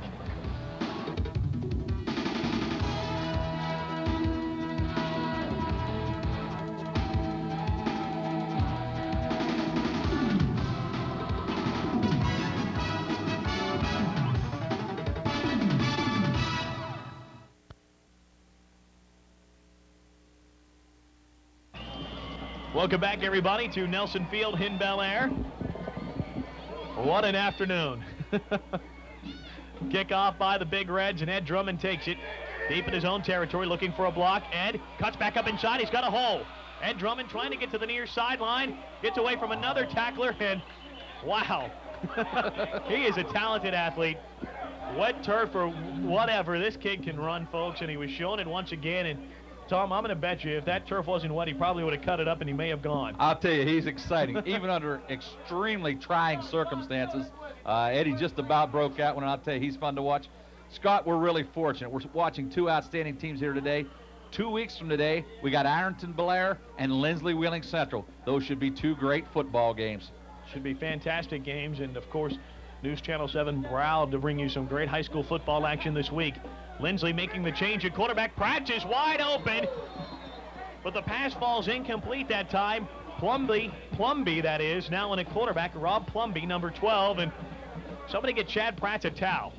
Welcome back, everybody, to Nelson Field in Bellaire. What an afternoon. Kickoff by the Big Reds, and Ed Drummond takes it deep in his own territory, looking for a block. Ed cuts back up inside. He's got a hole. Ed Drummond trying to get to the near sideline, gets away from another tackler, and wow. He is a talented athlete. Wet turf or whatever, this kid can run, folks, and he was showing it once again. And Tom, I'm going to bet you if that turf wasn't wet, he probably would have cut it up and he may have gone. I'll tell you, he's exciting. Even under extremely trying circumstances, Eddie just about broke out one, and I'll tell you, he's fun to watch. Scott, we're really fortunate. We're watching 2 outstanding teams here today. 2 weeks from today, we got Ironton Bellaire and Linsly Wheeling Central. Those should be 2 great football games. Should be fantastic games, and of course, News Channel 7 proud to bring you some great high school football action this week. Linsly making the change at quarterback. Pratt is wide open, but the pass falls incomplete that time. Plumby, that is, now in a quarterback. Rob Plumby, number 12, and somebody get Chad Pratt's a towel.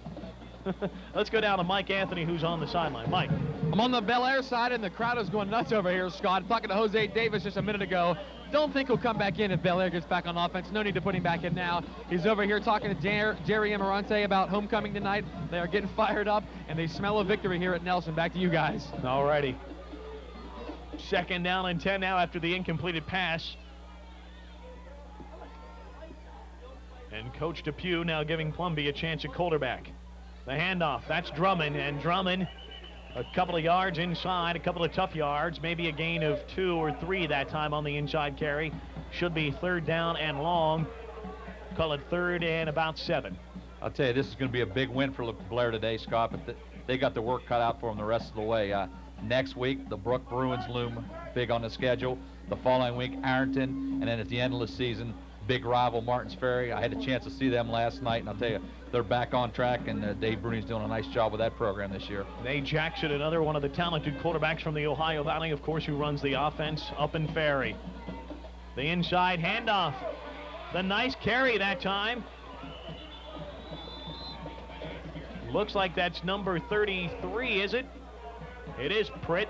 Let's go down to Mike Anthony, who's on the sideline. Mike. I'm on the Bellaire side, and the crowd is going nuts over here, Scott. Talking to Jose Davis just a minute ago. Don't think he'll come back in if Bellaire gets back on offense. No need to put him back in now. He's over here talking to Jerry Amarante about homecoming tonight. They are getting fired up, and they smell a victory here at Nelson. Back to you guys. All righty. 2nd down and 10 now after the incompleted pass. And Coach Depew now giving Plumby a chance at quarterback. The handoff, that's Drummond, and Drummond a couple of yards inside, a couple of tough yards, maybe a gain of 2 or 3 that time on the inside carry. Should be 3rd down and long. Call it 3rd and about 7. I'll tell you, this is going to be a big win for Bellaire today, Scott, but they got the work cut out for them the rest of the way. Next week, the Brook Bruins loom big on the schedule. The following week, Ironton, and then at the end of the season, big rival Martins Ferry. I had a chance to see them last night, and I'll tell you, they're back on track, and Dave Bruni's doing a nice job with that program this year. Nate Jackson, another one of the talented quarterbacks from the Ohio Valley, of course, who runs the offense up in Ferry. The inside handoff. The nice carry that time. Looks like that's number 33, is it? It is Pritt.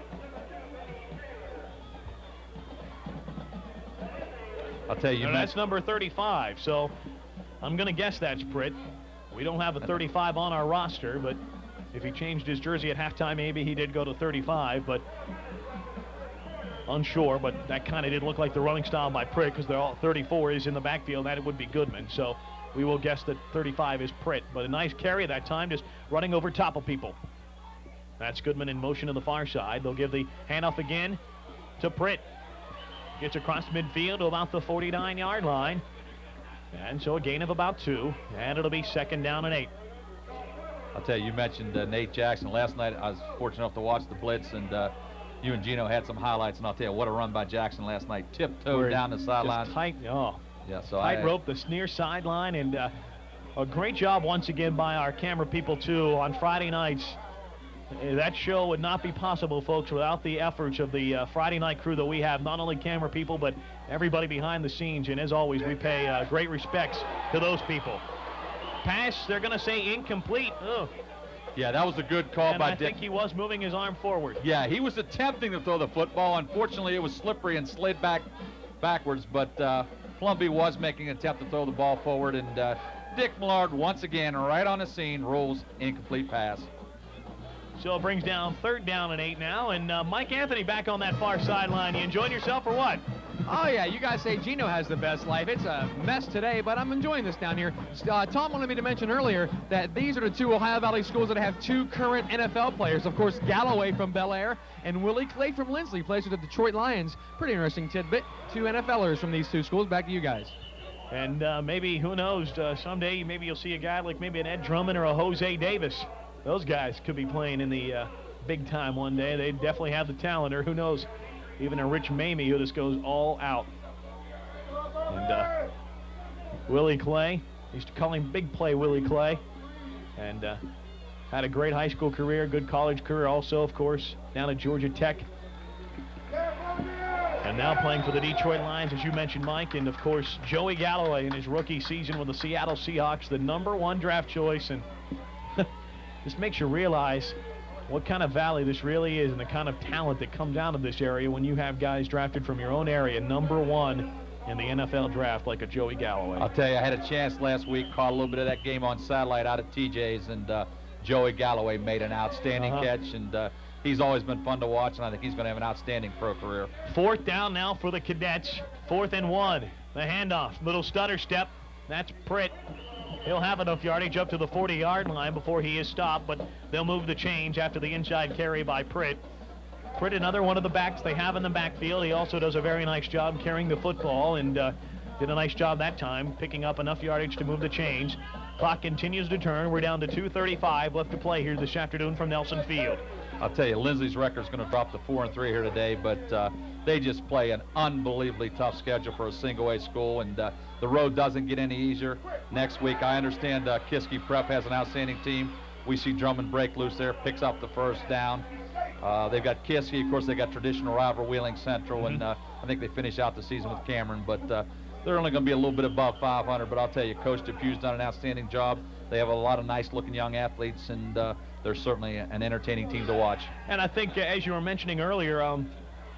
I'll tell you, no, that's number 35, so I'm going to guess that's Pritt. We don't have a 35 on our roster, but if he changed his jersey at halftime, maybe he did go to 35, but unsure. But that kind of did look like the running style by Pritt, because they're all 34 is in the backfield. That it would be Goodman, so we will guess that 35 is Pritt. But a nice carry that time, just running over top of people. That's Goodman in motion to the far side. They'll give the handoff again to Pritt. Gets across midfield to about the 49-yard line. And so a gain of about 2. And it'll be 2nd down and 8. I'll tell you, you mentioned Nate Jackson. Last night I was fortunate enough to watch the blitz, and you and Gino had some highlights, and I'll tell you, what a run by Jackson last night. Tiptoed down the sideline. Tight, yeah, so tight rope the near sideline, and a great job once again by our camera people, too, on Friday nights. That show would not be possible, folks, without the efforts of the Friday night crew that we have, not only camera people, but everybody behind the scenes. And as always, we pay great respects to those people. Pass, they're going to say incomplete. Ugh. Yeah, that was a good call by Dick. I think he was moving his arm forward. Yeah, he was attempting to throw the football. Unfortunately, it was slippery and slid backwards, but Plumby was making an attempt to throw the ball forward, and Dick Millard, once again, right on the scene, rolls incomplete pass. So it brings down 3rd down and 8 now, and Mike Anthony back on that far sideline. You enjoying yourself or what? Oh, yeah, you guys say Gino has the best life. It's a mess today, but I'm enjoying this down here. Tom wanted me to mention earlier that these are the 2 Ohio Valley schools that have 2 current NFL players. Of course, Galloway from Bellaire and Willie Clay from Linsly plays with the Detroit Lions. Pretty interesting tidbit. 2 NFLers from these 2 schools. Back to you guys. And maybe, who knows, someday maybe you'll see a guy like maybe an Ed Drummond or a Jose Davis. Those guys could be playing in the big time one day. They definitely have the talent, or who knows, even a Rich Mamie who just goes all out. And Willie Clay, used to call him Big Play Willie Clay, and had a great high school career, good college career also, of course, down at Georgia Tech. And now playing for the Detroit Lions, as you mentioned, Mike, and of course Joey Galloway in his rookie season with the Seattle Seahawks, the #1 draft choice, and this makes you realize what kind of valley this really is and the kind of talent that comes out of this area when you have guys drafted from your own area, #1 in the NFL draft like a Joey Galloway. I'll tell you, I had a chance last week, caught a little bit of that game on satellite out at TJ's, and Joey Galloway made an outstanding catch, and he's always been fun to watch, and I think he's going to have an outstanding pro career. 4th down now for the Cadets, 4th and 1. The handoff, little stutter step. That's Pritt. He'll have enough yardage up to the 40-yard line before he is stopped, but they'll move the change after the inside carry by Pritt. Pritt, another one of the backs they have in the backfield. He also does a very nice job carrying the football, and did a nice job that time, picking up enough yardage to move the chains. Clock continues to turn. We're down to 2:35 left to play here this afternoon from Nelson Field. I'll tell you, Linsly's record is going to drop to 4-3 here today, but they just play an unbelievably tough schedule for a single-A school, and the road doesn't get any easier. Next week, I understand Kiski Prep has an outstanding team. We see Drummond break loose there, picks up the 1st down. They've got Kiski, of course, they got traditional rival Wheeling Central, and I think they finish out the season with Cameron, but they're only going to be a little bit above 500, but I'll tell you, Coach Depew's done an outstanding job. They have a lot of nice-looking young athletes, and they're certainly an entertaining team to watch. And I think, as you were mentioning earlier,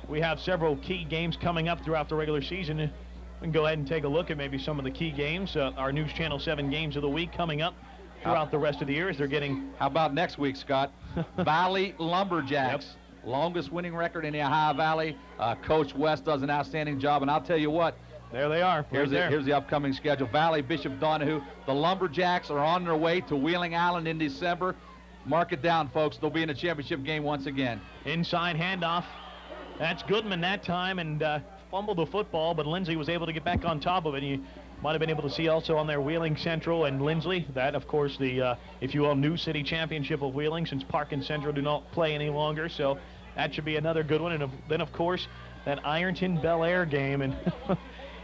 we have several key games coming up throughout the regular season. We can go ahead and take a look at maybe some of the key games. Our News Channel 7 games of the week coming up throughout the rest of the year as they're getting... How about next week, Scott? Valley Lumberjacks. Yep. Longest winning record in the Ohio Valley. Coach West does an outstanding job, and I'll tell you what. There they are. Here's the upcoming schedule. Valley, Bishop Donahue. The Lumberjacks are on their way to Wheeling Island in December. Mark it down, folks. They'll be in a championship game once again. Inside handoff. That's Goodman that time, and fumbled the football, but Linsly was able to get back on top of it. You might have been able to see also on there Wheeling Central and Linsly. That, of course, the, if you will, New City Championship of Wheeling, since Park and Central do not play any longer. So that should be another good one. And then, of course, that Ironton-Bellaire game. And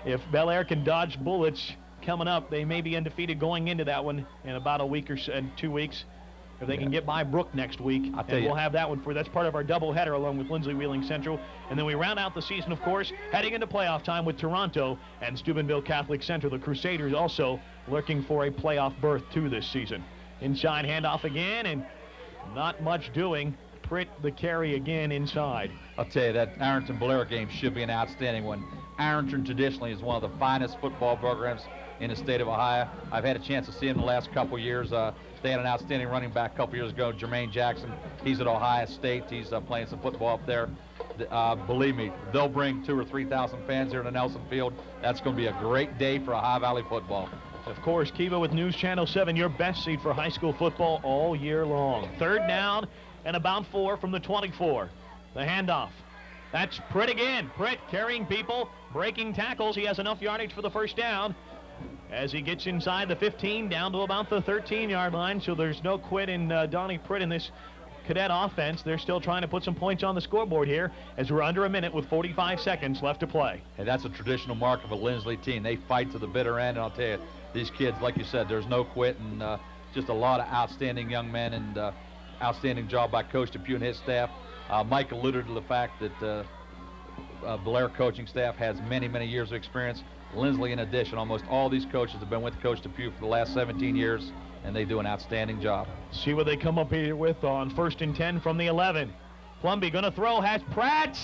if Bellaire can dodge bullets coming up, they may be undefeated going into that one in about a week or so, 2 weeks. If they can get by Brook next week, and we'll have that one for. That's part of our doubleheader along with Linsly Wheeling Central. And then we round out the season, of course, heading into playoff time with Toronto and Steubenville Catholic Central. The Crusaders also lurking for a playoff berth too this season. Inside handoff again, and not much doing. Pritt the carry again inside. I'll tell you, that Ironton-Bellaire game should be an outstanding one. Ironton traditionally is one of the finest football programs in the state of Ohio. I've had a chance to see him the last couple years. They had an outstanding running back a couple years ago, Jermaine Jackson. He's at Ohio State. He's playing some football up there. Believe me, they'll bring 2,000 or 3,000 fans here to Nelson Field. That's going to be a great day for Ohio Valley football. Of course, Kiva with News Channel 7, your best seat for high school football all year long. Third down and about 4 from the 24. The handoff. That's Pritt again. Pritt carrying people, breaking tackles. He has enough yardage for the first down as he gets inside the 15 down to about the 13-yard line. So there's no quit in Donnie Pritt in this Cadet offense. They're still trying to put some points on the scoreboard here as we're under a minute with 45 seconds left to play. And that's a traditional mark of a Linsly team. They fight to the bitter end, and I'll tell you, these kids, like you said, there's no quit, and just a lot of outstanding young men, and outstanding job by Coach Depew and his staff. Mike alluded to the fact that Bellaire coaching staff has many, many years of experience. Linsly, in addition, almost all these coaches have been with Coach Depew for the last 17 years, and they do an outstanding job. See what they come up here with on 1st and 10 from the 11. Plumby going to throw, has Pratt,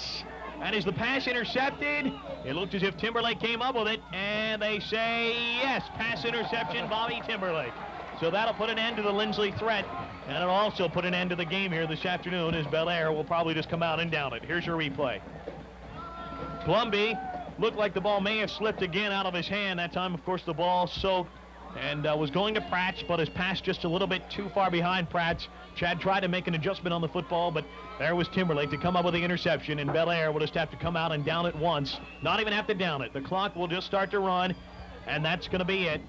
and is the pass intercepted? It looked as if Timberlake came up with it, and they say yes, pass interception, Bobby Timberlake. So that'll put an end to the Linsly threat, and it'll also put an end to the game here this afternoon as Bellaire will probably just come out and down it. Here's your replay. Plumby looked like the ball may have slipped again out of his hand. That time, of course, the ball soaked and was going to Pratt, but his pass just a little bit too far behind Pratt. Chad tried to make an adjustment on the football, but there was Timberlake to come up with the interception, and Bellaire will just have to come out and down it once. Not even have to down it. The clock will just start to run, and that's going to be it.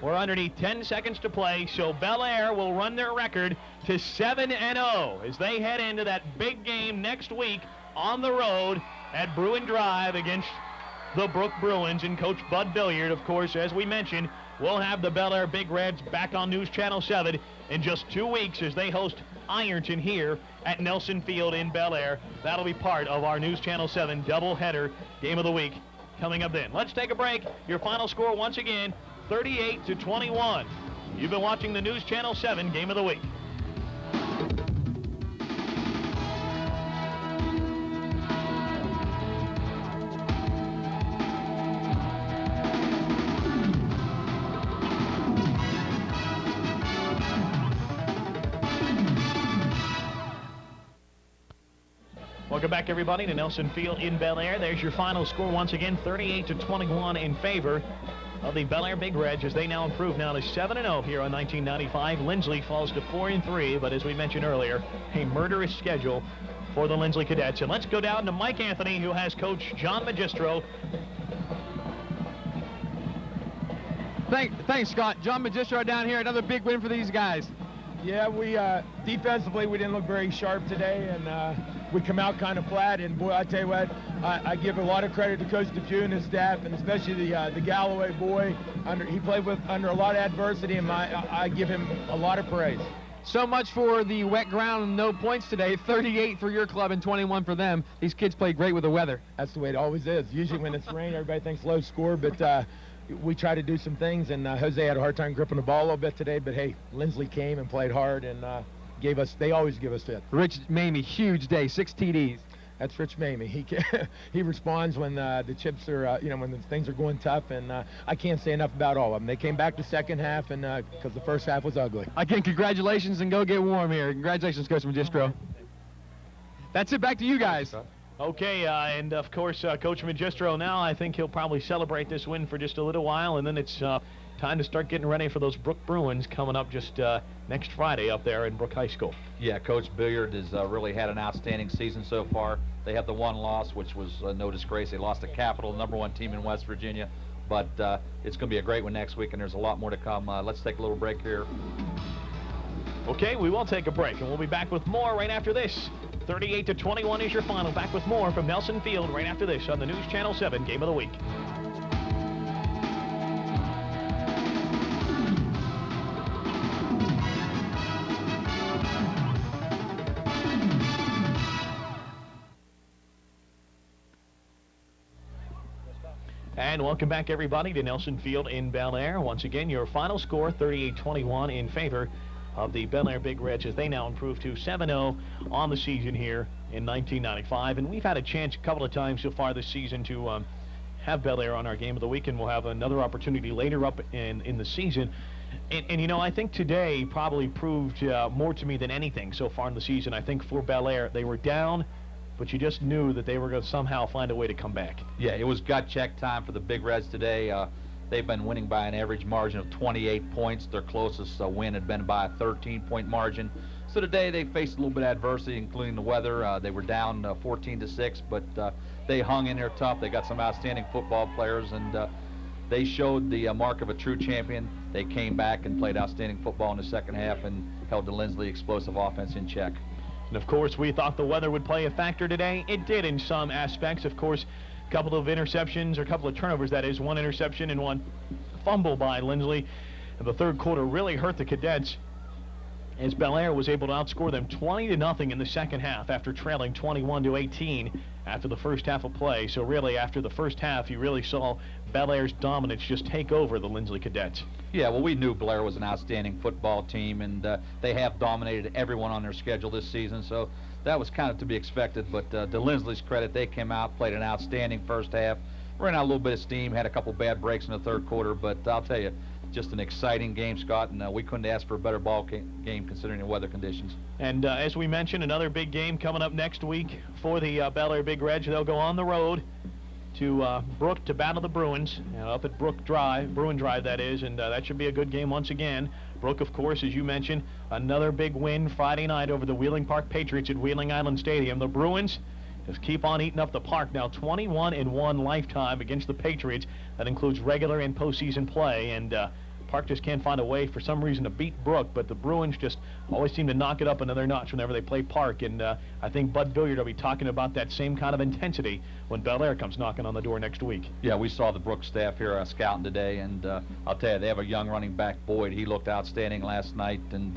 We're underneath 10 seconds to play, so Bellaire will run their record to 7-0 as they head into that big game next week on the road at Bruin Drive against the Brook Bruins. And Coach Bud Billiard, of course, as we mentioned, will have the Bellaire Big Reds back on News Channel 7 in just 2 weeks as they host Ironton here at Nelson Field in Bellaire. That'll be part of our News Channel 7 doubleheader game of the week coming up then. Let's take a break. Your final score once again, 38-21. You've been watching the News Channel 7 game of the week. Welcome back, everybody, to Nelson Field in Bellaire. There's your final score once again, 38-21 in favor of the Bellaire Big Reds as they now improve now to 7-0 here on 1995. Linsly falls to 4-3, but as we mentioned earlier, a murderous schedule for the Linsly Cadets. And let's go down to Mike Anthony, who has Coach John Magistro. Thanks, Scott. John Magistro down here, another big win for these guys. Yeah, we defensively we didn't look very sharp today, and we come out kind of flat. And boy, I tell you what, I give a lot of credit to Coach Depew and his staff, and especially the Galloway boy. He played under a lot of adversity, and I give him a lot of praise. So much for the wet ground and no points today. 38 for your club and 21 for them. These kids played great with the weather. That's the way it always is. Usually when it's rain, everybody thinks low score, but we try to do some things, and Jose had a hard time gripping the ball a little bit today, but hey, Linsly came and played hard and they always give us fit. Rich Mamie, huge day, 6 TDs. That's Rich Mamie. He responds when the chips are, when the things are going tough, and I can't say enough about all of them. They came back the second half, and because the first half was ugly. Again, congratulations, and go get warm here. Congratulations, Coach Magistro. That's it. Back to you guys. Okay, and of course, Coach Magistro now, I think he'll probably celebrate this win for just a little while, and then it's time to start getting ready for those Brook Bruins coming up just next Friday up there in Brook High School. Yeah, Coach Billiard has really had an outstanding season so far. They have the one loss, which was no disgrace. They lost to Capital, number 1 team in West Virginia. But it's going to be a great one next week, and there's a lot more to come. Let's take a little break here. Okay, we will take a break, and we'll be back with more right after this. 38-21 is your final. Back with more from Nelson Field right after this on the News Channel 7 Game of the Week. And welcome back, everybody, to Nelson Field in Bellaire. Once again, your final score, 38-21 in favor of the Bellaire Big Reds, as they now improve to 7-0 on the season here in 1995. And we've had a chance a couple of times so far this season to have Bellaire on our Game of the Week, and we'll have another opportunity later up in the season. And you know, I think today probably proved more to me than anything so far in the season. I think for Bellaire, they were down, but you just knew that they were going to somehow find a way to come back. Yeah, it was gut check time for the Big Reds today. They've been winning by an average margin of 28 points. Their closest win had been by a 13-point margin. So today they faced a little bit of adversity, including the weather. They were down 14-6, but they hung in there tough. They got some outstanding football players, and they showed the mark of a true champion. They came back and played outstanding football in the second half and held the Linsly explosive offense in check. And of course, we thought the weather would play a factor today. It did in some aspects. Of course, a couple of interceptions, or a couple of turnovers, that is, 1 interception and 1 fumble by Linsly. And the third quarter really hurt the Cadets, as Bellaire was able to outscore them 20-0 in the second half after trailing 21-18 after the first half of play. So really, after the first half, you really saw Bellaire's dominance just take over the Linsly Cadets. Yeah, well, we knew Bellaire was an outstanding football team, and they have dominated everyone on their schedule this season, so that was kind of to be expected. But to Linsly's credit, they came out, played an outstanding first half, ran out a little bit of steam, had a couple bad breaks in the third quarter, but I'll tell you, just an exciting game, Scott, and we couldn't ask for a better ball game considering the weather conditions. And as we mentioned, another big game coming up next week for the Bellaire Big Reds. They'll go on the road to Brook to battle the Bruins, up at Bruin Drive, that is, and that should be a good game once again. Brook, of course, as you mentioned, another big win Friday night over the Wheeling Park Patriots at Wheeling Island Stadium. The Bruins just keep on eating up the park now, 21-1 lifetime against the Patriots. That includes regular and postseason play, and Park just can't find a way for some reason to beat Brook, but the Bruins just always seem to knock it up another notch whenever they play Park, and I think Bud Billiard will be talking about that same kind of intensity when Bellaire comes knocking on the door next week. Yeah, we saw the Brook staff here scouting today, and I'll tell you, they have a young running back, Boyd. He looked outstanding last night, and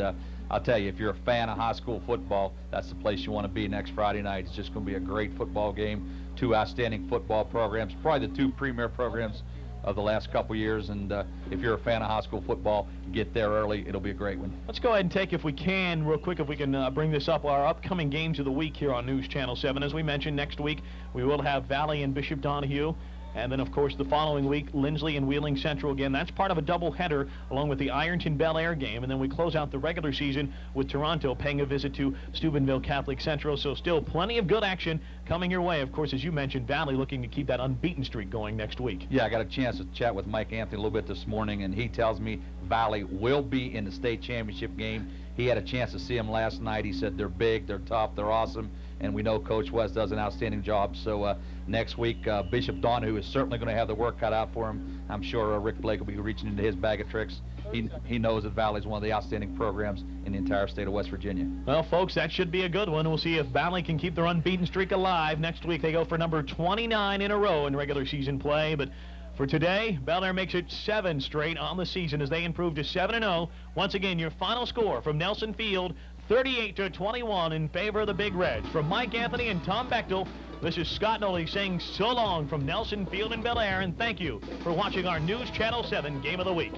I'll tell you, if you're a fan of high school football, that's the place you want to be next Friday night. It's just going to be a great football game. 2 outstanding football programs, probably the 2 premier programs of the last couple years, and if you're a fan of high school football, get there early. It'll be a great one. Let's go ahead and take, if we can, real quick, if we can bring this up, our upcoming games of the week here on News Channel 7. As we mentioned, next week we will have Valley and Bishop Donahue, and then, of course, the following week, Linsly and Wheeling Central again. That's part of a doubleheader along with the Ironton-Bellaire game, and then we close out the regular season with Toronto paying a visit to Steubenville Catholic Central. So still plenty of good action coming your way. Of course, as you mentioned, Valley looking to keep that unbeaten streak going next week. Yeah, I got a chance to chat with Mike Anthony a little bit this morning, and he tells me Valley will be in the state championship game. He had a chance to see them last night. He said they're big, they're tough, they're awesome, and we know Coach West does an outstanding job. So next week, Bishop Donahue is certainly going to have the work cut out for him. I'm sure Rick Blake will be reaching into his bag of tricks. He knows that Valley is one of the outstanding programs in the entire state of West Virginia. Well, folks, that should be a good one. We'll see if Valley can keep their unbeaten streak alive. Next week, they go for number 29 in a row in regular season play. But for today, Bellaire makes it 7 straight on the season as they improve to 7-0. Once again, your final score from Nelson Field, 38-21 in favor of the Big Reds. From Mike Anthony and Tom Bechtel, this is Scott Nolly saying so long from Nelson Field in Bellaire, and thank you for watching our News Channel 7 Game of the Week.